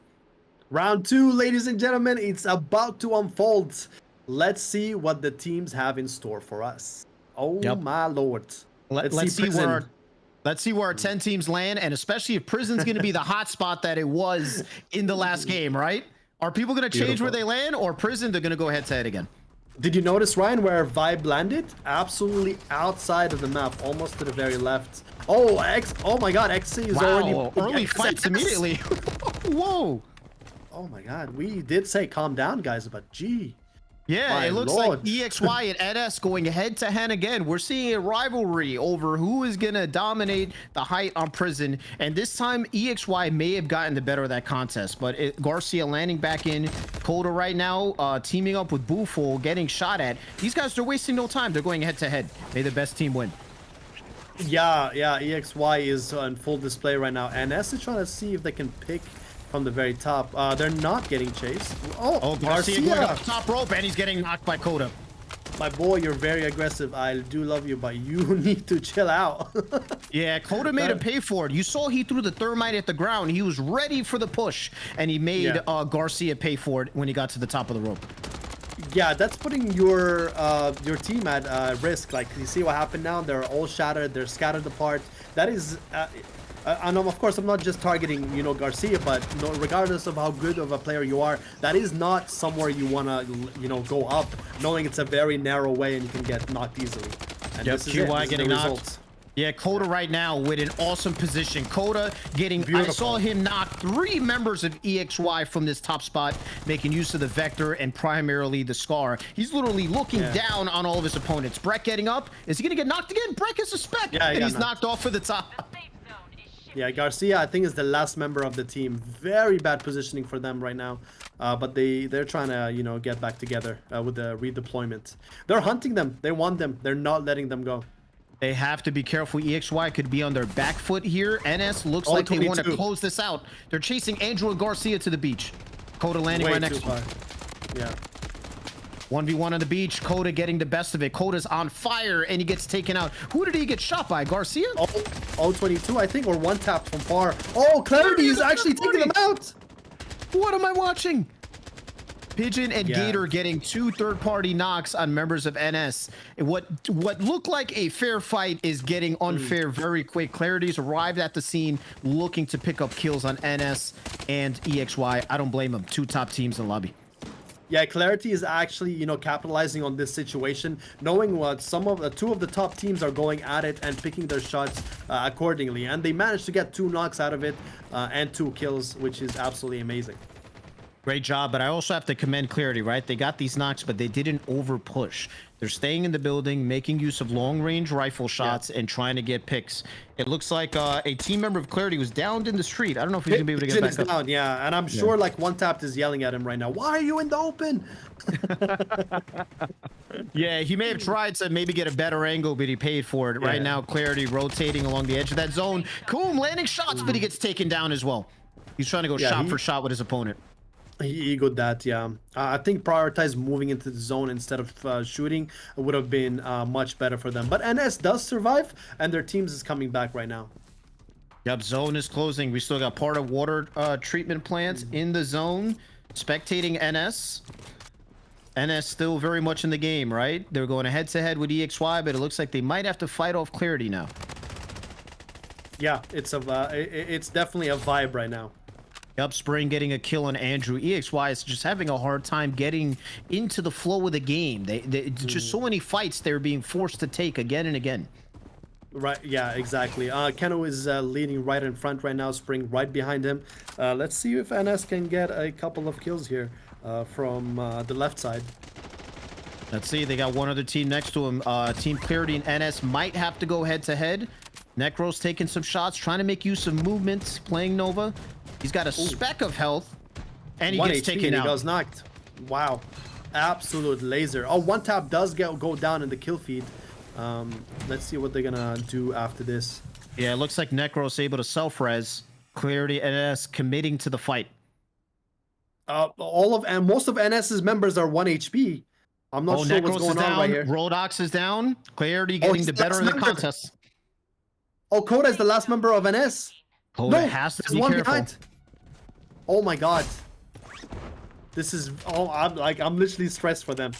Round 2, ladies and gentlemen, it's about to unfold. Let's see what the teams have in store for us. Oh my lord. Let's see where our 10 teams land, and especially if Prison's going to be the hot spot that it was in the last game, right? Are people going to change where they land, or Prison, they're going to go head to head again? Did you notice, Ryan, where Vibe landed? Absolutely outside of the map, almost to the very left. Oh, oh my god, XC is already... Early fights immediately. Whoa. Oh my god, we did say calm down, guys, but gee. Yeah, it looks like EXY and NS going head to head again. We're seeing a rivalry over who is going to dominate the height on Prison. And this time, EXY may have gotten the better of that contest. But Garcia landing back in. Coda right now teaming up with Booful, getting shot at. These guys are wasting no time. They're going head to head. May the best team win. Yeah, EXY is on full display right now. NS is trying to see if they can pick from the very top. They're not getting chased. Oh, Garcia going up top rope, and he's getting knocked by Coda. My boy, you're very aggressive. I do love you, but you need to chill out. Yeah, Coda made him pay for it. You saw he threw the thermite at the ground. He was ready for the push, and he made Garcia pay for it when he got to the top of the rope. Yeah, that's putting your team at risk. Like, you see what happened now? They're all shattered. They're scattered apart. That is... and of course, I'm not just targeting, you know, Garcia, but regardless of how good of a player you are, that is not somewhere you want to, you know, go up, knowing it's a very narrow way and you can get knocked easily. And this is QY getting knocked. Yeah, Coda right now with an awesome position. Coda getting, I saw him knock 3 members of EXY from this top spot, making use of the Vector and primarily the Scar. He's literally looking down on all of his opponents. Brett getting up. Is he going to get knocked again? Brett gets a spec, and he's knocked off for the top. Yeah, Garcia, I think, is the last member of the team. Very bad positioning for them right now. But they're trying to, you know, get back together with the redeployment. They're hunting them. They want them. They're not letting them go. They have to be careful. EXY could be on their back foot here. NS looks like they want to close this out. They're chasing Andrew and Garcia to the beach. Coda landing right next to him. Yeah. 1v1 on the beach. Coda getting the best of it. Coda's on fire, and he gets taken out. Who did he get shot by? Garcia? Oh, 22, I think, or one tap from far. Oh, Clarity is actually taking them out. What am I watching? Pigeon and Gator getting 2 third-party knocks on members of NS. What looked like a fair fight is getting unfair very quick. Clarity's arrived at the scene looking to pick up kills on NS and EXY. I don't blame them. 2 top teams in the lobby. Yeah, Clarity is actually, you know, capitalizing on this situation, knowing what 2 of the top teams are going at it and picking their shots accordingly. And they managed to get 2 knocks out of it and 2 kills, which is absolutely amazing. Great job, but I also have to commend Clarity, right? They got these knocks, but they didn't over push. They're staying in the building, making use of long-range rifle shots and trying to get picks. It looks like a team member of Clarity was downed in the street. I don't know if he's gonna be able to get back up. Down, yeah, and I'm sure like One Tapped is yelling at him right now. Why are you in the open? Yeah, he may have tried to maybe get a better angle, but he paid for it. Right now, Clarity rotating along the edge of that zone. Coom landing shots, but he gets taken down as well. He's trying to go shot for shot with his opponent. He egoed that, yeah. I think prioritize moving into the zone instead of shooting would have been much better for them. But NS does survive, and their teams is coming back right now. Yep, zone is closing. We still got part of water treatment plants in the zone. Spectating NS. NS still very much in the game, right? They're going head-to-head with EXY, but it looks like they might have to fight off Clarity now. Yeah, it's definitely a vibe right now. Yep, Spring getting a kill on Andrew. EXY is just having a hard time getting into the flow of the game. Just so many fights they're being forced to take again and again. Right, yeah, exactly. Keno is leading right in front right now. Spring right behind him. Let's see if NS can get a couple of kills here from the left side. Let's see, they got one other team next to him. Team Clarity and NS might have to go head-to-head. Necro's taking some shots, trying to make use of movements, playing Nova. He's got a speck of health, and he gets taken out. He goes knocked. Wow, absolute laser. Oh, One Tap does go down in the kill feed. Let's see what they're gonna do after this. Yeah, it looks like Necro's able to self-res. Clarity NS committing to the fight. most of NS's members are 1 HP. I'm not sure what's Necros going is on down. right here. Rodox is down. Clarity getting he's the the better last in the member. contest. Oh, Coda is the last member of NS. Coda has to there's be one careful. behind. Oh my god. This is I'm literally stressed for them.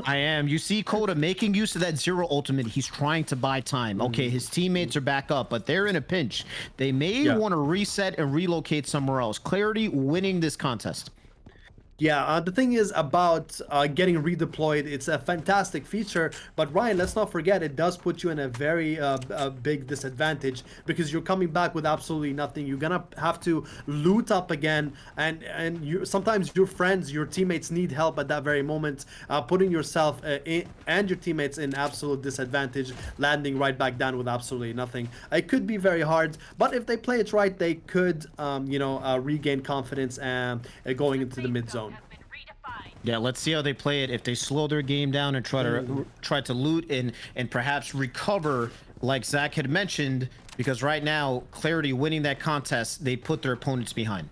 I am. You see Coda making use of that zero ultimate. He's trying to buy time. Okay, his teammates are back up, but they're in a pinch. They may want to reset and relocate somewhere else. Clarity winning this contest. Yeah, the thing is about getting redeployed, it's a fantastic feature, but Ryan, let's not forget it does put you in a very big disadvantage because you're coming back with absolutely nothing. You're gonna have to loot up again, and sometimes your friends, your teammates need help at that very moment, putting yourself and your teammates in absolute disadvantage, landing right back down with absolutely nothing. It could be very hard, but if they play it right, they could, regain confidence and going into the mid zone. Yeah, let's see how they play it. If they slow their game down and try to loot and perhaps recover, like Zach had mentioned, because right now Clarity winning that contest, they put their opponents behind.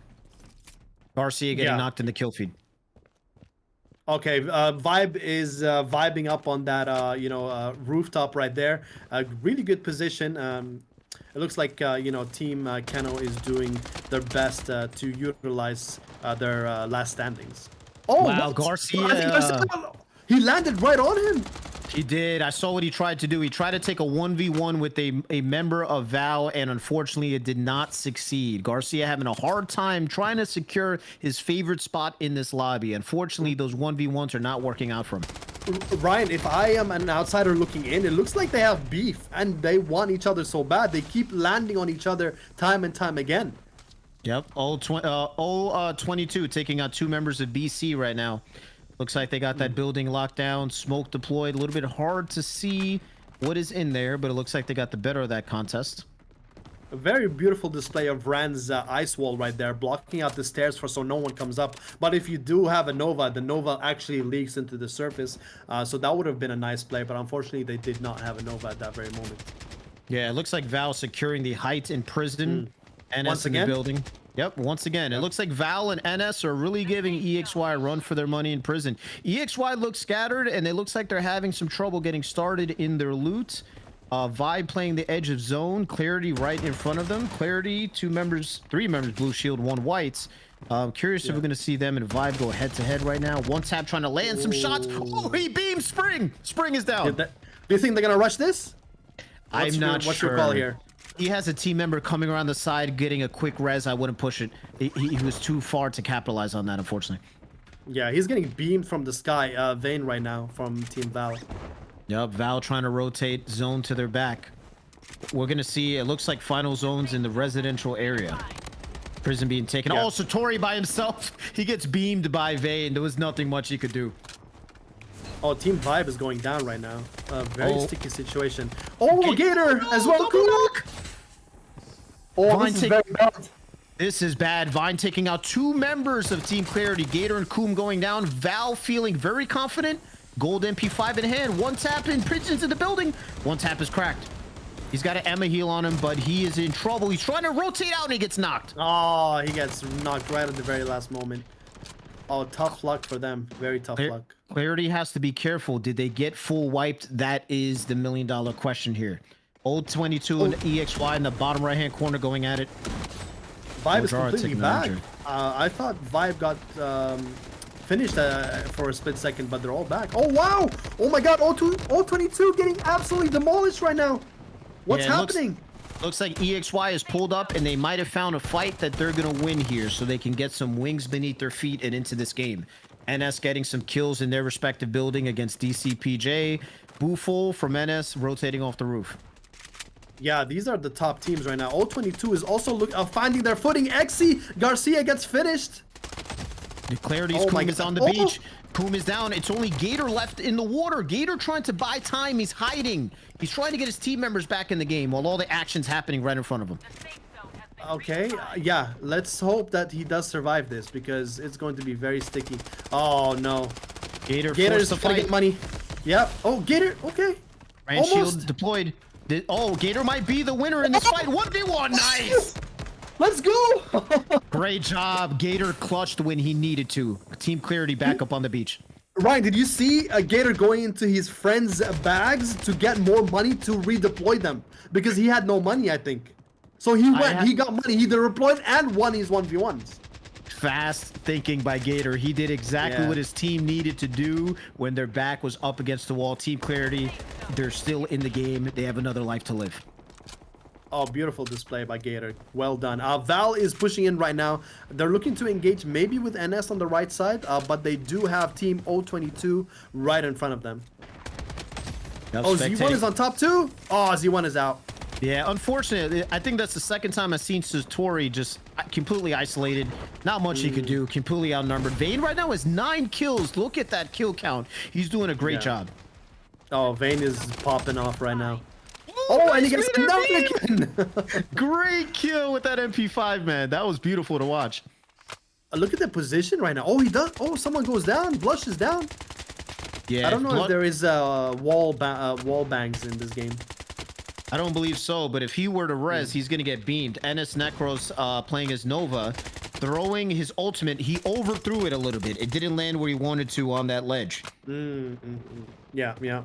Garcia getting knocked in the kill feed. Okay, Vibe is vibing up on that rooftop right there. A really good position. It looks like Team Keno is doing their best to utilize their last standings. Oh wow, what? Garcia! He landed right on him. He did. I saw what he tried to do. He tried to take a 1v1 with a member of Val, and unfortunately it did not succeed. Garcia having a hard time trying to secure his favorite spot in this lobby. Unfortunately, those 1v1s are not working out for him. Ryan, if I am an outsider looking in, it looks like they have beef, and they want each other so bad. They keep landing on each other time and time again. Yep, 22 taking out two members of BC right now. Looks like they got that building locked down, smoke deployed. A little bit hard to see what is in there, but it looks like they got the better of that contest. A very beautiful display of Rand's ice wall right there, blocking out the stairs so no one comes up. But if you do have a Nova, the Nova actually leaks into the surface. So that would have been a nice play, but unfortunately they did not have a Nova at that very moment. Yeah, it looks like Val securing the height in prison. NS Once in again? the building. Yep, once again. It looks like Val and NS are really giving EXY a run for their money in prison. EXY looks scattered, and it looks like they're having some trouble getting started in their loot. Vibe playing the edge of zone. Clarity right in front of them. Clarity, three members blue shield, one white. Curious if we're going to see them and Vibe go head-to-head right now. One tap trying to land some shots. Oh, he beams Spring. Spring is down. Do you think they're going to rush this? I'm not sure. What's your call here? He has a team member coming around the side, getting a quick res. I wouldn't push it. He was too far to capitalize on that, unfortunately. Yeah, he's getting beamed from the sky, Vayne right now from Team Val. Yep, Val trying to rotate zone to their back. We're going to see, it looks like final zones in the residential area. Prison being taken. Oh, Satori by himself. He gets beamed by Vayne. There was nothing much he could do. Oh, Team Vibe is going down right now. Very sticky situation. Oh, Gator as well. Oh, Vine this is very bad. This is bad. Vine taking out two members of Team Clarity. Gator and Koom going down. Val feeling very confident. Gold MP5 in hand. One tap in Prison's in the building. One tap is cracked. He's got an Emma heal on him, but he is in trouble. He's trying to rotate out and he gets knocked. Oh, he gets knocked right at the very last moment. Oh, tough luck for them. Very tough luck. Clarity has to be careful. Did they get full wiped? That is the $1,000,000 question here. Old 22 and EXY in the bottom right hand corner going at it. Vibe is completely back. I thought Vibe got finished for a split second, but they're all back. Oh wow! Oh my god! O22 getting absolutely demolished right now. What's happening? Looks like EXY is pulled up and they might have found a fight that they're going to win here so they can get some wings beneath their feet and into this game. NS getting some kills in their respective building against DCPJ. Booful from NS rotating off the roof. Yeah, these are the top teams right now. O22 is also finding their footing. Exy Garcia gets finished. The Clarity's Koom is on the beach. Koom is down. It's only Gator left in the water. Gator trying to buy time. He's hiding. He's trying to get his team members back in the game while all the action's happening right in front of him. Okay, yeah, let's hope that he does survive this because it's going to be very sticky. Oh no. Gator's gonna get money. Yep. Oh, Gator, okay. Grand shield deployed. Oh, Gator might be the winner in this fight. 1v1, nice! Let's go. Great job. Gator clutched when he needed to. Team Clarity back up on the beach. Ryan, did you see Gator going into his friends' bags to get more money to redeploy them? Because he had no money, I think. So he went, he got money, he redeployed and won his 1v1s. Fast thinking by Gator. He did exactly what his team needed to do when their back was up against the wall. Team Clarity, they're still in the game. They have another life to live. Oh, beautiful display by Gator. Well done. Val is pushing in right now. They're looking to engage maybe with NS on the right side, but they do have Team O22 right in front of them. Oh, Z1 is on top too? Oh, Z1 is out. Yeah, unfortunately, I think that's the second time I've seen Satori just completely isolated. Not much he could do. Completely outnumbered. Vayne right now has 9 kills. Look at that kill count. He's doing a great job. Oh, Vayne is popping off right now. Oh, and he gets another again. Great kill with that MP5, man. That was beautiful to watch. Look at the position right now. Oh, he does. Oh, someone goes down. Blush is down. Yeah. I don't know if there is wall bangs in this game. I don't believe so, but if he were to res, he's going to get beamed. NS Necros playing as Nova, throwing his ultimate. He overthrew it a little bit. It didn't land where he wanted to on that ledge. Yeah, yeah.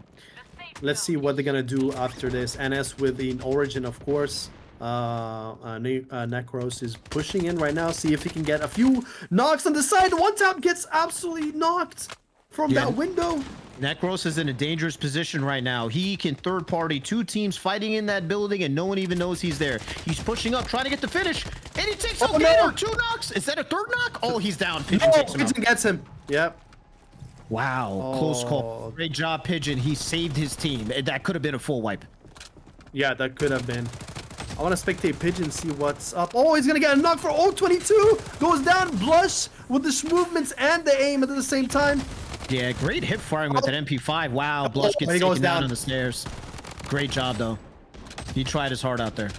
Let's see what they're going to do after this. NS with the Origin, of course. Necros is pushing in right now. See if he can get a few knocks on the side. One tap gets absolutely knocked from that window. Necros is in a dangerous position right now. He can third party 2 teams fighting in that building and no one even knows he's there. He's pushing up, trying to get the finish, and he takes out Gator. 2 knocks. Is that a 3rd knock? Oh, he's down. Pigeon takes him out. Pigeon gets him. Yep. Wow, close call. Great job, Pigeon. He saved his team. That could have been a full wipe. Yeah, that could have been. I want to spectate Pigeon, see what's up. Oh, he's going to get a knock for O22. Goes down, Blush with the movements and the aim at the same time. Yeah, great hip firing with that MP5. Wow, Blush gets taken down on the stairs. Great job, though. He tried his heart out there.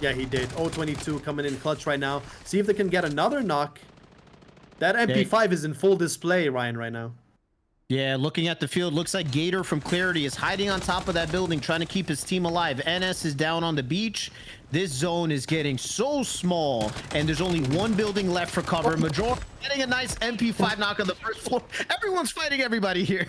Yeah, he did. O22 coming in clutch right now. See if they can get another knock. That MP5 is in full display, Ryan, right now. Yeah, looking at the field, looks like Gator from Clarity is hiding on top of that building, trying to keep his team alive. NS is down on the beach. This zone is getting so small, and there's only 1 building left for cover. Majority getting a nice MP5 knock on the first floor. Everyone's fighting everybody here.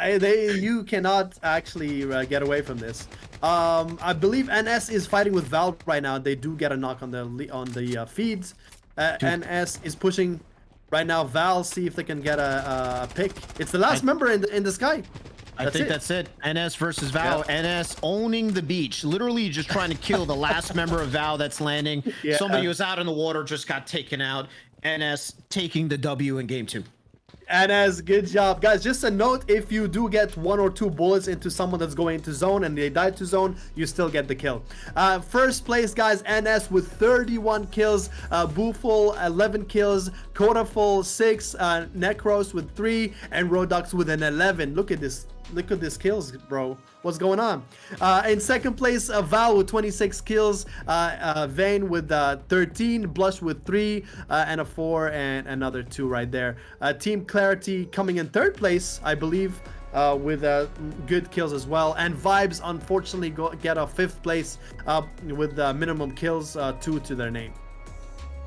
You cannot actually get away from this. I believe NS is fighting with Val right now. They do get a knock on the feeds. NS is pushing right now. Val, see if they can get a pick. It's the last member in the sky. I think that's it. NS versus Val. NS owning the beach. Literally just trying to kill the last member of Val that's landing. Somebody who was out in the water just got taken out. NS taking the W in game 2. NS, good job. Guys, just a note, if you do get 1 or 2 bullets into someone that's going into zone and they die to zone, you still get the kill. First place, guys, NS with 31 kills, Booful 11 kills, Kodaful 6, Necros with 3, and Rodux with an 11. Look at this. Look at these kills, bro. What's going on? In second place, Val with 26 kills, Vayne with 13, Blush with 3, and a 4, and another 2 right there. Team Clarity coming in third place, I believe, with good kills as well. And Vibes, unfortunately, get a 5th place with minimum kills, 2 to their name.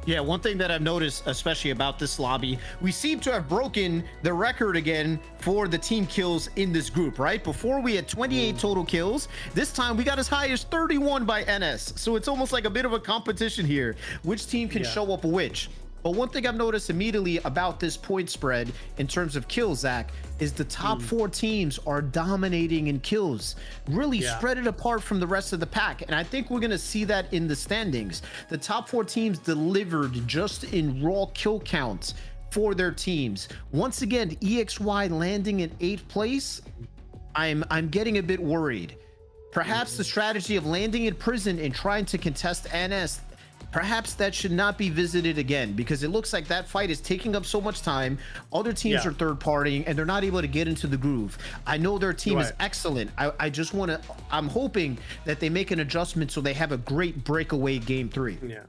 Yeah, one thing that I've noticed, especially about this lobby, we seem to have broken the record again for the team kills in this group, right? Before we had 28 total kills. This time we got as high as 31 by NS. So it's almost like a bit of a competition here. Which team can show up which? But one thing I've noticed immediately about this point spread in terms of kills, Zach, is the top 4 teams are dominating in kills, really spread it apart from the rest of the pack. And I think we're going to see that in the standings. The top 4 teams delivered just in raw kill counts for their teams. Once again, EXY landing in 8th place. I'm getting a bit worried. Perhaps the strategy of landing in prison and trying to contest NS, perhaps that should not be visited again, because it looks like that fight is taking up so much time. Other teams are third partying and they're not able to get into the groove. I know their team is excellent. I just want to, I'm hoping that they make an adjustment so they have a great breakaway game 3. Yeah.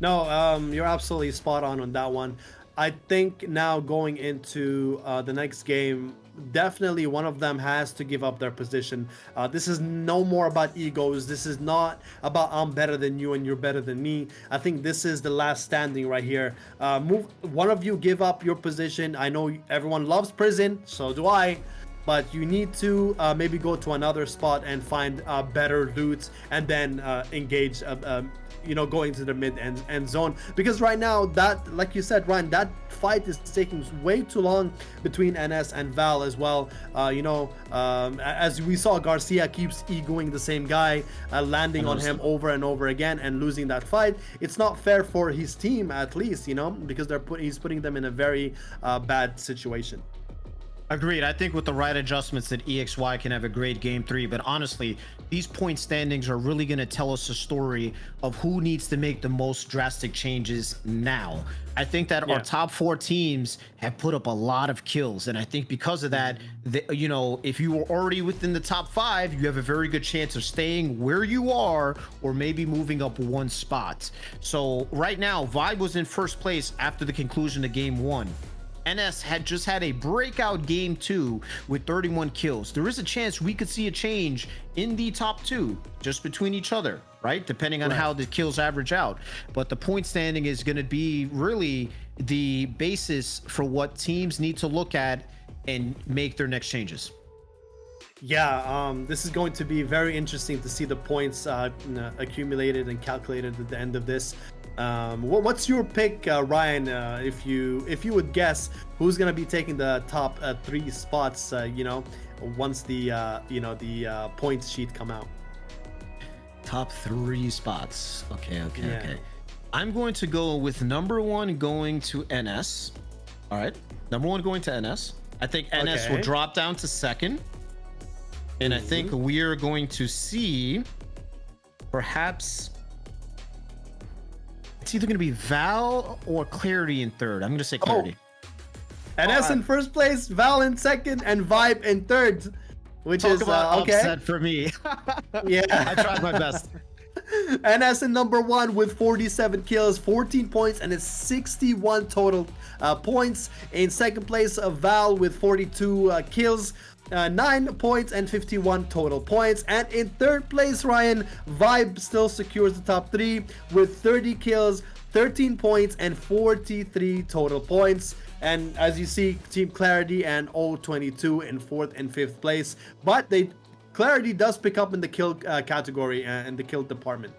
No, you're absolutely spot on that one. I think now going into the next game, definitely one of them has to give up their position. This is no more about egos. This is not about I'm better than you and you're better than me. I think this is the last standing right here. One of you give up your position. I know everyone loves prison, so do I. But you need to maybe go to another spot and find better loot, and then engage, going to the mid end zone. Because right now, that, like you said, Ryan, that fight is taking way too long between NS and Val as well. As we saw, Garcia keeps egoing the same guy, landing on him over and over again and losing that fight. It's not fair for his team, at least, because he's putting them in a very bad situation. Agreed. I think with the right adjustments that EXY can have a great game 3, but honestly, these point standings are really going to tell us a story of who needs to make the most drastic changes now. I think that our top 4 teams have put up a lot of kills, and I think because of that, if you were already within the top 5, you have a very good chance of staying where you are or maybe moving up 1 spot. So right now, Vibe was in first place after the conclusion of game 1. NS had just had a breakout game 2 with 31 kills. There is a chance we could see a change in the top 2 just between each other, right? Depending on how the kills average out. But the point standing is going to be really the basis for what teams need to look at and make their next changes. Yeah, this is going to be very interesting to see the points accumulated and calculated at the end of this. What's your pick, Ryan? If you would guess who's gonna be taking the top 3 spots, once the points sheet come out. Top 3 spots. Okay. I'm going to go with number 1 going to NS. All right, number 1 going to NS. I think NS will drop down to 2nd, and I think we are going to see perhaps. It's either going to be Val or Clarity in 3rd. I'm going to say Clarity. NS in first place, Val in 2nd, and Vibe in 3rd, which Talk is about okay. Upset for me. Yeah, I tried my best. NS in number 1 with 47 kills, 14 points, and it's 61 total points. In 2nd place, Val with 42 kills. 9 points and 51 total points. And in 3rd place, Ryan, Vibe still secures the top 3 with 30 kills, 13 points, and 43 total points. And as you see, Team Clarity and O22 in 4th and 5th place. But Clarity does pick up in the kill category and the kill department.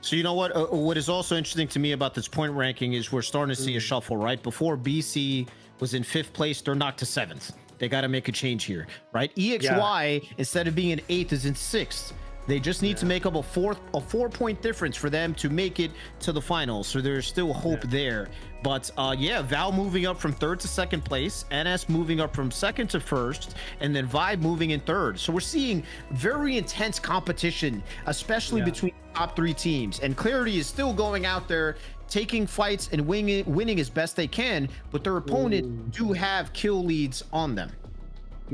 So you know what? What is also interesting to me about this point ranking is we're starting to see a shuffle, right? Before BC was in 5th place, they're knocked to 7th. They got to make a change here, right? EXY, instead of being in 8th, is in 6th. They just need to make up a 4-point difference for them to make it to the finals. So there's still hope there. But Val moving up from 3rd to 2nd place, NS moving up from 2nd to 1st, and then Vibe moving in 3rd. So we're seeing very intense competition, especially between the top 3 teams. And Clarity is still going out there, taking fights and winning as best they can, but their opponent do have kill leads on them.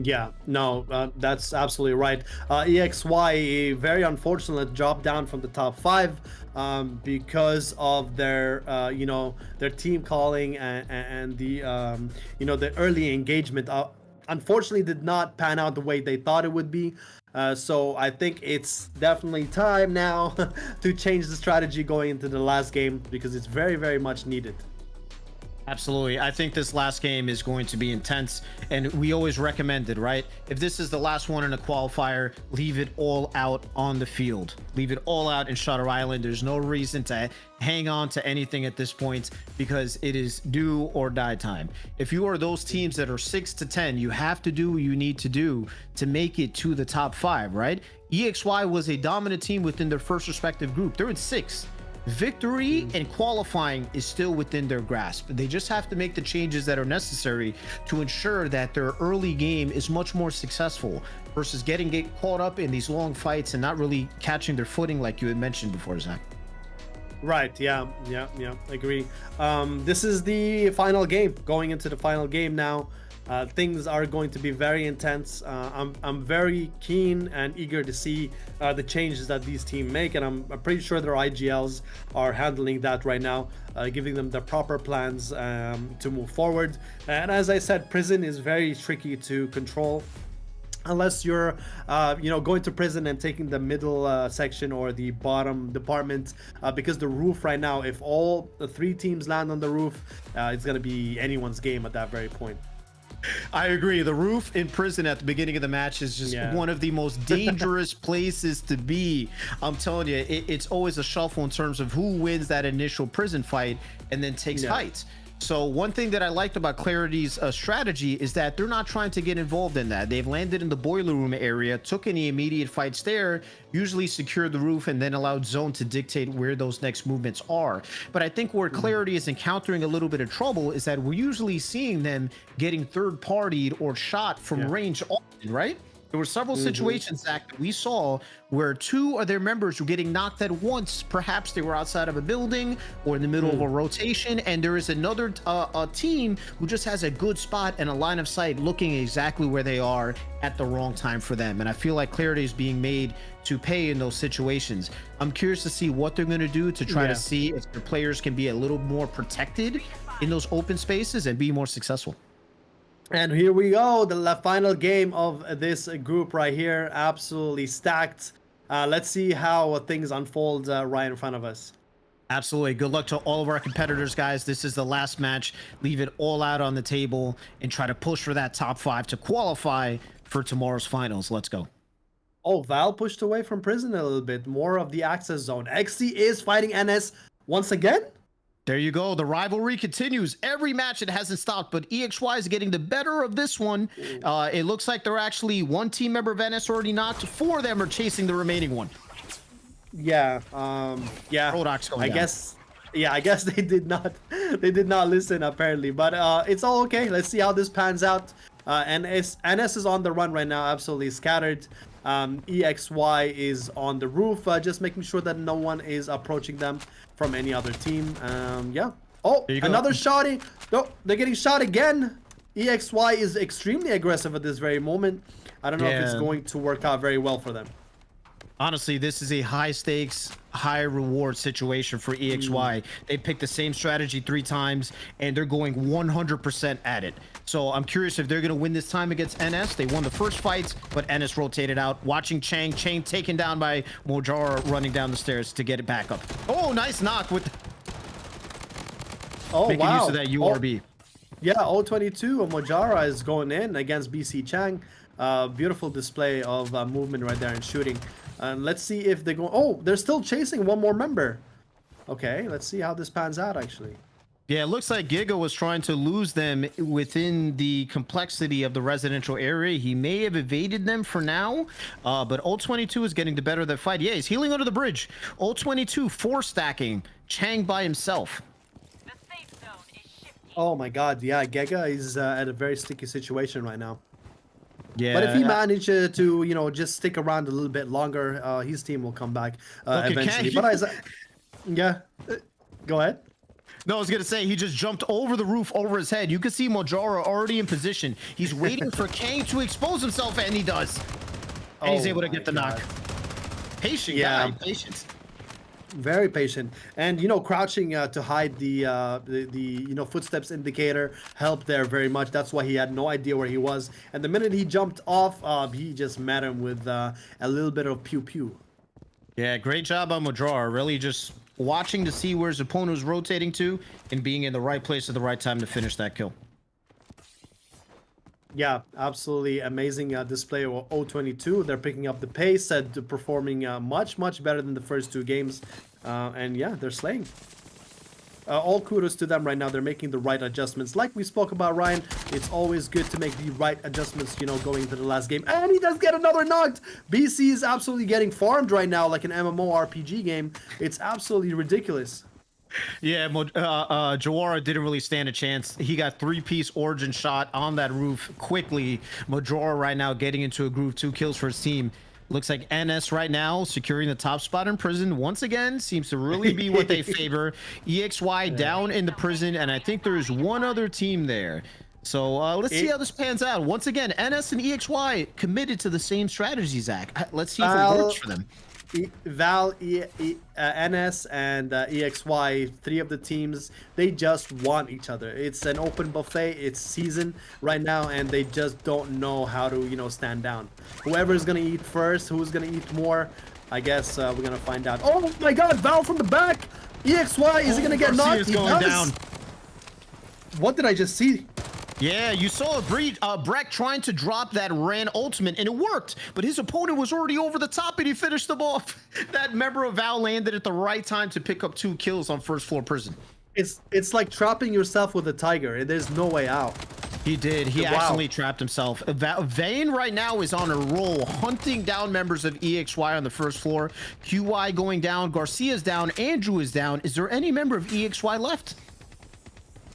Yeah, no, that's absolutely right. EXY, very unfortunate, dropped down from the top 5 because of their their team calling and the the early engagement unfortunately did not pan out the way they thought it would be. So I think it's definitely time now to change the strategy going into the last game, because it's very, very much needed. Absolutely. I think this last game is going to be intense, and we always recommend it, right? If this is the last one in a qualifier, leave it all out on the field. Leave it all out in Shutter Island. There's no reason to hang on to anything at this point, because it is do or die time. If you are those teams that are 6 to 10, you have to do what you need to do to make it to the top 5, right? EXY was a dominant team within their first respective group. They're in 6th. Victory and qualifying is still within their grasp. They just have to make the changes that are necessary to ensure that their early game is much more successful versus getting caught up in these long fights and not really catching their footing like you had mentioned before, Zach. Right, yeah, agree. This is the final game, going into the final game now. Things are going to be very intense. I'm very keen and eager to see the changes that these teams make, and I'm pretty sure their IGLs are handling that right now, giving them the proper plans to move forward. And as I said, prison is very tricky to control. Unless you're, going to prison and taking the middle section or the bottom department, because the roof right now, if all the 3 teams land on the roof, it's going to be anyone's game at that very point. I agree. The roof in prison at the beginning of the match is just one of the most dangerous places to be. I'm telling you, it's always a shuffle in terms of who wins that initial prison fight and then takes heights. So one thing that I liked about Clarity's strategy is that they're not trying to get involved in that. They've landed in the boiler room area, took any immediate fights there, usually secured the roof, and then allowed Zone to dictate where those next movements are. But I think where Clarity is encountering a little bit of trouble is that we're usually seeing them getting third-partied or shot from range often, right? There were several situations, Zach, that we saw where 2 of their members were getting knocked at once. Perhaps they were outside of a building or in the middle of a rotation, and there is another a team who just has a good spot and a line of sight looking exactly where they are at the wrong time for them. And I feel like Clarity is being made to pay in those situations. I'm curious to see what they're going to do to try to see if their players can be a little more protected in those open spaces and be more successful. And here we go, the final game of this group right here, absolutely stacked. Let's see how things unfold right in front of us. Absolutely. Good luck to all of our competitors, guys. This is the last match. Leave it all out on the table and try to push for that top 5 to qualify for tomorrow's finals. Let's go. Oh, Val pushed away from prison a little bit. More of the access zone. XC is fighting NS once again. There you go. The rivalry continues. Every match it hasn't stopped, but EXY is getting the better of this one. It looks like they're actually 1 team member of NS already knocked. 4 of them are chasing the remaining one. Yeah. Rodok's going I down. guess. Yeah, I guess they did not listen apparently, but it's all okay. Let's see how this pans out. NS is on the run right now, absolutely scattered. EXY is on the roof, just making sure that no one is approaching them from any other team. Oh, another shotty. No, they're getting shot again. EXY is extremely aggressive at this very moment. I don't know if it's going to work out very well for them. Honestly, this is a high stakes, high reward situation for EXY. They picked the same strategy 3 times and they're going 100% at it. So I'm curious if they're going to win this time against NS. They won the first fights, but NS rotated out. Watching Chang taken down by Mojara running down the stairs to get it back up. Oh, nice knock with making use of that URB. Yeah, 022 Mojara is going in against BC Chang. Beautiful display of movement right there and shooting. Let's see if they go. Oh, they're still chasing one more member. Okay, let's see how this pans out actually. Yeah, it looks like Giga was trying to lose them within the complexity of the residential area. He may have evaded them for now, but 022 is getting the better of the fight. Yeah, he's healing under the bridge. 022 4 stacking Chang by himself. The safe zone is shifty. Oh my god, yeah, Giga is at a very sticky situation right now. Yeah, but if he manages to, just stick around a little bit longer, his team will come back eventually. But go ahead. No, I was gonna say he just jumped over the roof over his head. You can see Mojara already in position. He's waiting for Kang to expose himself, and he does. And he's able to get the knock. Patient guy, patience. Very patient, and crouching to hide the footsteps indicator helped there very much. That's why he had no idea where he was, and the minute he jumped off, he just met him with a little bit of pew pew. Yeah, great job on Mojara. Really just watching to see where his opponent was rotating to and being in the right place at the right time to finish that kill. Yeah, absolutely amazing display of 022. They're picking up the pace and performing much better than the first 2 games. And yeah, they're slaying. All kudos to them right now. They're making the right adjustments. Like we spoke about, Ryan, it's always good to make the right adjustments, going into the last game. And he does get another knocked. BC is absolutely getting farmed right now like an MMORPG game. It's absolutely ridiculous. Yeah, Jawara didn't really stand a chance. He got 3-piece origin shot on that roof quickly. Mojara right now getting into a groove, 2 kills for his team. Looks like NS right now securing the top spot in prison once again. Seems to really be what they favor. EXY down in the prison, and I think there is one other team there. So let's see how this pans out. Once again, NS and EXY committed to the same strategy, Zach. Let's see if it works for them. NS and EXY, three of the teams, they just want each other. It's an open buffet. It's season right now, and they just don't know how to, stand down. Whoever's gonna eat first, who's gonna eat more, I guess we're gonna find out. Oh my God, Val from the back. EXY, is he gonna get knocked? He going down. What did I just see? Yeah, you saw Breck trying to drop that Ran ultimate, and it worked, but his opponent was already over the top, and he finished them off. That member of Val landed at the right time to pick up 2 kills on first floor prison. It's like trapping yourself with a tiger, and there's no way out. He did. He Wow. accidentally trapped himself. Vayne right now is on a roll, hunting down members of EXY on the first floor. QY going down. Garcia's down. Andrew is down. Is there any member of EXY left?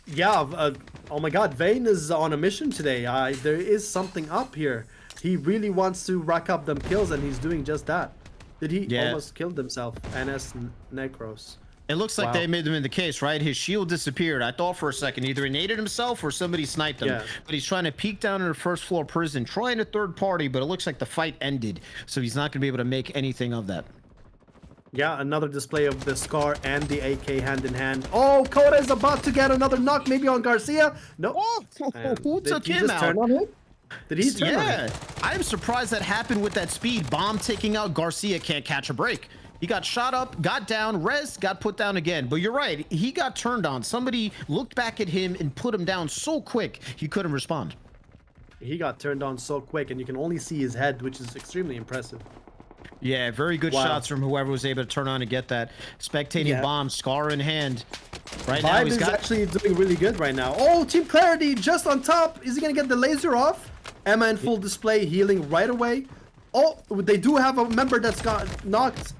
Yeah, oh my God, Vayne is on a mission today. There is something up here. He really wants to rack up them kills, and he's doing just that. Did he almost killed himself? NS Necros. It looks like they made him in the case, right? His shield disappeared. I thought for a second either he naded himself or somebody sniped him. Yeah. But he's trying to peek down in the first floor prison, trying a third party, but it looks like the fight ended. So he's not going to be able to make anything of that. Yeah, another display of the Scar and the AK hand in hand. Oh, Coda is about to get another knock, maybe on Garcia. No. Who took him out? Turn on him? Did he turn on him? I'm surprised that happened with that speed. Bomb taking out Garcia can't catch a break. He got shot up, got down, res, got put down again. But you're right, he got turned on. Somebody looked back at him and put him down so quick he couldn't respond. He got turned on so quick, and you can only see his head, which is extremely impressive. Yeah, very good shots from whoever was able to turn on and get that spectating bomb, Scar in hand. Right now, he's actually doing really good right now. Oh, Team Clarity just on top. Is he gonna get the laser off? Emma in full display, healing right away. Oh, they do have a member that's got knocked.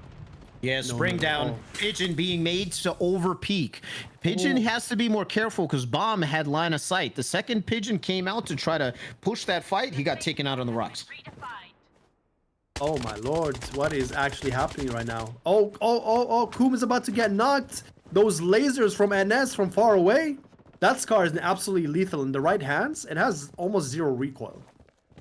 Yeah, spring down. Pigeon being made to over peak. Pigeon has to be more careful because Bomb had line of sight. The second Pigeon came out to try to push that fight, he got taken out on the rocks. Oh my lord, what is actually happening right now? Oh, Koom is about to get knocked. Those lasers from NS from far away. That Scar is absolutely lethal in the right hands. It has almost 0 recoil.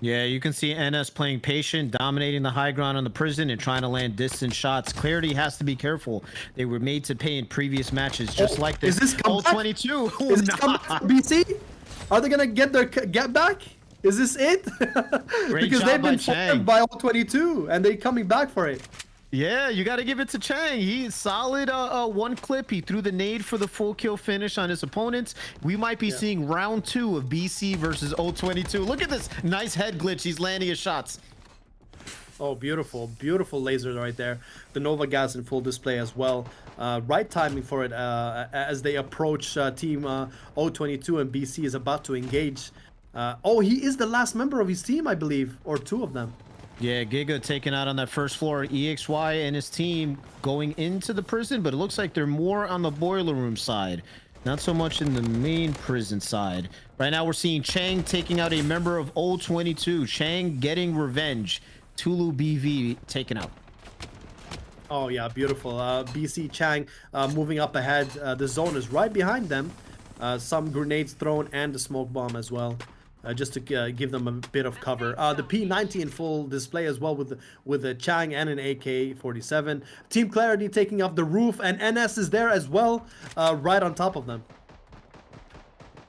Yeah, you can see NS playing patient, dominating the high ground on the prison and trying to land distant shots. Clarity has to be careful. They were made to pay in previous matches, just like this. Is this comeback? 22. Is this comeback for BC? Are they gonna get their get back? Is this it? Because they've been farmed by all 22, and they're coming back for it. Yeah, you got to give it to Chang. He's solid. One clip. He threw the nade for the full kill finish on his opponents. We might be seeing round 2 of BC versus 022. Look at this nice head glitch. He's landing his shots. Oh, beautiful, beautiful lasers right there. The Nova Gas in full display as well. Right timing for it as they approach team 022, and BC is about to engage. Oh, he is the last member of his team, I believe, or 2 of them. Yeah, Giga taken out on that first floor. EXY and his team going into the prison, but it looks like they're more on the boiler room side, not so much in the main prison side. Right now, we're seeing Chang taking out a member of 022. Chang getting revenge. Tulu BV taken out. Oh, yeah, beautiful. BC Chang moving up ahead. The zone is right behind them. Some grenades thrown and the smoke bomb as well. Just to give them a bit of cover. The P90 in full display as well with a Chang and an AK-47. Team Clarity taking off the roof, and NS is there as well, right on top of them.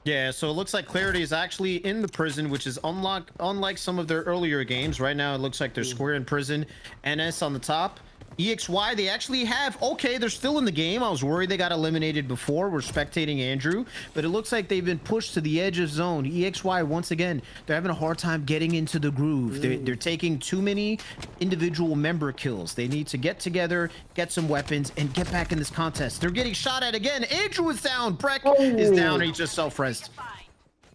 Yeah, so it looks like Clarity is actually in the prison, which is unlike some of their earlier games. Right now, it looks like they're square in prison. NS on the top. EXY, they actually have, okay, they're still in the game. I was worried they got eliminated before. We're spectating Andrew, but it looks like they've been pushed to the edge of zone. EXY, once again, they're having a hard time getting into the groove. They're taking too many individual member kills. They need to get together, get some weapons, and get back in this contest. They're getting shot at again. Andrew is down. Breck is down. He just self-resed.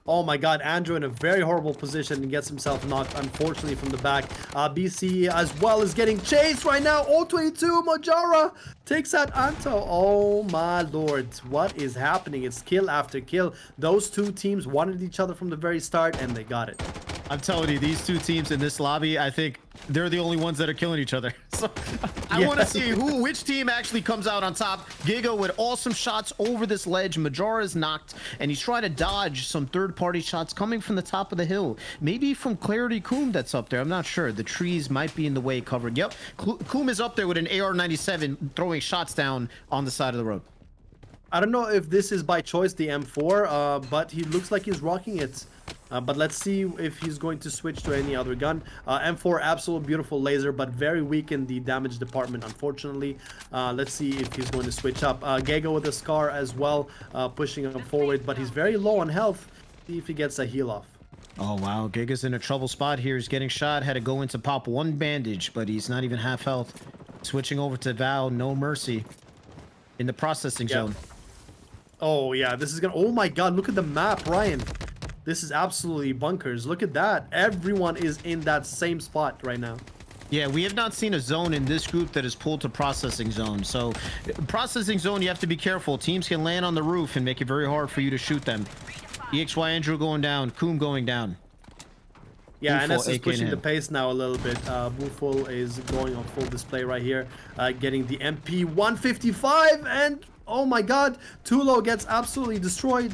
Oh my god, Andrew in a very horrible position and gets himself knocked, unfortunately, from the back. BC as well is getting chased right now. 022, Mojara takes out Anto. Oh my lord, what is happening? It's kill after kill. Those two teams wanted each other from the very start, and they got it. I'm telling you, these two teams in this lobby, I think they're the only ones that are killing each other. So I want to see which team actually comes out on top. Giga with awesome shots over this ledge. Majora is knocked, and he's trying to dodge some third-party shots coming from the top of the hill. Maybe from Clarity Coom that's up there. I'm not sure. The trees might be in the way covered. Yep, Coom is up there with an AR-97 throwing shots down on the side of the road. I don't know if this is by choice, the M4, but he looks like he's rocking it. But let's see if he's going to switch to any other gun. M4, absolute beautiful laser, but very weak in the damage department, unfortunately. Let's see if he's going to switch up. Gego with a Scar as well, pushing him forward, but he's very low on health. See if he gets a heal off. Oh, wow. Giga's in a trouble spot here. He's getting shot. Had to go in to pop one bandage, but he's not even half health. Switching over to Val, no mercy. In the processing zone. Oh, yeah, this is gonna... Oh, my God, look at the map, Ryan. This is absolutely bunkers. Look at that. Everyone is in that same spot right now. Yeah, we have not seen a zone in this group that is pulled to processing zone. So, processing zone, you have to be careful. Teams can land on the roof and make it very hard for you to shoot them. EXY Andrew going down. Coom going down. Yeah, Buful, NS is pushing the pace now a little bit. Buful is going on full display right here. Getting the MP 155 and... Oh my God, Tulo gets absolutely destroyed.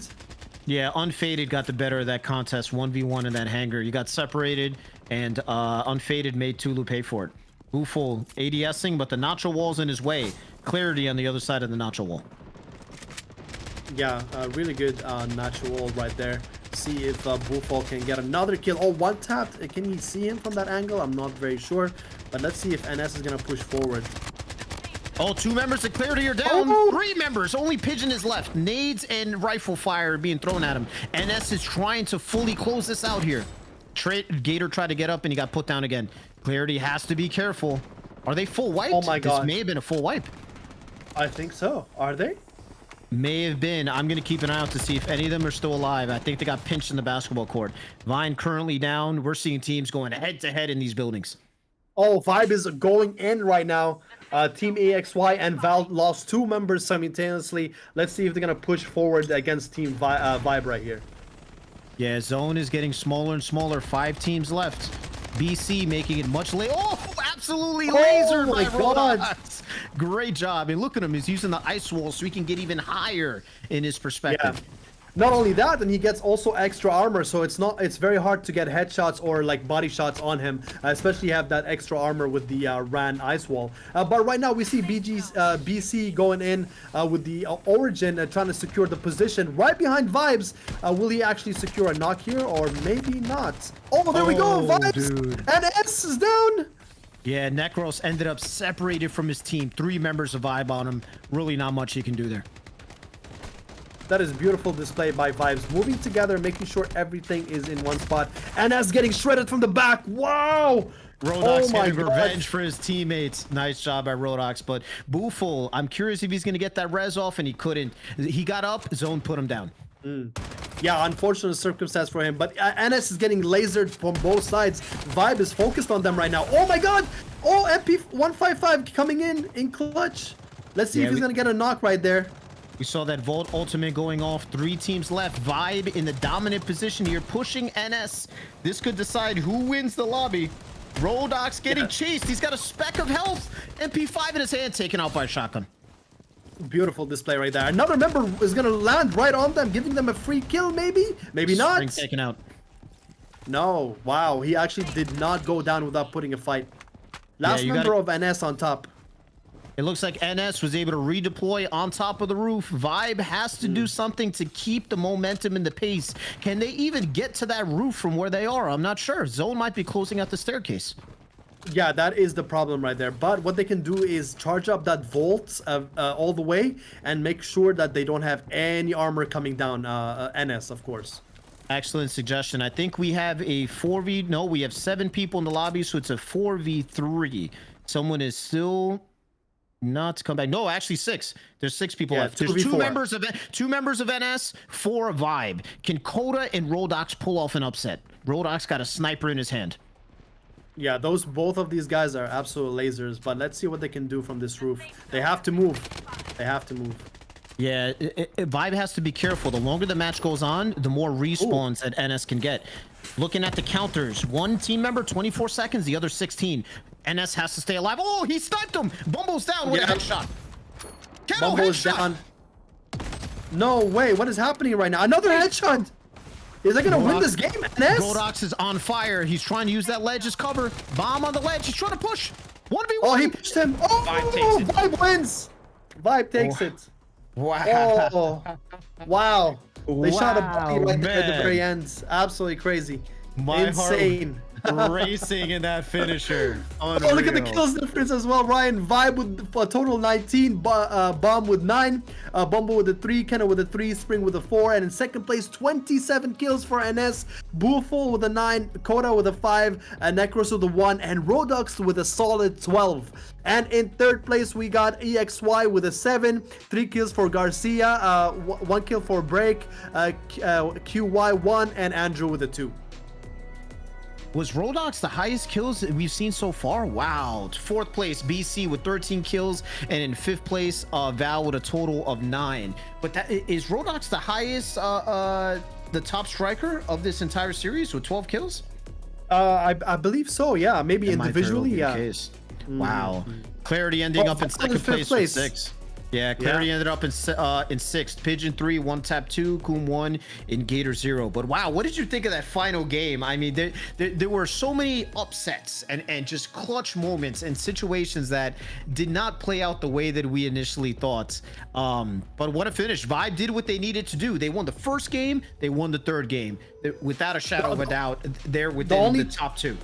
Yeah, Unfaded got the better of that contest, 1v1 in that hangar. You got separated, and Unfaded made Tulu pay for it. Buful ADSing, but the Nacho wall's in his way. Clarity on the other side of the Nacho wall. Yeah, really good Nacho wall right there. See if Buful can get another kill. Oh, one tapped. Can he see him from that angle? I'm not very sure. But let's see if NS is going to push forward. Oh, 2 members of Clarity are down. Oh. 3 members. Only Pigeon is left. Nades and rifle fire are being thrown at him. NS is trying to fully close this out here. Gator tried to get up and he got put down again. Clarity has to be careful. Are they full wiped? Oh my God. This may have been a full wipe. I think so. Are they? May have been. I'm going to keep an eye out to see if any of them are still alive. I think they got pinched in the basketball court. Vine currently down. We're seeing teams going head to head in these buildings. Oh, Vibe is going in right now. Team AXY and Val lost 2 members simultaneously. Let's see if they're going to push forward against Team Vibe right here. Yeah, zone is getting smaller and smaller. 5 teams left. BC making it much later. Oh, absolutely lasered my by God. Robots. Great job. And look at him. He's using the ice wall so he can get even higher in his perspective. Yeah. Not only that, and he gets also extra armor, so it's very hard to get headshots or like body shots on him, especially have that extra armor with the Ran ice wall. But right now we see BC going in with the Origin trying to secure the position right behind Vibes. Will he actually secure a knock here or maybe not? Oh, there we go, Vibes! Dude. And S is down! Yeah, Necros ended up separated from his team. 3 members of Vibe on him. Really not much he can do there. That is beautiful display by Vibes. Moving together, making sure everything is in one spot. And as getting shredded from the back. Wow! Rodox getting revenge for his teammates. Nice job by Rodox. But Buful, I'm curious if he's going to get that res off, and he couldn't. He got up, zone put him down. Yeah, unfortunate circumstance for him. But NS is getting lasered from both sides. Vibe is focused on them right now. Oh my God! Oh, MP155 coming in clutch. Let's see if he's going to get a knock right there. We saw that Volt ultimate going off. 3 teams left. Vibe in the dominant position here, pushing NS. This could decide who wins the lobby. Rodox getting chased. He's got a speck of health. MP5 in his hand, taken out by a shotgun. Beautiful display right there. Another member is going to land right on them, giving them a free kill, maybe? Maybe not. Spring taken out. No. Wow. He actually did not go down without putting a fight. Last member of NS on top. It looks like NS was able to redeploy on top of the roof. Vibe has to do something to keep the momentum and the pace. Can they even get to that roof from where they are? I'm not sure. Zone might be closing out the staircase. Yeah, that is the problem right there. But what they can do is charge up that Volt all the way and make sure that they don't have any armor coming down. NS, of course. Excellent suggestion. I think we have a 4v... No, we have 7 people in the lobby, so it's a 4v3. Someone is still... not come back. No, actually 6. There's 6 people left. There's 2 members of NS, 4 Vibe. Can Coda and Rodox pull off an upset? Rodox got a sniper in his hand. Yeah, both of these guys are absolute lasers, but let's see what they can do from this roof. They have to move. They have to move. Yeah, Vibe has to be careful. The longer the match goes on, the more respawns that NS can get. Looking at the counters, one team member 24 seconds, the other 16. NS has to stay alive. Oh, he sniped him. Bumble's down with a headshot. Kettle Bumble's headshot. down. No way. What is happening right now? Another headshot. Is that gonna win this game, NS? Godox is on fire. He's trying to use that ledge as cover. Bomb on the ledge. He's trying to push. 1v1. Oh, he pushed him. Oh, Vibe takes it. Vibe wins. Vibe takes it. Wow. Oh, wow. They shot a body right there at the man. very end. Absolutely crazy. My Insane. heart racing in that finisher. Oh, look at the kills difference as well. Ryan, Vibe with a total 19, Bomb with 9, Bumble with a 3, Kenna with a 3, Spring with a 4, and in second place, 27 kills for NS, Bullful with a 9, Koda with a 5, Necros with a 1, and Rodux with a solid 12. And in third place, we got EXY with a 7, 3 kills for Garcia, 1 kill for Break, QY 1, and Andrew with a 2. Was Rodox the highest kills that we've seen so far? Wow. Fourth place, BC with 13 kills, and in fifth place, Val with a total of 9. But that is Rodox the highest, the top striker of this entire series with 12 kills? I believe so. Yeah, maybe That might very well individually. be the Yeah. case. Wow. Clarity ending up in second place with 6. Yeah, Clarity ended up in 6th. Pigeon 3, One Tap 2, Coom 1, and Gator 0. But wow, what did you think of that final game? I mean, there were so many upsets and just clutch moments and situations that did not play out the way that we initially thought. But what a finish. Vibe did what they needed to do. They won the first game, they won the third game. Without a shadow of a doubt, they're within the top 2.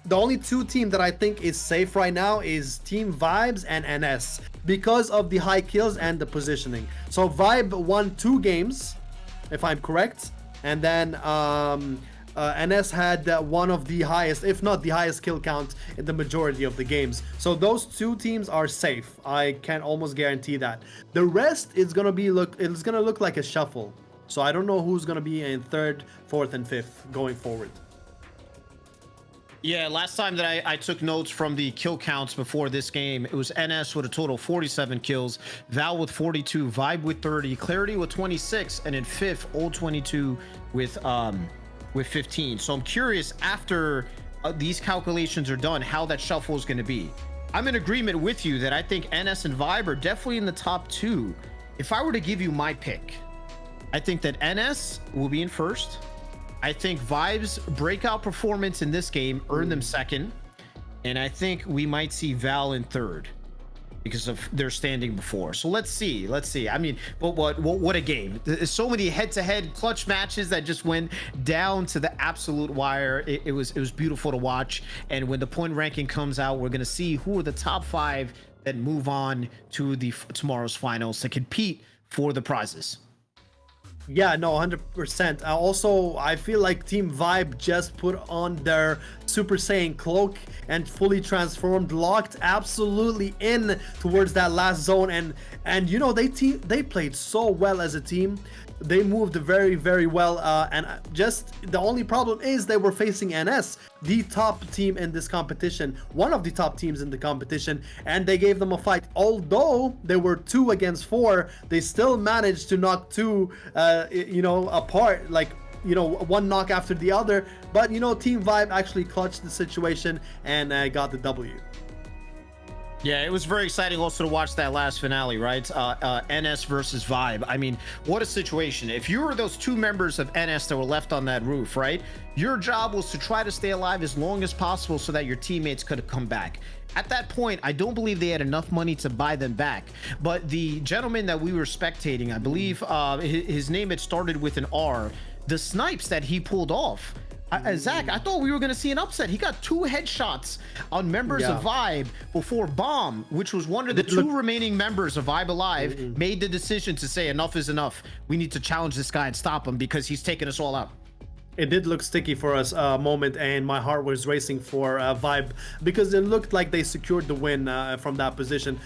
The only 2 team that I think is safe right now is Team Vibes and NS because of the high kills and the positioning. So Vibe won 2 games, if I'm correct, and then NS had one of the highest, if not the highest kill count in the majority of the games. So those 2 teams are safe. I can almost guarantee that. The rest is gonna be it's gonna look like a shuffle. So I don't know who's gonna be in 3rd, 4th, and 5th going forward. Yeah, last time that I took notes from the kill counts before this game, it was NS with a total of 47 kills, Val with 42, Vibe with 30, Clarity with 26, and in 5th, Old 22 with 15. So I'm curious, after these calculations are done, how that shuffle is going to be. I'm in agreement with you that I think NS and Vibe are definitely in the top 2. If I were to give you my pick, I think that NS will be in 1st. I think Vibe's breakout performance in this game earned them 2nd, and I think we might see Val in 3rd because of their standing before. So let's see. I mean, but what a game! There's so many head-to-head clutch matches that just went down to the absolute wire. It was beautiful to watch. And when the point ranking comes out, we're gonna see who are the top 5 that move on to tomorrow's finals to compete for the prizes. Yeah, no, 100%. Also, I feel like Team Vibe just put on their Super Saiyan cloak and fully transformed, locked absolutely in towards that last zone, and you know, they played so well as a team. They moved very, very well, and just the only problem is they were facing NS, the top team in this competition, one of the top teams in the competition, and they gave them a fight. Although they were 2 against 4, they still managed to knock 2 you know, apart, like, you know, one knock after the other. But you know, Team Vibe actually clutched the situation and got the W. Yeah, it was very exciting also to watch that last finale, right? NS versus Vibe. I mean, what a situation. If you were those 2 members of NS that were left on that roof, right? Your job was to try to stay alive as long as possible so that your teammates could come back. At that point, I don't believe they had enough money to buy them back. But the gentleman that we were spectating, I believe his name had started with an R. The snipes that he pulled off, Zach, I thought we were going to see an upset. He got 2 headshots on members of Vibe before Bomb, which was one of the 2 remaining members of Vibe Alive, made the decision to say enough is enough. We need to challenge this guy and stop him because he's taking us all out. It did look sticky for us a moment, and my heart was racing for Vibe because it looked like they secured the win from that position,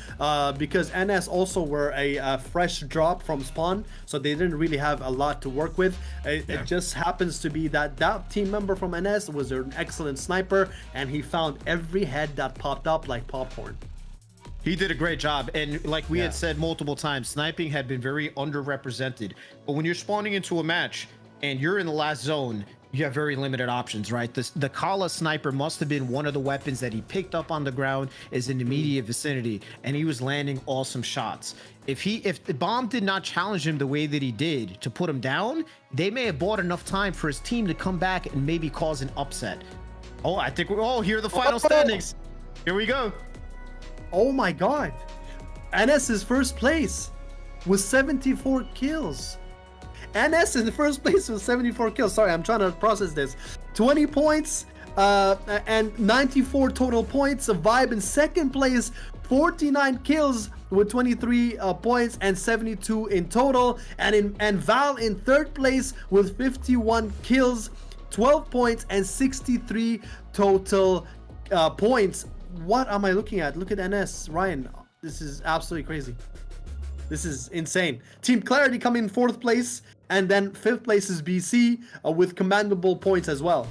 because NS also were a fresh drop from spawn, so they didn't really have a lot to work with. It just happens to be that team member from NS was an excellent sniper, and he found every head that popped up like popcorn. He did a great job, and like we Yeah. had said multiple times, sniping had been very underrepresented. But when you're spawning into a match and you're in the last zone, you have very limited options, right? The Kala sniper must have been one of the weapons that he picked up on the ground, is in the immediate vicinity, and he was landing awesome shots. If the bomb did not challenge him the way that he did to put him down, they may have bought enough time for his team to come back and maybe cause an upset. Oh, I think here are the final standings. Here we go. Oh my god. NS is first place with 74 kills. NS in the first place with 74 kills. Sorry, I'm trying to process this. 20 points and 94 total points. Vibe in second place, 49 kills with 23 points and 72 in total. And Val in third place with 51 kills, 12 points and 63 total points. What am I looking at? Look at NS, Ryan. This is absolutely crazy. This is insane. Team Clarity come in fourth place, and then fifth place is BC with commendable points as well.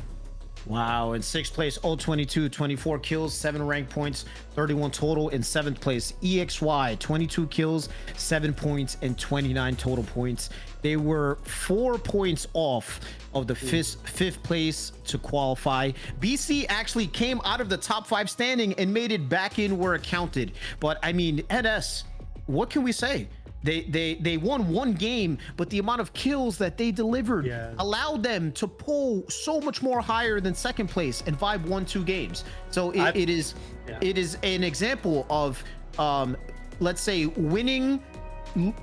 Wow, in sixth place, 022, 24 kills, 7 rank points, 31 total. In seventh place, EXY, 22 kills, 7 points, and 29 total points. They were 4 points off of the fifth place to qualify. BC actually came out of the top 5 standing and made it back in where it counted. But I mean, NS, what can we say? They won one game, but the amount of kills that they delivered allowed them to pull so much more higher than second place, and Vibe won 2 games. So it is an example of let's say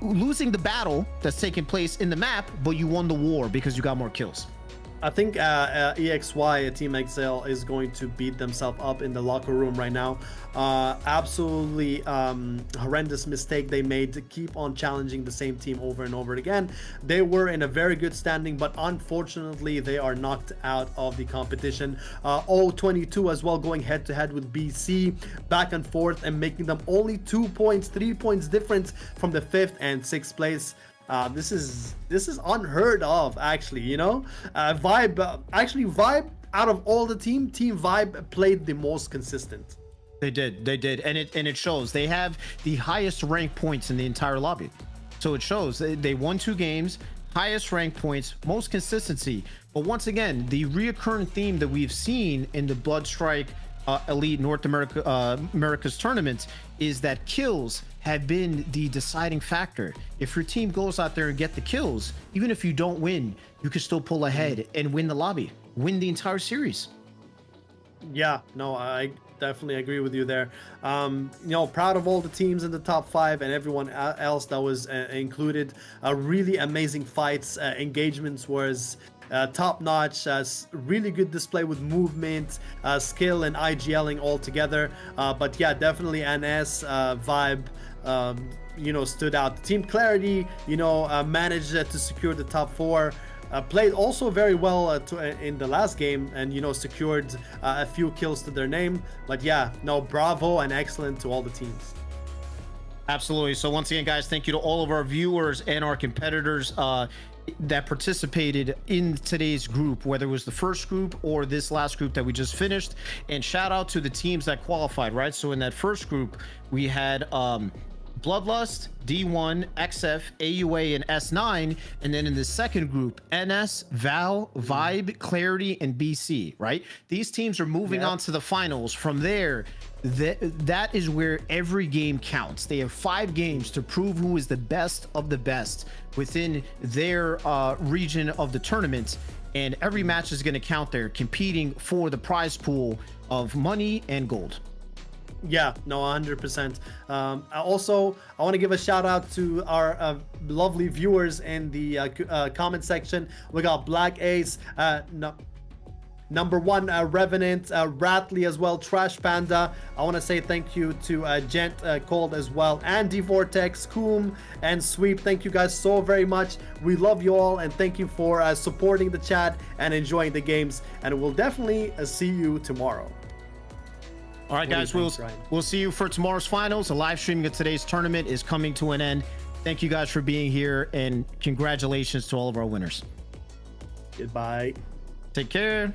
losing the battle that's taking place in the map, but you won the war because you got more kills. I think EXY, Team XL, is going to beat themselves up in the locker room right now. Absolutely horrendous mistake they made to keep on challenging the same team over and over again. They were in a very good standing, but unfortunately they are knocked out of the competition. 022 as well, going head to head with BC, back and forth, and making them only 2 points, 3 points difference from the 5th and 6th place. This is unheard of, actually. You know, Vibe Vibe, out of all the Team Vibe played the most consistent. They did, and it shows. They have the highest rank points in the entire lobby, so it shows. They won 2 games, highest rank points, most consistency. But once again, the reoccurring theme that we've seen in the Bloodstrike Elite North America's tournaments is that kills have been the deciding factor. If your team goes out there and get the kills, even if you don't win, you can still pull ahead and win the lobby, win the entire series. Yeah, no, I definitely agree with you there. You know, proud of all the teams in the top 5 and everyone else that was included. Really amazing fights. Engagements was top notch. Really good display with movement, skill, and IGLing all together. But yeah, definitely NS Vibe you know, stood out. Team Clarity, you know, managed to secure the top 4. Played also very well in the last game, and you know, secured a few kills to their name. But yeah, no, bravo and excellent to all the teams. Absolutely. So once again, guys, thank you to all of our viewers and our competitors that participated in today's group, whether it was the first group or this last group that we just finished. And shout out to the teams that qualified, right? So in that first group, we had Bloodlust, D1, XF, AUA, and S9. And then in the second group, NS, Val, Vibe, Clarity, and BC, right? These teams are moving on to the finals. From there, that is where every game counts. They have 5 games to prove who is the best of the best within their region of the tournament. And every match is going to count there, competing for the prize pool of money and gold. Yeah, no, 100%. Also, I want to give a shout out to our lovely viewers in the comment section. We got Black Ace, number 1 Revenant, Ratley as well, Trash Panda. I want to say thank you to Gent Cold as well, Andy Vortex, Coom, and Sweep. Thank you guys so very much. We love you all, and thank you for supporting the chat and enjoying the games. And we'll definitely see you tomorrow. All right, guys, we'll see you for tomorrow's finals. The live streaming of today's tournament is coming to an end. Thank you guys for being here, and congratulations to all of our winners. Goodbye. Take care.